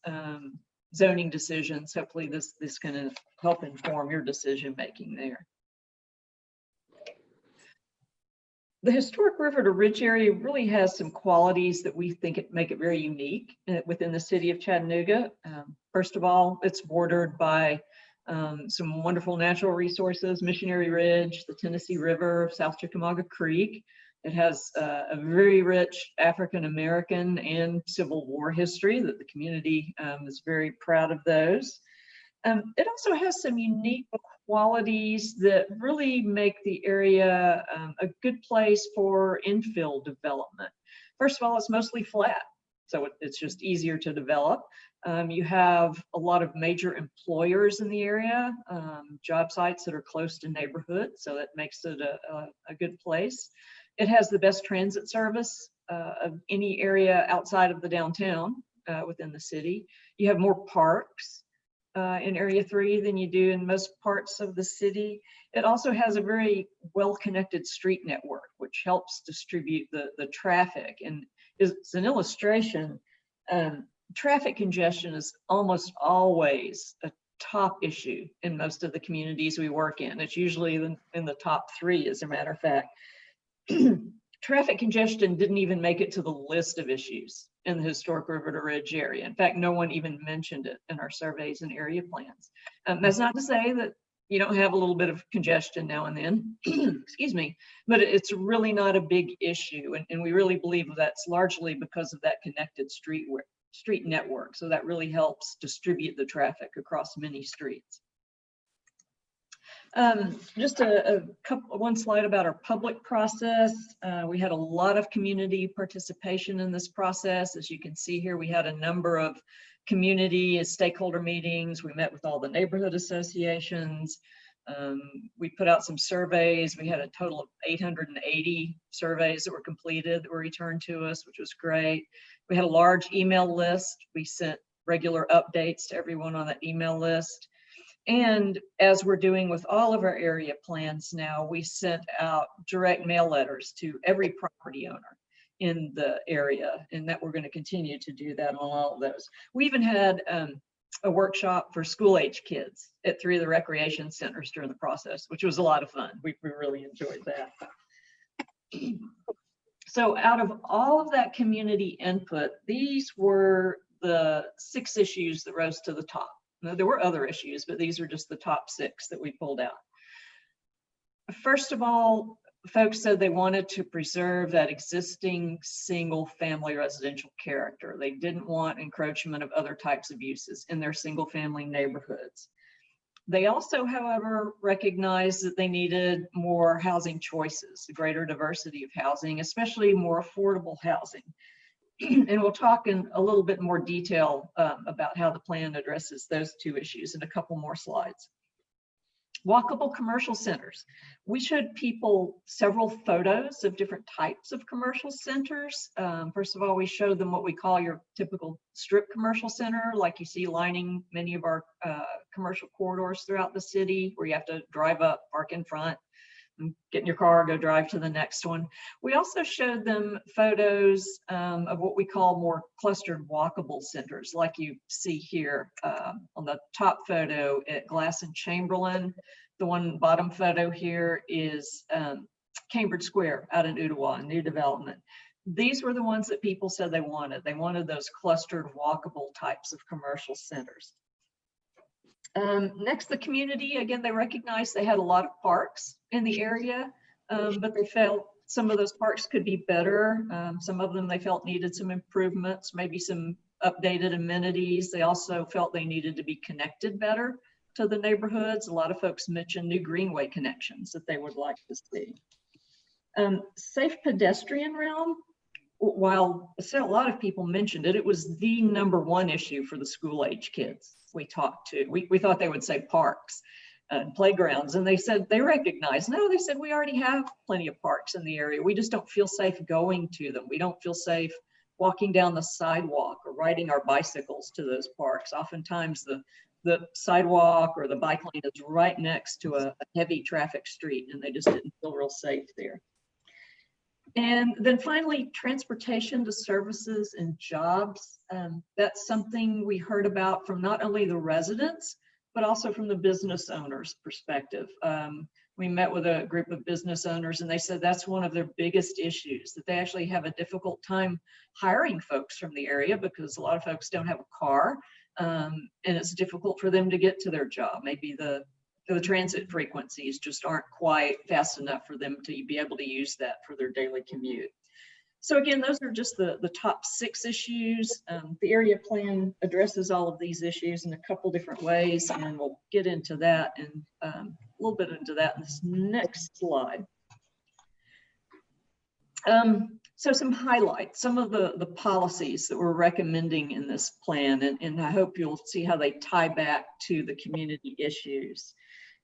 zoning decisions, hopefully this can help inform your decision making there. The historic river to ridge area really has some qualities that we think make it very unique within the city of Chattanooga. First of all, it's bordered by some wonderful natural resources, Missionary Ridge, the Tennessee River, South Chickamauga Creek. It has a very rich African-American and Civil War history that the community is very proud of those. It also has some unique qualities that really make the area a good place for infill development. First of all, it's mostly flat, so it's just easier to develop. You have a lot of major employers in the area, job sites that are close to neighborhoods, so that makes it a good place. It has the best transit service of any area outside of the downtown within the city. You have more parks in Area 3 than you do in most parts of the city. It also has a very well-connected street network, which helps distribute the traffic. And it's an illustration, traffic congestion is almost always a top issue in most of the communities we work in. It's usually in the top 3, as a matter of fact. Traffic congestion didn't even make it to the list of issues in the historic river to ridge area. In fact, no one even mentioned it in our surveys and area plans. That's not to say that you don't have a little bit of congestion now and then, excuse me, but it's really not a big issue. And we really believe that's largely because of that connected street network. So that really helps distribute the traffic across many streets. Just one slide about our public process. We had a lot of community participation in this process. As you can see here, we had a number of community and stakeholder meetings. We met with all the neighborhood associations. We put out some surveys. We had a total of 880 surveys that were completed that were returned to us, which was great. We had a large email list. We sent regular updates to everyone on that email list. And as we're doing with all of our area plans now, we sent out direct mail letters to every property owner in the area, and that we're going to continue to do that on all of those. We even had a workshop for school-age kids at 3 of the recreation centers during the process, which was a lot of fun. We really enjoyed that. So out of all of that community input, these were the 6 issues that rose to the top. Now, there were other issues, but these are just the top 6 that we pulled out. First of all, folks said they wanted to preserve that existing single-family residential character. They didn't want encroachment of other types of uses in their single-family neighborhoods. They also, however, recognized that they needed more housing choices, a greater diversity of housing, especially more affordable housing. And we'll talk in a little bit more detail about how the plan addresses those 2 issues in a couple more slides. Walkable commercial centers. We showed people several photos of different types of commercial centers. First of all, we showed them what we call your typical strip commercial center, like you see lining many of our commercial corridors throughout the city, where you have to drive up, park in front, get in your car, go drive to the next one. We also showed them photos of what we call more clustered walkable centers, like you see here on the top photo at Glass and Chamberlain. The one bottom photo here is Cambridge Square out in Ottawa, new development. These were the ones that people said they wanted. They wanted those clustered walkable types of commercial centers. Next, the community, again, they recognized they had a lot of parks in the area, but they felt some of those parks could be better. Some of them they felt needed some improvements, maybe some updated amenities. They also felt they needed to be connected better to the neighborhoods. A lot of folks mentioned new greenway connections that they would like to see. Safe pedestrian realm, while a lot of people mentioned it, it was the #1 issue for the school-age kids we talked to. We thought they would say parks and playgrounds, and they said they recognized, no, they said we already have plenty of parks in the area. We just don't feel safe going to them. We don't feel safe walking down the sidewalk or riding our bicycles to those parks. Oftentimes the the sidewalk or the bike lane is right next to a heavy traffic street, and they just didn't feel real safe there. And then finally, transportation to services and jobs. That's something we heard about from not only the residents, but also from the business owners' perspective. We met with a group of business owners, and they said that's one of their biggest issues, that they actually have a difficult time hiring folks from the area because a lot of folks don't have a car, and it's difficult for them to get to their job. Maybe the transit frequencies just aren't quite fast enough for them to be able to use that for their daily commute. So again, those are just the top 6 issues. The area plan addresses all of these issues in a couple different ways, and we'll get into that and a little bit into that in this next slide. So some highlights, some of the policies that we're recommending in this plan, and I hope you'll see how they tie back to the community issues.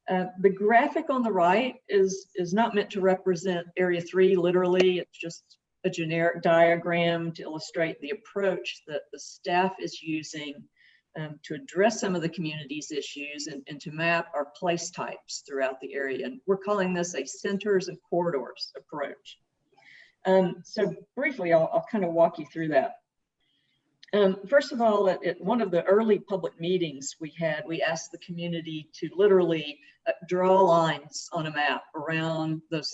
The graphic on the right is not meant to represent Area 3 literally. It's just a generic diagram to illustrate the approach that the staff is using to address some of the community's issues and to map our place types throughout the area. And we're calling this a centers and corridors approach. So briefly, I'll kind of walk you through that. First of all, at one of the early public meetings we had, we asked the community to literally draw lines on a map around those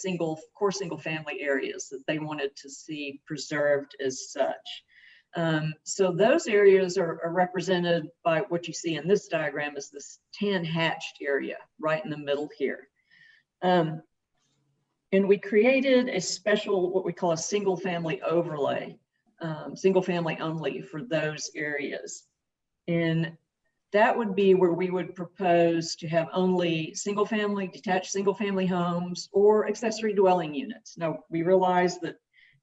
core single family areas that they wanted to see preserved as such. So those areas are represented by what you see in this diagram as this tan hatched area right in the middle here. And we created a special, what we call a single family overlay, single family only for those areas. And that would be where we would propose to have only single family, detached single family homes or accessory dwelling units. Now, we realize that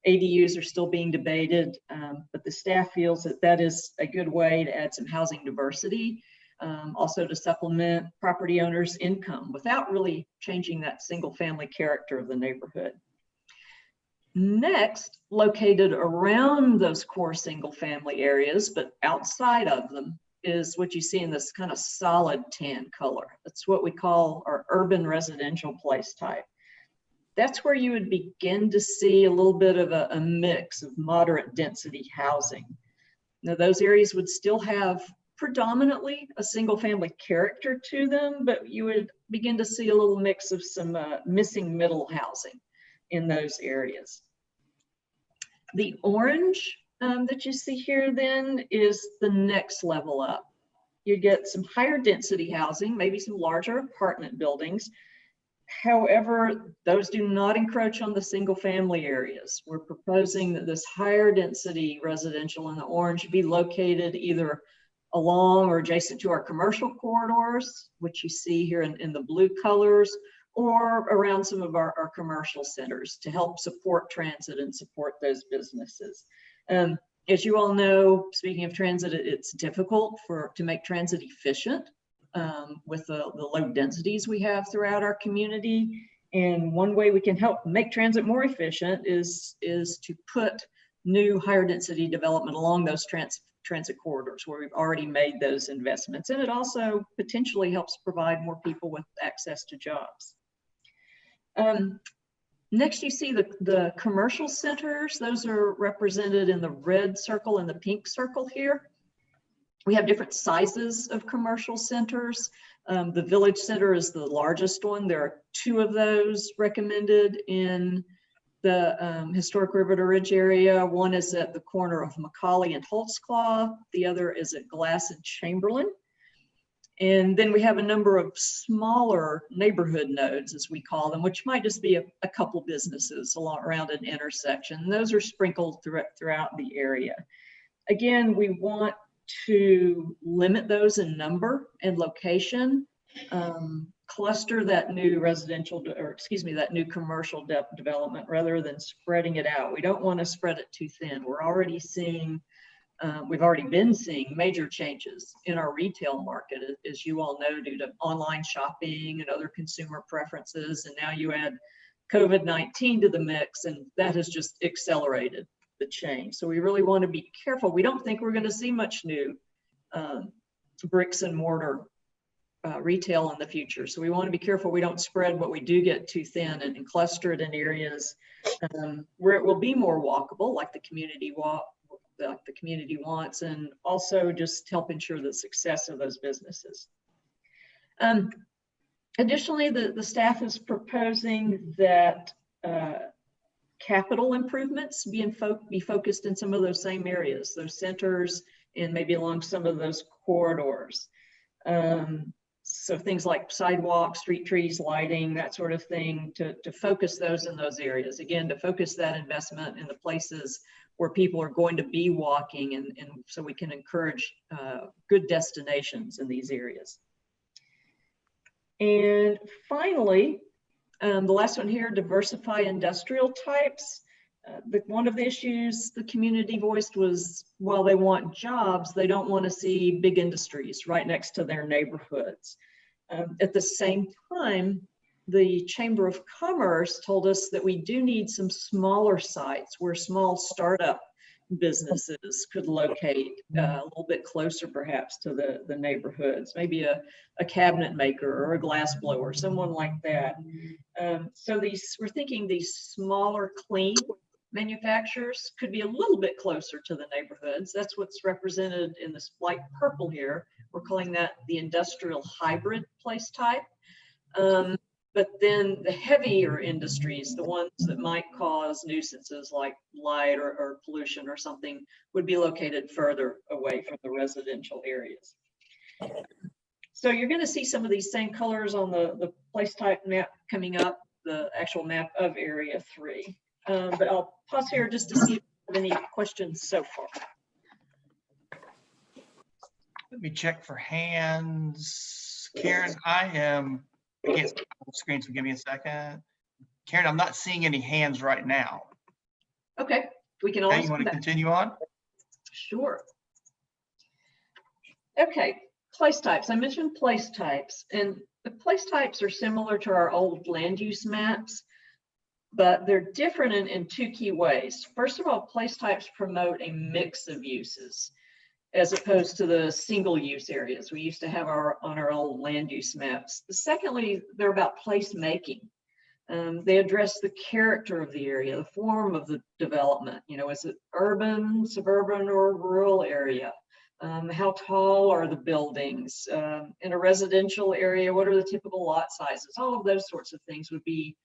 ADUs are still being debated, but the staff feels that that is a good way to add some housing diversity, also to supplement property owners' income without really changing that single family character of the neighborhood. Next, located around those core single family areas, but outside of them, is what you see in this kind of solid tan color. That's what we call our urban residential place type. That's where you would begin to see a little bit of a mix of moderate density housing. Now, those areas would still have predominantly a single family character to them, but you would begin to see a little mix of some missing middle housing in those areas. The orange that you see here then is the next level up. You get some higher density housing, maybe some larger apartment buildings. However, those do not encroach on the single family areas. We're proposing that this higher density residential in the orange be located either along or adjacent to our commercial corridors, which you see here in the blue colors, or around some of our commercial centers to help support transit and support those businesses. As you all know, speaking of transit, it's difficult to make transit efficient with the low densities we have throughout our community. And one way we can help make transit more efficient is to put new higher density development along those transit corridors where we've already made those investments. And it also potentially helps provide more people with access to jobs. Next, you see the commercial centers. Those are represented in the red circle and the pink circle here. We have different sizes of commercial centers. The Village Center is the largest one. There are 2 of those recommended in the historic River Ridge area. One is at the corner of Macaulay and Holtzclaw. The other is at Glass and Chamberlain. And then we have a number of smaller neighborhood nodes, as we call them, which might just be a couple businesses around an intersection. And those are sprinkled throughout the area. Again, we want to limit those in number and location, cluster that new that new commercial development rather than spreading it out. We don't want to spread it too thin. We're already seeing we've already been seeing major changes in our retail market, as you all know, due to online shopping and other consumer preferences. And now you add COVID-19 to the mix, and that has just accelerated the change. So we really want to be careful. We don't think we're going to see much new bricks and mortar retail in the future. So we want to be careful we don't spread what we do get too thin and cluster it in areas where it will be more walkable, like the community wants, and also just help ensure the success of those businesses. Additionally, the staff is proposing that capital improvements be focused in some of those same areas, those centers, and maybe along some of those corridors. So things like sidewalks, street trees, lighting, that sort of thing, to focus those in those areas. Again, to focus that investment in the places where people are going to be walking, and so we can encourage good destinations in these areas. And finally, the last one here, diversify industrial types. One of the issues the community voiced was, while they want jobs, they don't want to see big industries right next to their neighborhoods. At the same time, the Chamber of Commerce told us that we do need some smaller sites where small startup businesses could locate a little bit closer perhaps to the neighborhoods, maybe a cabinet maker or a glass blower, someone like that. So we're thinking these smaller, clean manufacturers could be a little bit closer to the neighborhoods. That's what's represented in this light purple here. We're calling that the industrial hybrid place type. But then the heavier industries, the ones that might cause nuisances like light or pollution or something, would be located further away from the residential areas. So you're going to see some of these same colors on the place type map coming up, the actual map of Area 3. But I'll pause here just to see if you have any questions so far. Let me check for hands. Karen, I am, I can't see the screen, so give me a second. Karen, I'm not seeing any hands right now. Okay, we can Okay, always you want to come back. continue on? Sure. Okay, place types. I mentioned place types, and the place types are similar to our old land use maps, but they're different in two key ways. First of all, place types promote a mix of uses, as opposed to the single use areas we used to have on our old land use maps. Secondly, they're about place making. They address the character of the area, the form of the development. You know, is it urban, suburban, or rural area? How tall are the buildings? In a residential area, what are the typical lot sizes? All of those sorts of things would be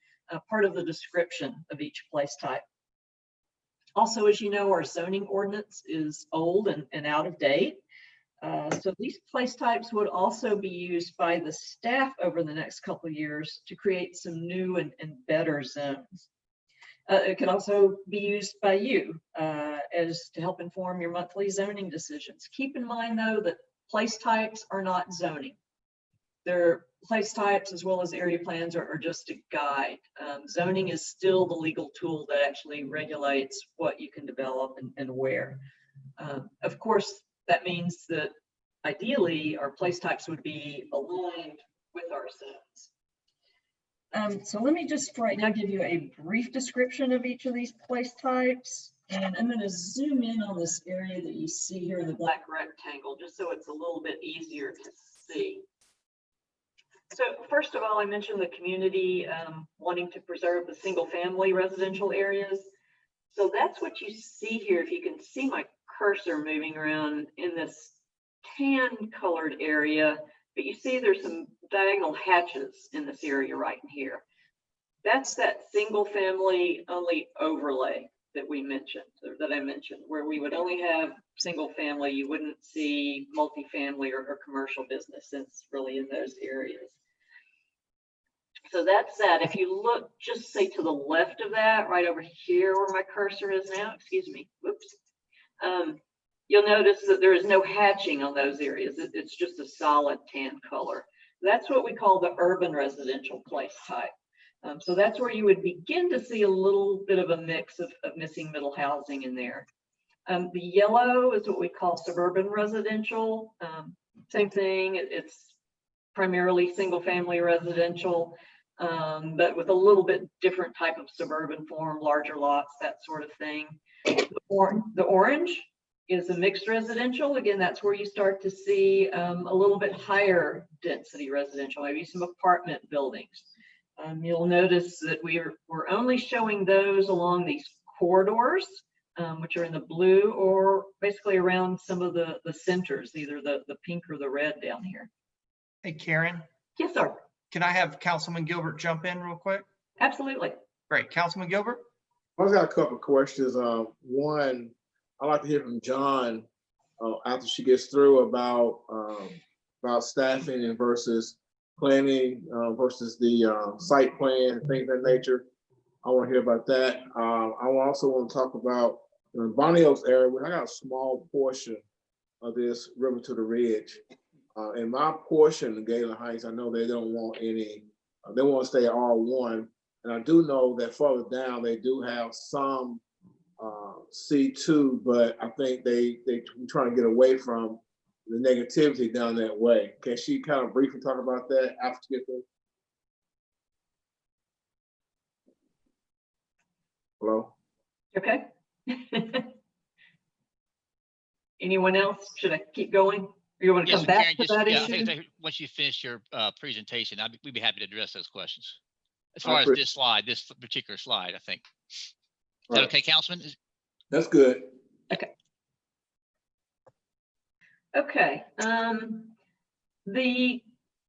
part of the description of each place type. Also, as you know, our zoning ordinance is old and out of date. So these place types would also be used by the staff over the next couple of years to create some new and better zones. It can also be used by you as to help inform your monthly zoning decisions. Keep in mind, though, that place types are not zoning. They're place types as well as area plans are just a guide. Zoning is still the legal tool that actually regulates what you can develop and where. Of course, that means that ideally our place types would be aligned with our zones. So let me just for right now give you a brief description of each of these place types. And I'm going to zoom in on this area that you see here in the black rectangle, just so it's a little bit easier to see. So first of all, I mentioned the community wanting to preserve the single family residential areas. So that's what you see here. If you can see my cursor moving around in this tan colored area, but you see there's some diagonal hatches in this area right in here. That's that single family only overlay that we mentioned, or that I mentioned, where we would only have single family. You wouldn't see multifamily or commercial businesses really in those areas. So that's that. If you look just say to the left of that, right over here where my cursor is now, excuse me, whoops, you'll notice that there is no hatching on those areas. It's just a solid tan color. That's what we call the urban residential place type. So that's where you would begin to see a little bit of a mix of missing middle housing in there. The yellow is what we call suburban residential. Same thing, it's primarily single family residential, but with a little bit different type of suburban form, larger lots, that sort of thing. The orange is a mixed residential. Again, that's where you start to see a little bit higher density residential, maybe some apartment buildings. You'll notice that we're only showing those along these corridors, which are in the blue, or basically around some of the centers, either the pink or the red down here. Hey, Karen, Yes, sir. can I have Councilman Gilbert jump in real quick? Absolutely. Great. Councilman Gilbert? I've got a couple of questions. One, I'd like to hear from John after she gets through about staffing and versus planning versus the site plan and things of that nature. I want to hear about that. I also want to talk about in Bonnie Oaks area, where I got a small portion of this River to the Ridge. In my portion of Galen Heights, I know they don't want any, they want to stay at R1. And I do know that further down, they do have some C2, but I think they trying to get away from the negativity down that way. Can she kind of briefly talk about that after you get there? Hello? Okay. Anyone else? Should I keep going? Or you want to come back to that I issue? think once you finish your presentation, we'd be happy to address those questions. As far as this particular slide, I think. Is that okay, Councilman? That's good. Okay. Okay. The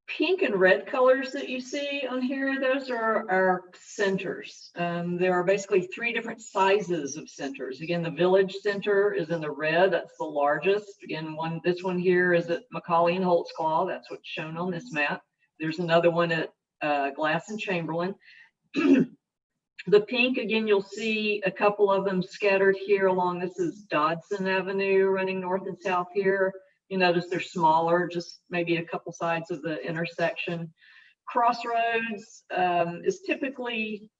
pink and red colors that you see on here, those are our centers. There are basically 3 different sizes of centers. Again, the village center is in the red, that's the largest. Again, this one here is at McCauley and Holtzclaw, that's what's shown on this map. There's another one at Glass and Chamberlain. The pink, again, you'll see a couple of them scattered here along, this is Dodson Avenue running north and south here. You notice they're smaller, just maybe a couple sides of the intersection. Crossroads is typically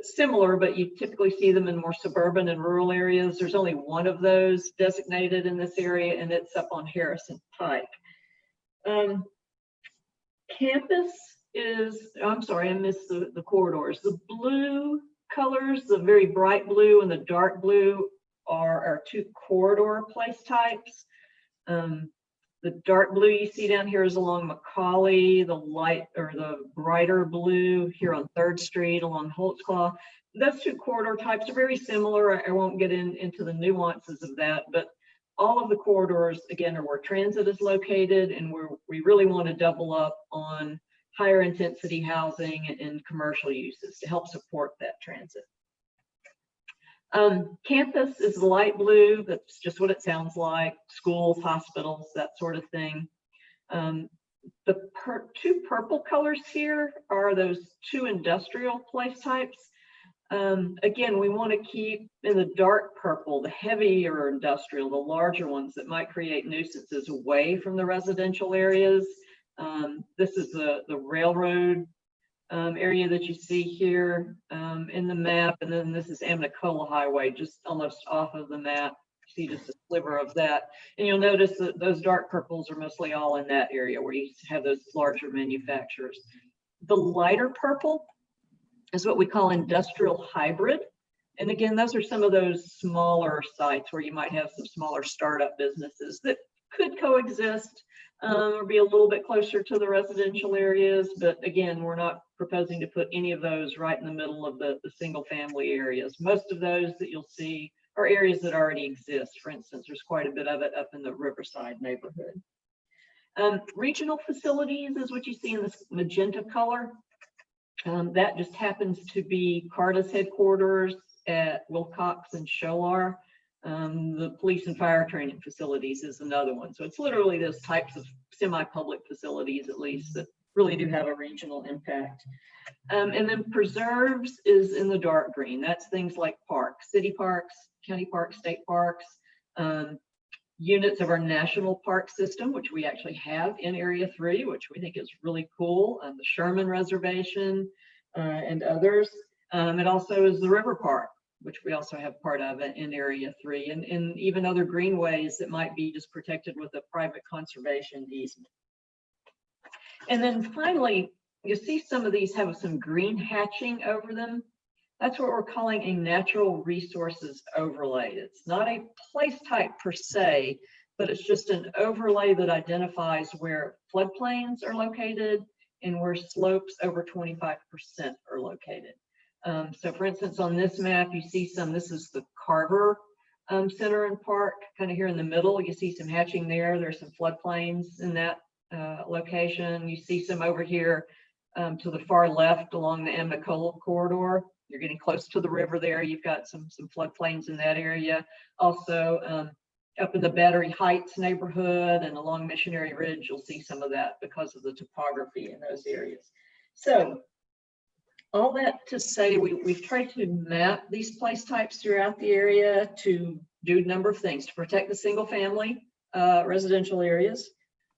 similar, but you typically see them in more suburban and rural areas. There's only one of those designated in this area, and it's up on Harrison Pike. Campus is, I'm sorry, I missed the corridors. The blue colors, the very bright blue and the dark blue are our 2 corridor place types. The dark blue you see down here is along McCauley, the light or the brighter blue here on 3rd Street along Holtzclaw. Those 2 corridor types are very similar. I won't get into the nuances of that, but all of the corridors, again, are where transit is located, and we really want to double up on higher intensity housing and commercial uses to help support that transit. Campus is light blue. That's just what it sounds like. Schools, hospitals, that sort of thing. The 2 purple colors here are those 2 industrial place types. Again, we want to keep in the dark purple, the heavier industrial, the larger ones that might create nuisances away from the residential areas. This is the railroad area that you see here in the map, and then this is Amnicola Highway, just almost off of the map. You see just a sliver of that, and you'll notice that those dark purples are mostly all in that area where you have those larger manufacturers. The lighter purple is what we call industrial hybrid, and again, those are some of those smaller sites where you might have some smaller startup businesses that could coexist or be a little bit closer to the residential areas. But again, we're not proposing to put any of those right in the middle of the single family areas. Most of those that you'll see are areas that already exist. For instance, there's quite a bit of it up in the Riverside neighborhood. Regional facilities is what you see in this magenta color. That just happens to be CARTA's headquarters at Wilcox and Sholar. The police and fire training facilities is another one. So it's literally those types of semi-public facilities, at least, that really do have a regional impact. And then preserves is in the dark green. That's things like parks, city parks, county parks, state parks, units of our national park system, which we actually have in Area 3, which we think is really cool, the Sherman Reservation and others. It also is the River Park, which we also have part of it in Area 3, and even other greenways that might be just protected with a private conservation easement. And then finally, you see some of these have some green hatching over them. That's what we're calling a natural resources overlay. It's not a place type per se, but it's just an overlay that identifies where floodplains are located and where slopes over 25% are located. So for instance, on this map, you see some, this is the Carver Center and Park, kind of here in the middle. You see some hatching there. There's some floodplains in that location. You see some over here to the far left along the Amicola corridor. You're getting close to the river there. You've got some floodplains in that area. Also, up in the Battery Heights neighborhood and along Missionary Ridge, you'll see some of that because of the topography in those areas. So all that to say, we've tried to map these place types throughout the area to do a number of things: to protect the single family residential areas,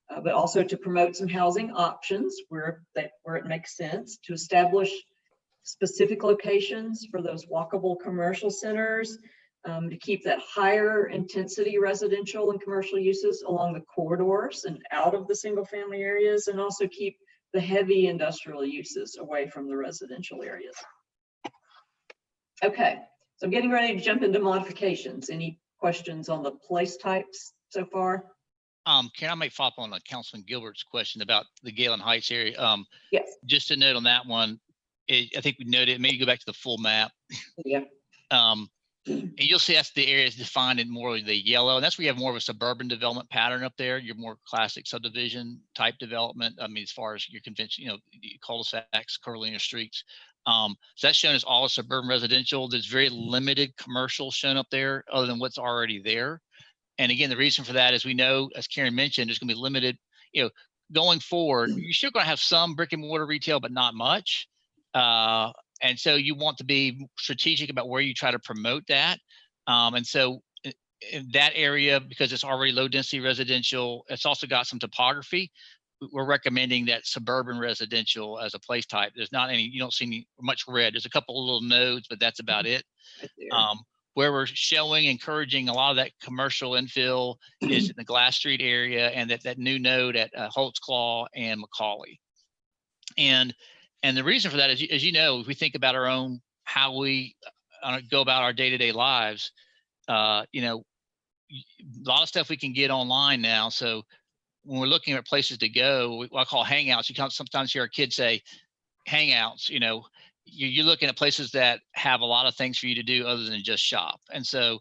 but also to promote some housing options where it makes sense, to establish specific locations for those walkable commercial centers, to keep that higher intensity residential and commercial uses along the corridors and out of the single family areas, and also keep the heavy industrial uses away from the residential areas. Okay, so I'm getting ready to jump into modifications. Any questions on the place types so far? Can I make follow up on Councilman Gilbert's question about the Galen Heights area? Yes. Just a note on that one. I think we noted, maybe go back to the full map. Yeah. And you'll see that's the area is defined in more of the yellow, and that's where you have more of a suburban development pattern up there. You're more classic subdivision type development. I mean, as far as your convention, cul-de-sacs, curvilinear streets. So that's shown as all suburban residential. There's very limited commercial shown up there other than what's already there. And again, the reason for that is we know, as Karen mentioned, there's going to be limited, going forward, you're still going to have some brick and mortar retail, but not much. And so you want to be strategic about where you try to promote that. And so in that area, because it's already low density residential, it's also got some topography. We're recommending that suburban residential as a place type. There's not any, you don't see much red. There's a couple of little nodes, but that's about it. Where we're showing, encouraging a lot of that commercial infill is in the Glass Street area and that new node at Holtzclaw and Macaulay. And the reason for that is, as you know, if we think about our own, how we go about our day-to-day lives, a lot of stuff we can get online now. So when we're looking at places to go, what I call hangouts, you can sometimes hear our kids say hangouts, you're looking at places that have a lot of things for you to do other than just shop. And so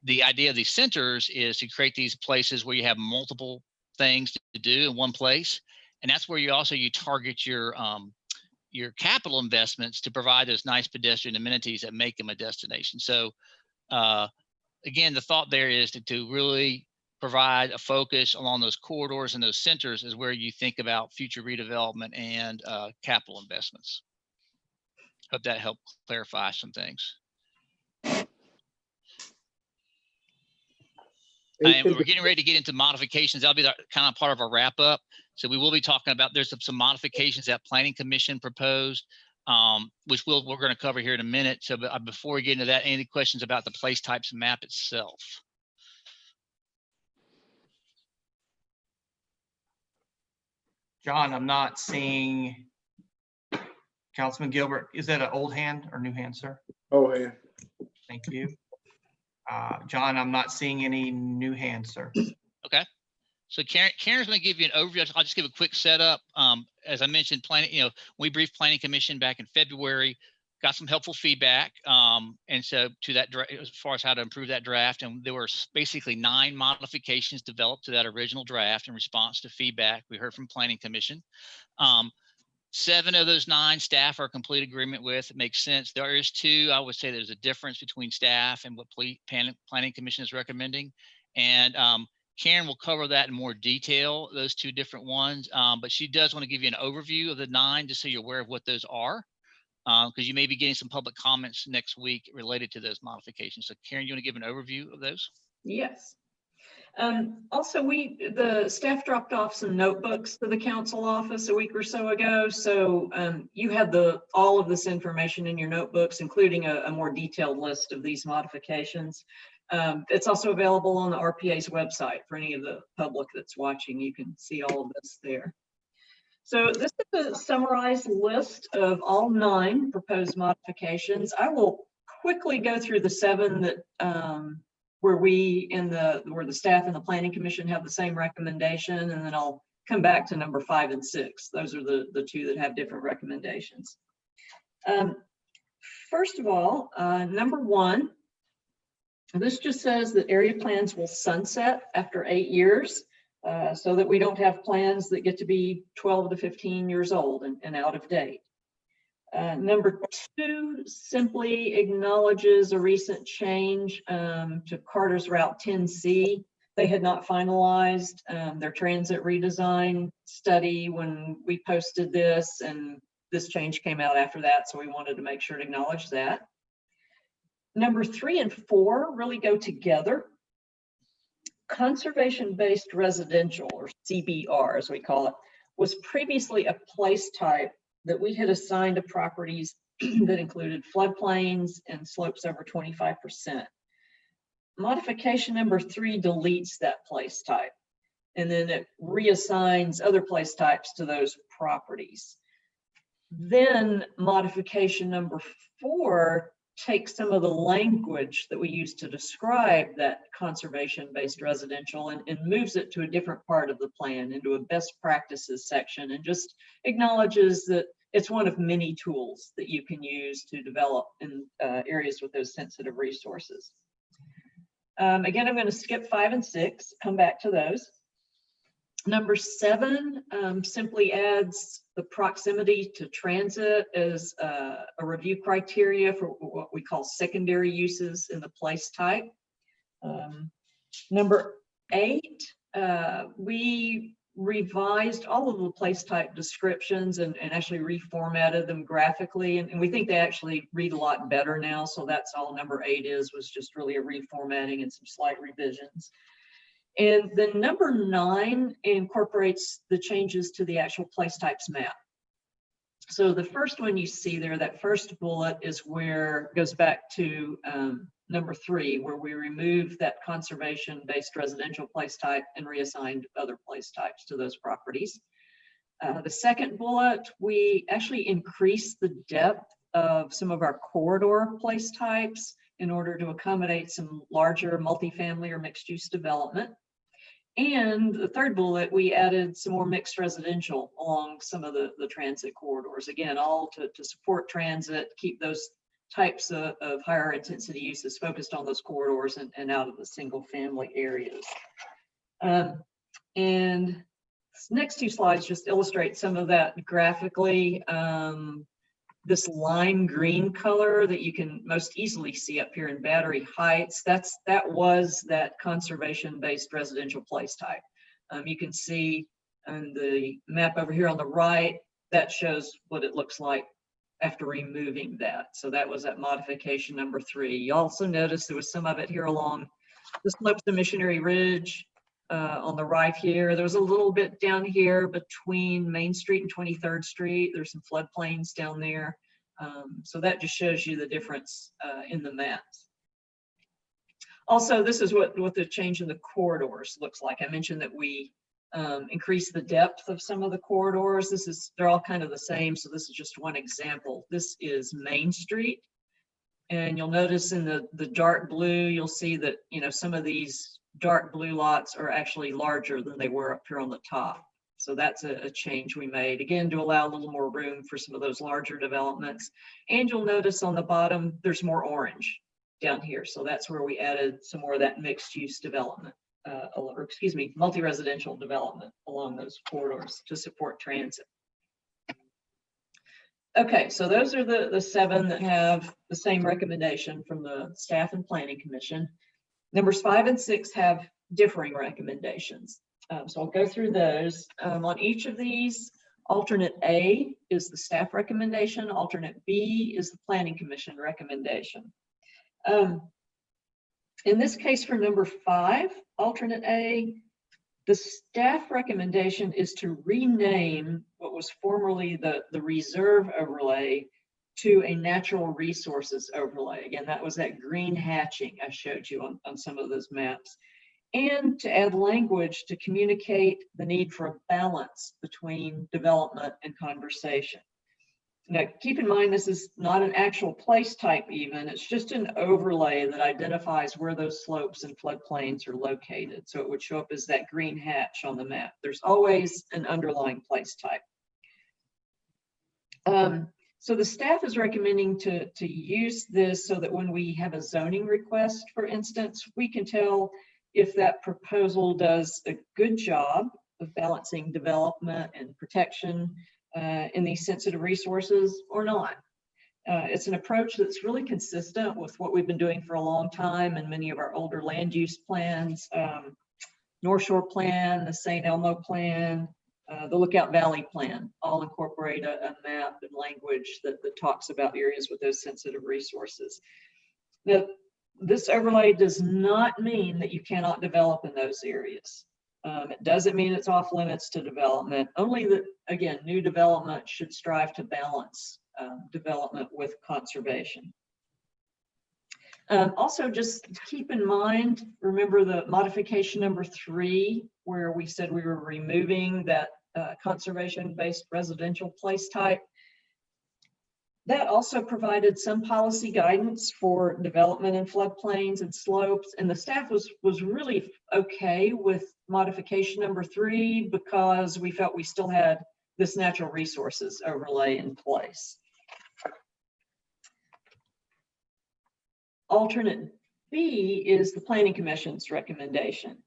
the idea of these centers is to create these places where you have multiple things to do in one place. And that's where you target your capital investments to provide those nice pedestrian amenities that make them a destination. So again, the thought there is to really provide a focus along those corridors and those centers is where you think about future redevelopment and capital investments. Hope that helped clarify some things. And we're getting ready to get into modifications. That'll be kind of part of our wrap up. So we will be talking about, there's some modifications that Planning Commission proposed, which we're going to cover here in a minute. So before we get into that, any questions about the place types map itself? John, I'm not seeing Councilman Gilbert. Is that an old hand or new hand, sir? Oh, yeah. Thank you. John, I'm not seeing any new hands, sir. Okay. So Karen's going to give you an overview. I'll just give a quick setup. As I mentioned, we briefed Planning Commission back in February, got some helpful feedback. And so to that, as far as how to improve that draft, and there were basically 9 modifications developed to that original draft in response to feedback we heard from Planning Commission. 7 of those 9 staff are in complete agreement with. It makes sense. There is 2, I would say there's a difference between staff and what Planning Commission is recommending. And Karen will cover that in more detail, those 2 different ones. But she does want to give you an overview of the 9, just so you're aware of what those are, because you may be getting some public comments next week related to those modifications. So Karen, you want to give an overview of those? Yes. Also, the staff dropped off some notebooks to the council office a week or so ago. So you have all of this information in your notebooks, including a more detailed list of these modifications. It's also available on the RPA's website for any of the public that's watching. You can see all of this there. So this is a summarized list of all 9 proposed modifications. I will quickly go through the 7 that where the staff and the planning commission have the same recommendation, and then I'll come back to number 5 and 6. Those are the 2 that have different recommendations. First of all, number 1, this just says that area plans will sunset after 8 years. So that we don't have plans that get to be 12 to 15 years old and out of date. Number 2 simply acknowledges a recent change to Carter's Route 10C. They had not finalized their transit redesign study when we posted this, and this change came out after that, so we wanted to make sure to acknowledge that. Number 3 and 4 really go together. Conservation-based residential, or CBR as we call it, was previously a place type that we had assigned to properties that included floodplains and slopes over 25%. Modification number 3 deletes that place type, and then it reassigns other place types to those properties. Then modification number 4 takes some of the language that we use to describe that conservation-based residential and moves it to a different part of the plan, into a best practices section, and just acknowledges that it's one of many tools that you can use to develop in areas with those sensitive resources. Again, I'm going to skip 5 and 6, come back to those. Number 7 simply adds the proximity to transit as a review criteria for what we call secondary uses in the place type. Number 8, we revised all of the place type descriptions and actually reformatted them graphically, and we think they actually read a lot better now, so that's all number 8 was just really a reformatting and some slight revisions. And then number 9 incorporates the changes to the actual place types map. So the first one you see there, that first bullet, is where goes back to number 3, where we removed that conservation-based residential place type and reassigned other place types to those properties. The second bullet, we actually increased the depth of some of our corridor place types in order to accommodate some larger multifamily or mixed-use development. And the third bullet, we added some more mixed residential along some of the transit corridors. Again, all to support transit, keep those types of higher intensity uses focused on those corridors and out of the single family areas. And this next 2 slides just illustrate some of that graphically. This lime green color that you can most easily see up here in Battery Heights, that was that conservation-based residential place type. You can see on the map over here on the right, that shows what it looks like after removing that. So that was that modification number 3. You also notice there was some of it here along the slopes of Missionary Ridge on the right here. There was a little bit down here between Main Street and 23rd Street. There's some floodplains down there. So that just shows you the difference in the maps. Also, this is what the change in the corridors looks like. I mentioned that we increased the depth of some of the corridors. They're all kind of the same, so this is just one example. This is Main Street, and you'll notice in the dark blue, you'll see that, you know, some of these dark blue lots are actually larger than they were up here on the top. So that's a change we made, again, to allow a little more room for some of those larger developments. And you'll notice on the bottom, there's more orange down here. So that's where we added some more of that mixed use development, or excuse me, multi-residential development along those corridors to support transit. Okay, so those are the 7 that have the same recommendation from the staff and planning commission. Numbers 5 and 6 have differing recommendations. So I'll go through those. On each of these, alternate A is the staff recommendation, alternate B is the planning commission recommendation. In this case, for number 5, alternate A, the staff recommendation is to rename what was formerly the reserve overlay to a natural resources overlay. Again, that was that green hatching I showed you on some of those maps. and to add language to communicate the need for a balance between development and conversation. Now, keep in mind, this is not an actual place type even, it's just an overlay that identifies where those slopes and floodplains are located. So it would show up as that green hatch on the map. There's always an underlying place type. So the staff is recommending to use this so that when we have a zoning request, for instance, we can tell if that proposal does a good job of balancing development and protection in these sensitive resources or not. It's an approach that's really consistent with what we've been doing for a long time in many of our older land use plans, North Shore Plan, the St. Elmo Plan, the Lookout Valley Plan, all incorporate a map and language that talks about areas with those sensitive resources. Now, this overlay does not mean that you cannot develop in those areas. It doesn't mean it's off limits to development, only that, again, new development should strive to balance development with conservation. Also, just keep in mind, remember the modification number 3, where we said we were removing that conservation-based residential place type. That also provided some policy guidance for development in floodplains and slopes, and the staff was really okay with modification number 3 because we felt we still had this natural resources overlay in place. Alternate B is the Planning Commission's recommendation.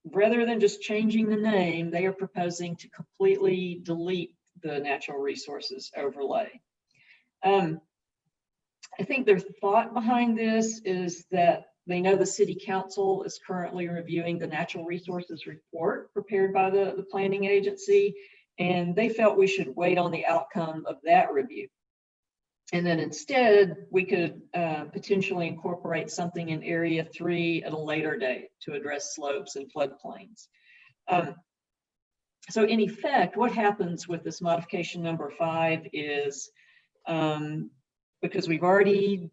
Rather than just changing the name, they are proposing to completely delete the natural resources overlay. I think their thought behind this is that they know the City Council is currently reviewing the natural resources report prepared by the planning agency, and they felt we should wait on the outcome of that review. And then instead, we could potentially incorporate something in Area 3 at a later date to address slopes and floodplains. So in effect, what happens with this modification number 5 is, because we've already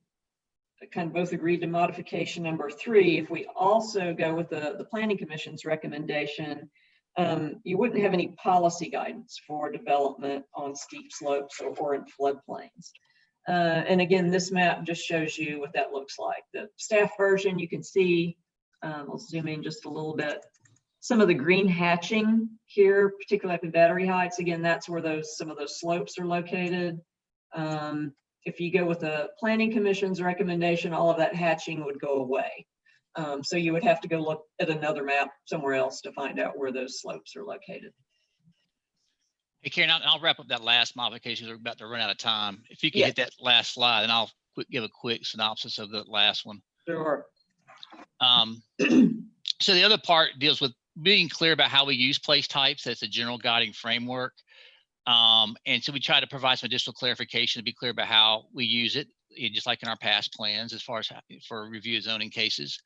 kind of both agreed to modification number 3, if we also go with the Planning Commission's recommendation, you wouldn't have any policy guidance for development on steep slopes or in floodplains. And again, this map just shows you what that looks like. The staff version, you can see, I'll zoom in just a little bit, some of the green hatching here, particularly up in Battery Heights. Again, that's where some of those slopes are located. If you go with the Planning Commission's recommendation, all of that hatching would go away. So you would have to go look at another map somewhere else to find out where those slopes are located. Hey, Karen, I'll wrap up that last modification. We're about to run out of time. If you can Yeah. hit that last slide, and I'll give a quick synopsis of the last one. Sure. So the other part deals with being clear about how we use place types. That's a general guiding framework. And so we try to provide some additional clarification to be clear about how we use it, just like in our past plans, as far as for review of zoning cases.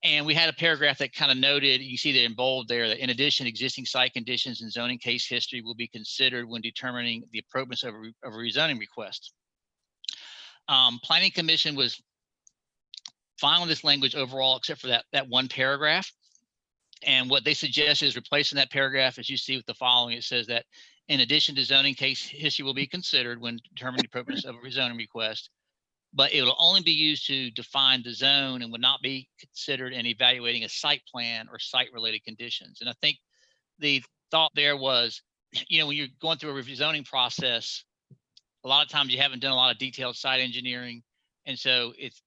And we had a paragraph that kind of noted, you see that in bold there, that in addition, existing site conditions and zoning case history will be considered when determining the appropriateness of a rezoning request. Planning Commission was fine with this language overall, except for that one paragraph. And what they suggest is replacing that paragraph, as you see with the following. It says that in addition to zoning case history will be considered when determining the appropriateness of a rezoning request, but it will only be used to define the zone and would not be considered in evaluating a site plan or site related conditions. And I think the thought there was, when you're going through a rezoning process, a lot of times you haven't done a lot of detailed site engineering. And so it's,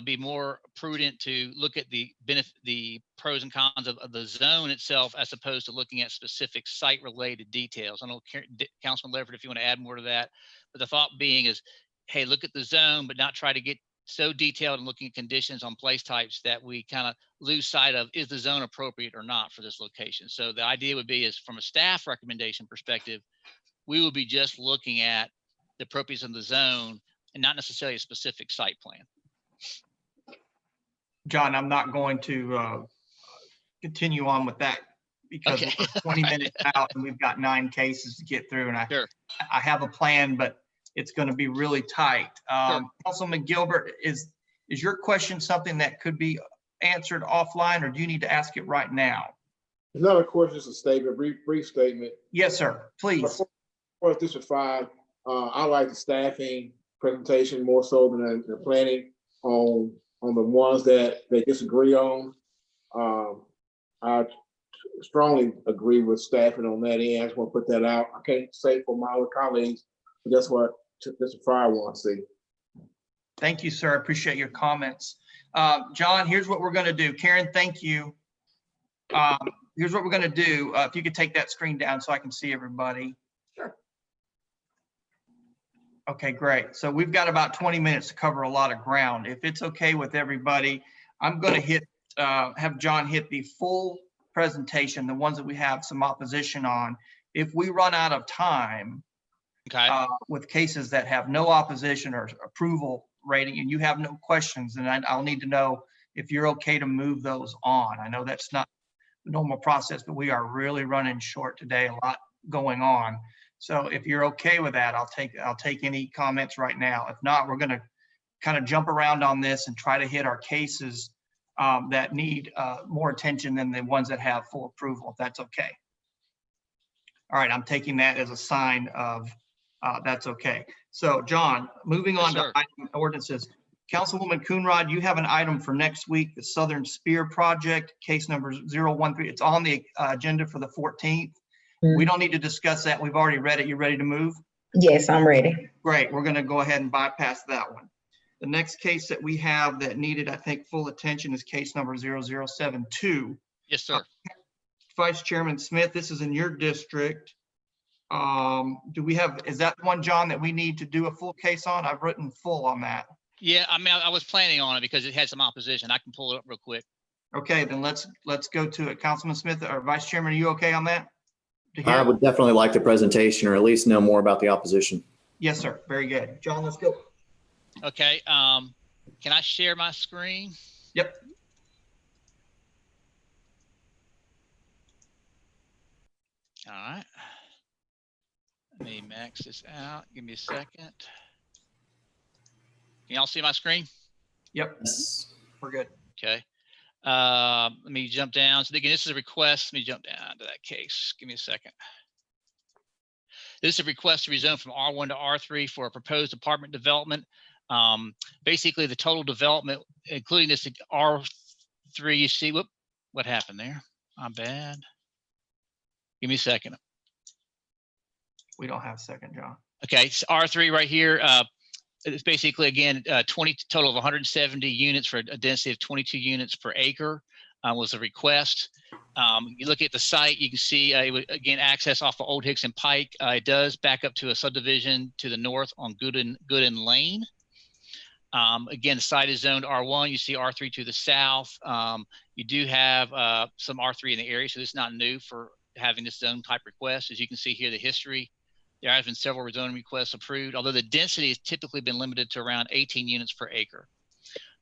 be more prudent to look at the pros and cons of the zone itself, as opposed to looking at specific site related details. I don't know, Councilman Leverett, if you want to add more to that, but the thought being is, hey, look at the zone, but not try to get so detailed and looking at conditions on place types that we kind of lose sight of, is the zone appropriate or not for this location? So the idea would be is, from a staff recommendation perspective, we would be just looking at the appropriateness of the zone and not necessarily a specific site plan. John, I'm not going to continue on with that because Okay. we're 20 minutes out and we've got 9 cases to get through, and Sure. I have a plan, but it's going to be really tight. Sure. Councilman Gilbert, is your question something that could be answered offline, or do you need to ask it right now? Another question, just a statement, brief statement. Yes, sir, please. For District 5, I like the staffing presentation more so than the planning on the ones that they disagree on. I strongly agree with staffing on that end. I just want to put that out. I can't say for my other colleagues, but that's what District 5 wants to see. Thank you, sir. I appreciate your comments. John, here's what we're going to do. Karen, thank you. Here's what we're going to do. If you could take that screen down so I can see everybody. Sure. Okay, great. So we've got about 20 minutes to cover a lot of ground. If it's okay with everybody, I'm going to have John hit the full presentation, the ones that we have some opposition on. If we run out of time, Okay. With cases that have no opposition or approval rating, and you have no questions, then I'll need to know if you're okay to move those on. I know that's not the normal process, but we are really running short today, a lot going on. So if you're okay with that, I'll take any comments right now. If not, we're going to kind of jump around on this and try to hit our cases that need more attention than the ones that have full approval, if that's okay. All right, I'm taking that as a sign of that's okay. So John, moving on to item ordinances. Councilwoman Coonrod, you have an item for next week, the Southern Spear Project, case number 013. It's on the agenda for the 14th. We don't need to discuss that. We've already read it. You ready to move? Yes, I'm ready. Great. We're going to go ahead and bypass that one. The next case that we have that needed, I think, full attention is case number 0072. Yes, sir. Vice Chairman Smith, this is in your district. Is that one, John, that we need to do a full case on? I've written full on that. Yeah, I mean, I was planning on it because it had some opposition. I can pull it up real quick. Okay, then let's go to it. Councilman Smith or Vice Chairman, are you okay on that? I would definitely like the presentation, or at least know more about the opposition. Yes, sir. Very good. John, let's go. Okay. Can I share my screen? Yep. All right. Let me max this out. Give me a second. Can y'all see my screen? Yep. Yes. We're good. Okay. Let me jump down. So again, this is a request. Let me jump down to that case. Give me a second. This is a request to rezone from R1 to R3 for a proposed apartment development. Basically, the total development, including this R3, you see, what happened there? My bad. Give me a second. We don't have a second, John. Okay, so R3 right here. It's basically, again, 20 total of 170 units for a density of 22 units per acre was a request. You look at the site, you can see it would, again, access off of Old Hickson Pike. It does back up to a subdivision to the north on Gooden Lane. Again, the site is zoned R1. You see R3 to the south. You do have some R3 in the area, so this is not new for having this zone type request. As you can see here, the history. There have been several rezoning requests approved, although the density has typically been limited to around 18 units per acre.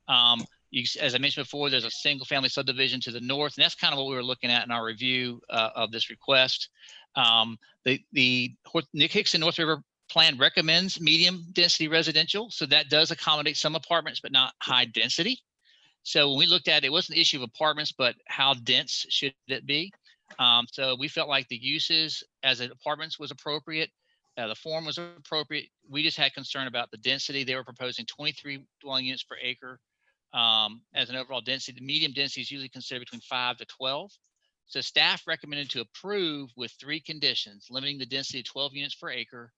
As I mentioned before, there's a single family subdivision to the north, and that's kind of what we were looking at in our review of this request. The Nick Hickson North River Plan recommends medium density residential, so that does accommodate some apartments, but not high density. So when we looked at it, it wasn't an issue of apartments, but how dense should it be? So we felt like the uses as apartments was appropriate. The form was appropriate. We just had concern about the density. They were proposing 23 dwelling units per acre as an overall density. The medium density is usually considered between 5 to 12. So staff recommended to approve with 3 conditions: limiting the density to 12 units per acre,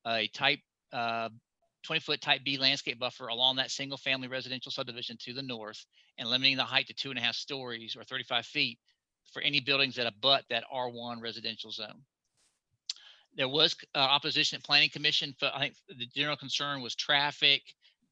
a type 20-foot type B landscape buffer along that single family residential subdivision to the north, and limiting the height to 2.5 stories or 35 feet for any buildings that abut that R1 residential zone. There was opposition at Planning Commission. I think the general concern was traffic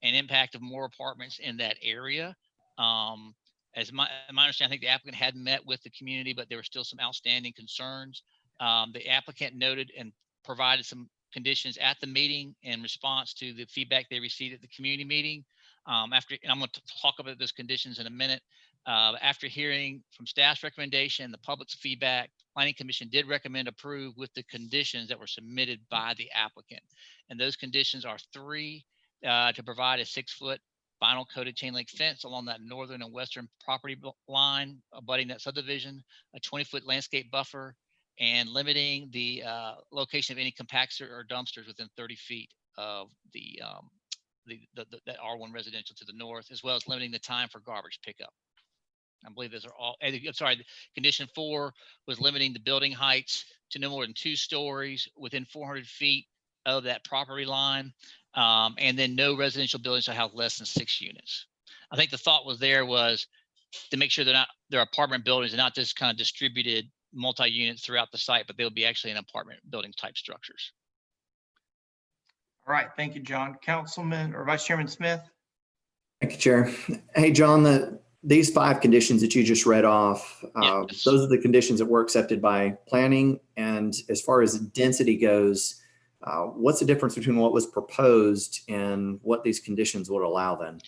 and impact of more apartments in that area. As my understanding, I think the applicant had met with the community, but there were still some outstanding concerns. The applicant noted and provided some conditions at the meeting in response to the feedback they received at the community meeting. And I'm going to talk about those conditions in a minute. After hearing from staff's recommendation, the public's feedback, Planning Commission did recommend approve with the conditions that were submitted by the applicant. And those conditions are 3, to provide a 6-foot vinyl coated chain link fence along that northern and western property line abutting that subdivision, a 20-foot landscape buffer, and limiting the location of any compactor or dumpsters within 30 feet of that R1 residential to the north, as well as limiting the time for garbage pickup. I believe those are all, I'm sorry, condition 4 was limiting the building heights to no more than 2 stories within 400 feet of that property line. And then no residential buildings shall have less than 6 units. I think the thought was to make sure they're apartment buildings and not just kind of distributed multi-units throughout the site, but they'll be actually in apartment building type structures. All right, thank you, John. Councilman or Vice Chairman Smith? Thank you, Chair. Hey, John, these 5 conditions that you just read off, Yes. those are the conditions that were accepted by planning. And as far as density goes, what's the difference between what was proposed and what these conditions would allow then?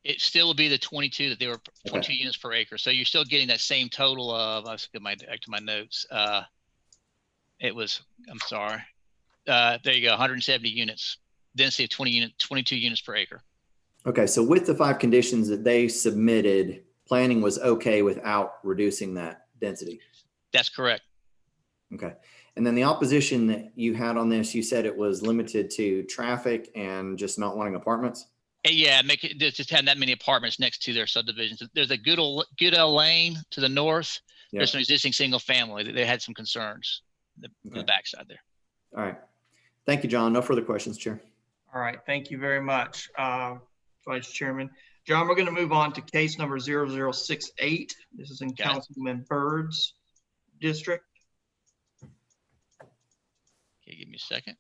It still would be the 22 that they were 22 units per acre. So you're still getting that same total of, let's get back to my notes. It was, I'm sorry. There you go, 170 units, density of 22 units per acre. Okay, so with the 5 conditions that they submitted, planning was okay without reducing that density. That's correct. Okay. And then the opposition that you had on this, you said it was limited to traffic and just not wanting apartments? Yeah, just having that many apartments next to their subdivisions. There's a Goodell Lane to the north. Yeah. There's some existing single family. They had some concerns on the backside there. All right. Thank you, John. No further questions, Chair. All right, thank you very much, Vice Chairman. John, we're going to move on to case number 0068. This is in Councilman Byrd's district. Okay, give me a second.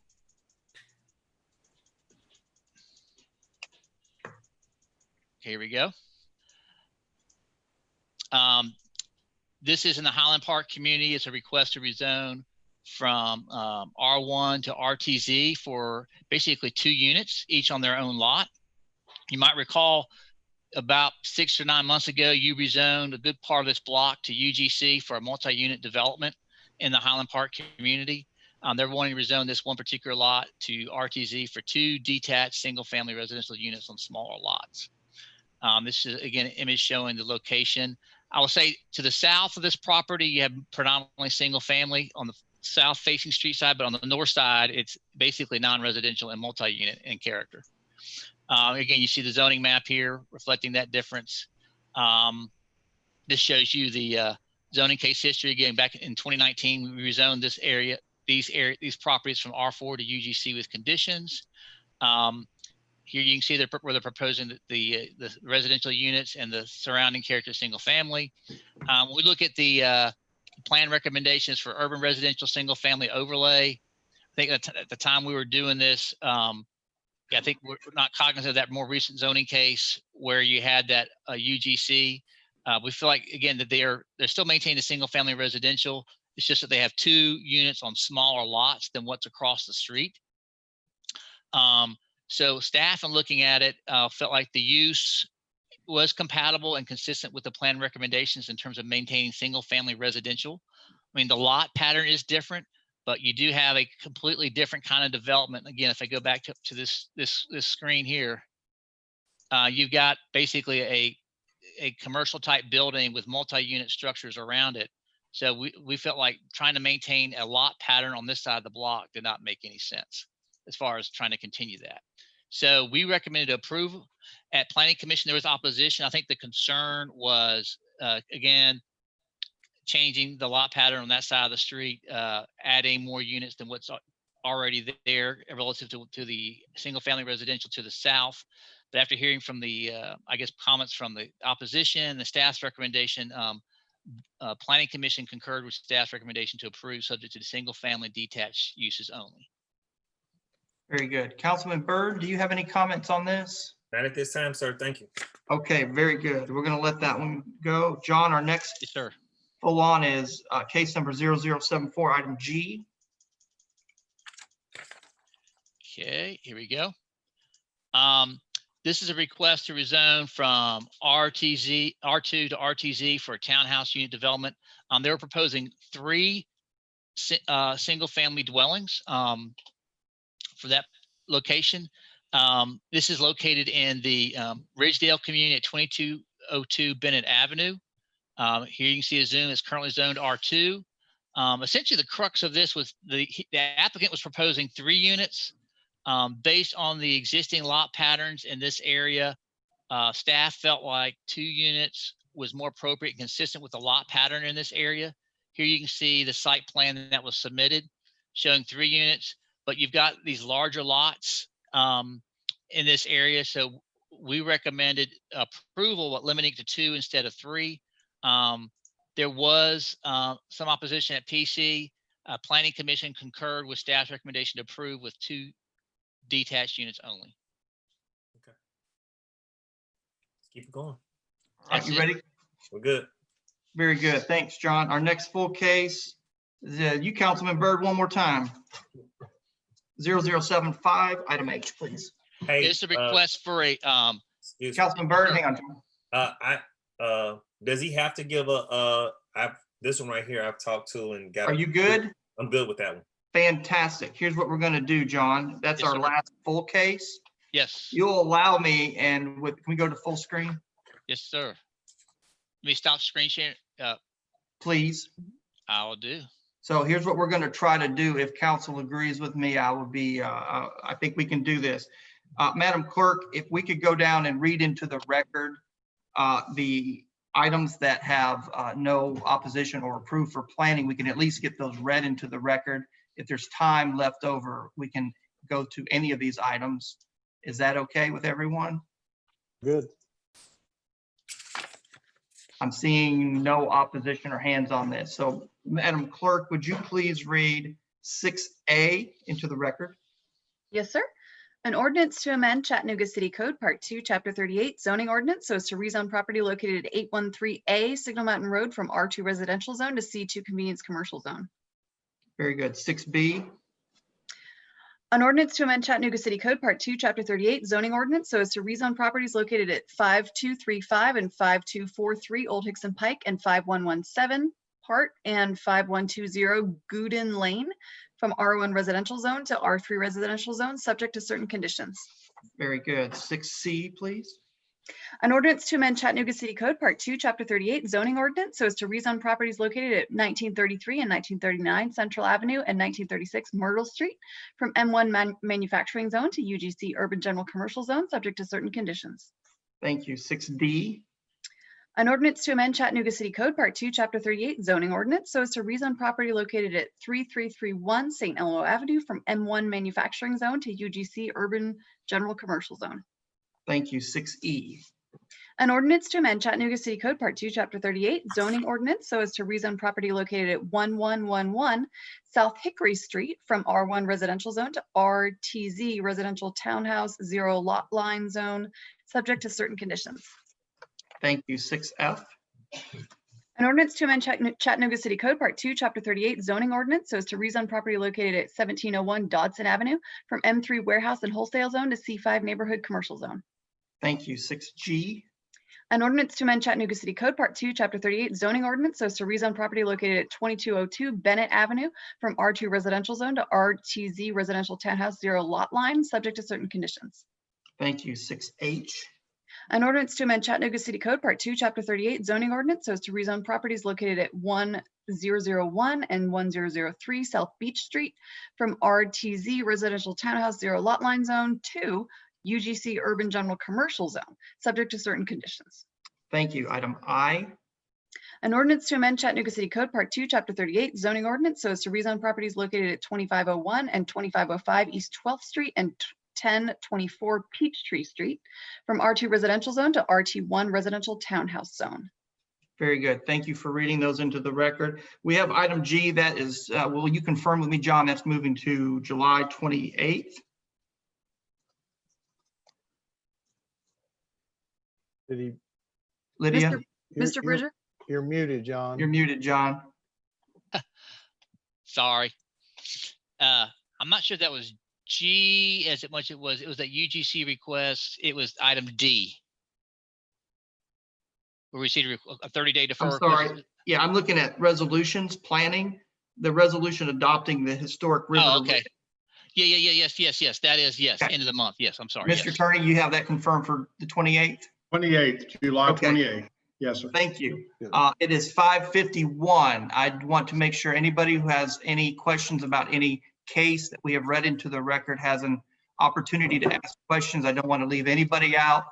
Here we go. This is in the Highland Park community. It's a request to rezone from R1 to RTZ for basically 2 units, each on their own lot. You might recall about 6 or 9 months ago, you rezoned a good part of this block to UGC for a multi-unit development in the Highland Park community. They're wanting to rezone this one particular lot to RTZ for 2 detached single-family residential units on smaller lots. This is, again, an image showing the location. I will say to the south of this property, you have predominantly single-family on the south-facing street side, but on the north side, it's basically non-residential and multi-unit in character. Again, you see the zoning map here reflecting that difference. This shows you the zoning case history. Again, back in 2019, we rezoned this area, these properties from R4 to UGC with conditions. Here you can see where they're proposing the residential units and the surrounding character single family. When we look at the plan recommendations for urban residential single family overlay, I think at the time we were doing this, I think we're not cognizant of that more recent zoning case where you had that UGC. We feel like, again, that they're still maintaining a single family residential. It's just that they have 2 units on smaller lots than what's across the street. So staff, in looking at it, felt like the use was compatible and consistent with the plan recommendations in terms of maintaining single family residential. I mean, the lot pattern is different, but you do have a completely different kind of development. Again, if I go back to this screen here, you've got basically a commercial type building with multi-unit structures around it. So we felt like trying to maintain a lot pattern on this side of the block did not make any sense as far as trying to continue that. So we recommended approval. At Planning Commission, there was opposition. I think the concern was, again, changing the lot pattern on that side of the street, adding more units than what's already there relative to the single family residential to the south. But after hearing from the, I guess, comments from the opposition, the staff's recommendation, Planning Commission concurred with staff's recommendation to approve subject to the single family detached uses only. Very good. Councilman Byrd, do you have any comments on this? Not at this time, sir. Thank you. Okay, very good. We're going to let that one go. John, our next Yes, sir. full on is case number 0074, item G. Okay, here we go. This is a request to rezone from R2 to RTZ for a townhouse unit development. They were proposing 3 single family dwellings for that location. This is located in the Ridgedale community at 2202 Bennett Avenue. Here you can see a zoom. It's currently zoned R2. Essentially, the crux of this was the applicant was proposing 3 units based on the existing lot patterns in this area. Staff felt like 2 units was more appropriate and consistent with the lot pattern in this area. Here you can see the site plan that was submitted showing 3 units, but you've got these larger lots in this area. So we recommended approval, but limiting to 2 instead of 3. There was some opposition at PC. Planning Commission concurred with staff's recommendation to approve with 2 detached units only. Okay. Let's keep it going. All right, That's you it. ready? We're good. Very good. Thanks, John. Our next full case is you, Councilman Byrd, one more time. 0075, item H, please. Hey, It's a request for a excuse me. Councilman Byrd, hang on. John. Does he have to give this one right here I've talked to and got. Are you good? I'm good with that one. Fantastic. Here's what we're going to do, John. That's Yes, our sir. last full case. yes, You'll allow me, and can we go to full screen, yes, sir. Let me stop screen sharing. please? I will do. So here's what we're going to try to do. If council agrees with me, I will be, I think we can do this. Madam Clerk, if we could go down and read into the record the items that have no opposition or approved for planning, we can at least get those read into the record. If there's time left over, we can go to any of these items. Is that okay with everyone? Good. I'm seeing no opposition or hands on this. So Madam Clerk, would you please read 6A into the record? Yes, sir. An ordinance to amend Chattanooga City Code, Part 2, Chapter 38, zoning ordinance, so as to rezone property located at 813A Signal Mountain Road from R2 residential zone to C2 convenience commercial zone. Very good. 6B. An ordinance to amend Chattanooga City Code, Part 2, Chapter 38, zoning ordinance, so as to rezone properties located at 5235 and 5243 Old Hickson Pike and 5117 Hart and 5120 Gooden Lane from R1 residential zone to R3 residential zone, subject to certain conditions. Very good. 6C, please. An ordinance to amend Chattanooga City Code, Part 2, Chapter 38, zoning ordinance, so as to rezone properties located at 1933 and 1939 Central Avenue and 1936 Myrtle Street from M1 manufacturing zone to UGC urban general commercial zone, subject to certain conditions. Thank you. 6D. An ordinance to amend Chattanooga City Code, Part 2, Chapter 38, zoning ordinance, so as to rezone property located at 3331 St. Elmo Avenue from M1 manufacturing zone to UGC urban general commercial zone. Thank you. 6E. An ordinance to amend Chattanooga City Code, Part 2, Chapter 38, zoning ordinance, so as to rezone property located at 1111 South Hickory Street from R1 residential zone to RTZ residential townhouse 0 lot line zone, subject to certain conditions. Thank you. 6F. An ordinance to amend Chattanooga City Code, Part 2, Chapter 38, zoning ordinance, so as to rezone property located at 1701 Dodson Avenue from M3 warehouse and wholesale zone to C5 neighborhood commercial zone. Thank you. 6G. An ordinance to amend Chattanooga City Code, Part 2, Chapter 38, zoning ordinance, so as to rezone property located at 2202 Bennett Avenue from R2 residential zone to RTZ residential townhouse 0 lot line, subject to certain conditions. Thank you. 6H. An ordinance to amend Chattanooga City Code, Part 2, Chapter 38, zoning ordinance, so as to rezone properties located at 1001 and 1003 South Beach Street from RTZ residential townhouse 0 lot line zone to UGC urban general commercial zone, subject to certain conditions. Thank you. Item I. An ordinance to amend Chattanooga City Code, Part 2, Chapter 38, zoning ordinance, so as to rezone properties located at 2501 and 2505 East 12th Street and 1024 Peachtree Street from R2 residential zone to RT1 residential townhouse zone. Very good. Thank you for reading those into the record. We have item G that is, will you confirm with me, John, that's moving to July 28th? Did he? Lydia, Mr. Bridger? You're muted, John. you're muted, John. Sorry. I'm not sure if that was G as much it was that UGC request. It was item D. We received a 30-day deferral. I'm sorry. Yeah, I'm looking at resolutions, planning, the resolution adopting the historic river. Oh, okay. Yes. That is, yes, Okay. end of the month. Yes, I'm sorry. Mr. Yes. Attorney, you have that confirmed for the 28th? 28th, July Okay. 28th. Yes, sir. Thank you. Good. It is 5:51. I want to make sure anybody who has any questions about any case that we have read into the record has an opportunity to ask questions. I don't want to leave anybody out,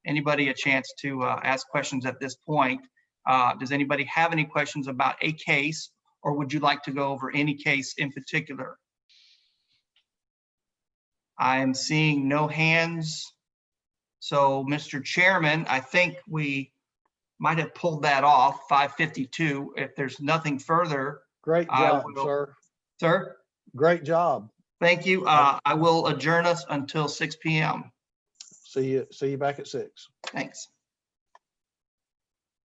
anybody a chance to ask questions at this point. Does anybody have any questions about a case, or would you like to go over any case in particular? I am seeing no hands. So, Mr. Chairman, I think we might have pulled that off, 5:52. If there's nothing further, Great I job, will- sir. sir, Great job. thank you. I will adjourn us until 6 p.m. See you back at 6. Thanks.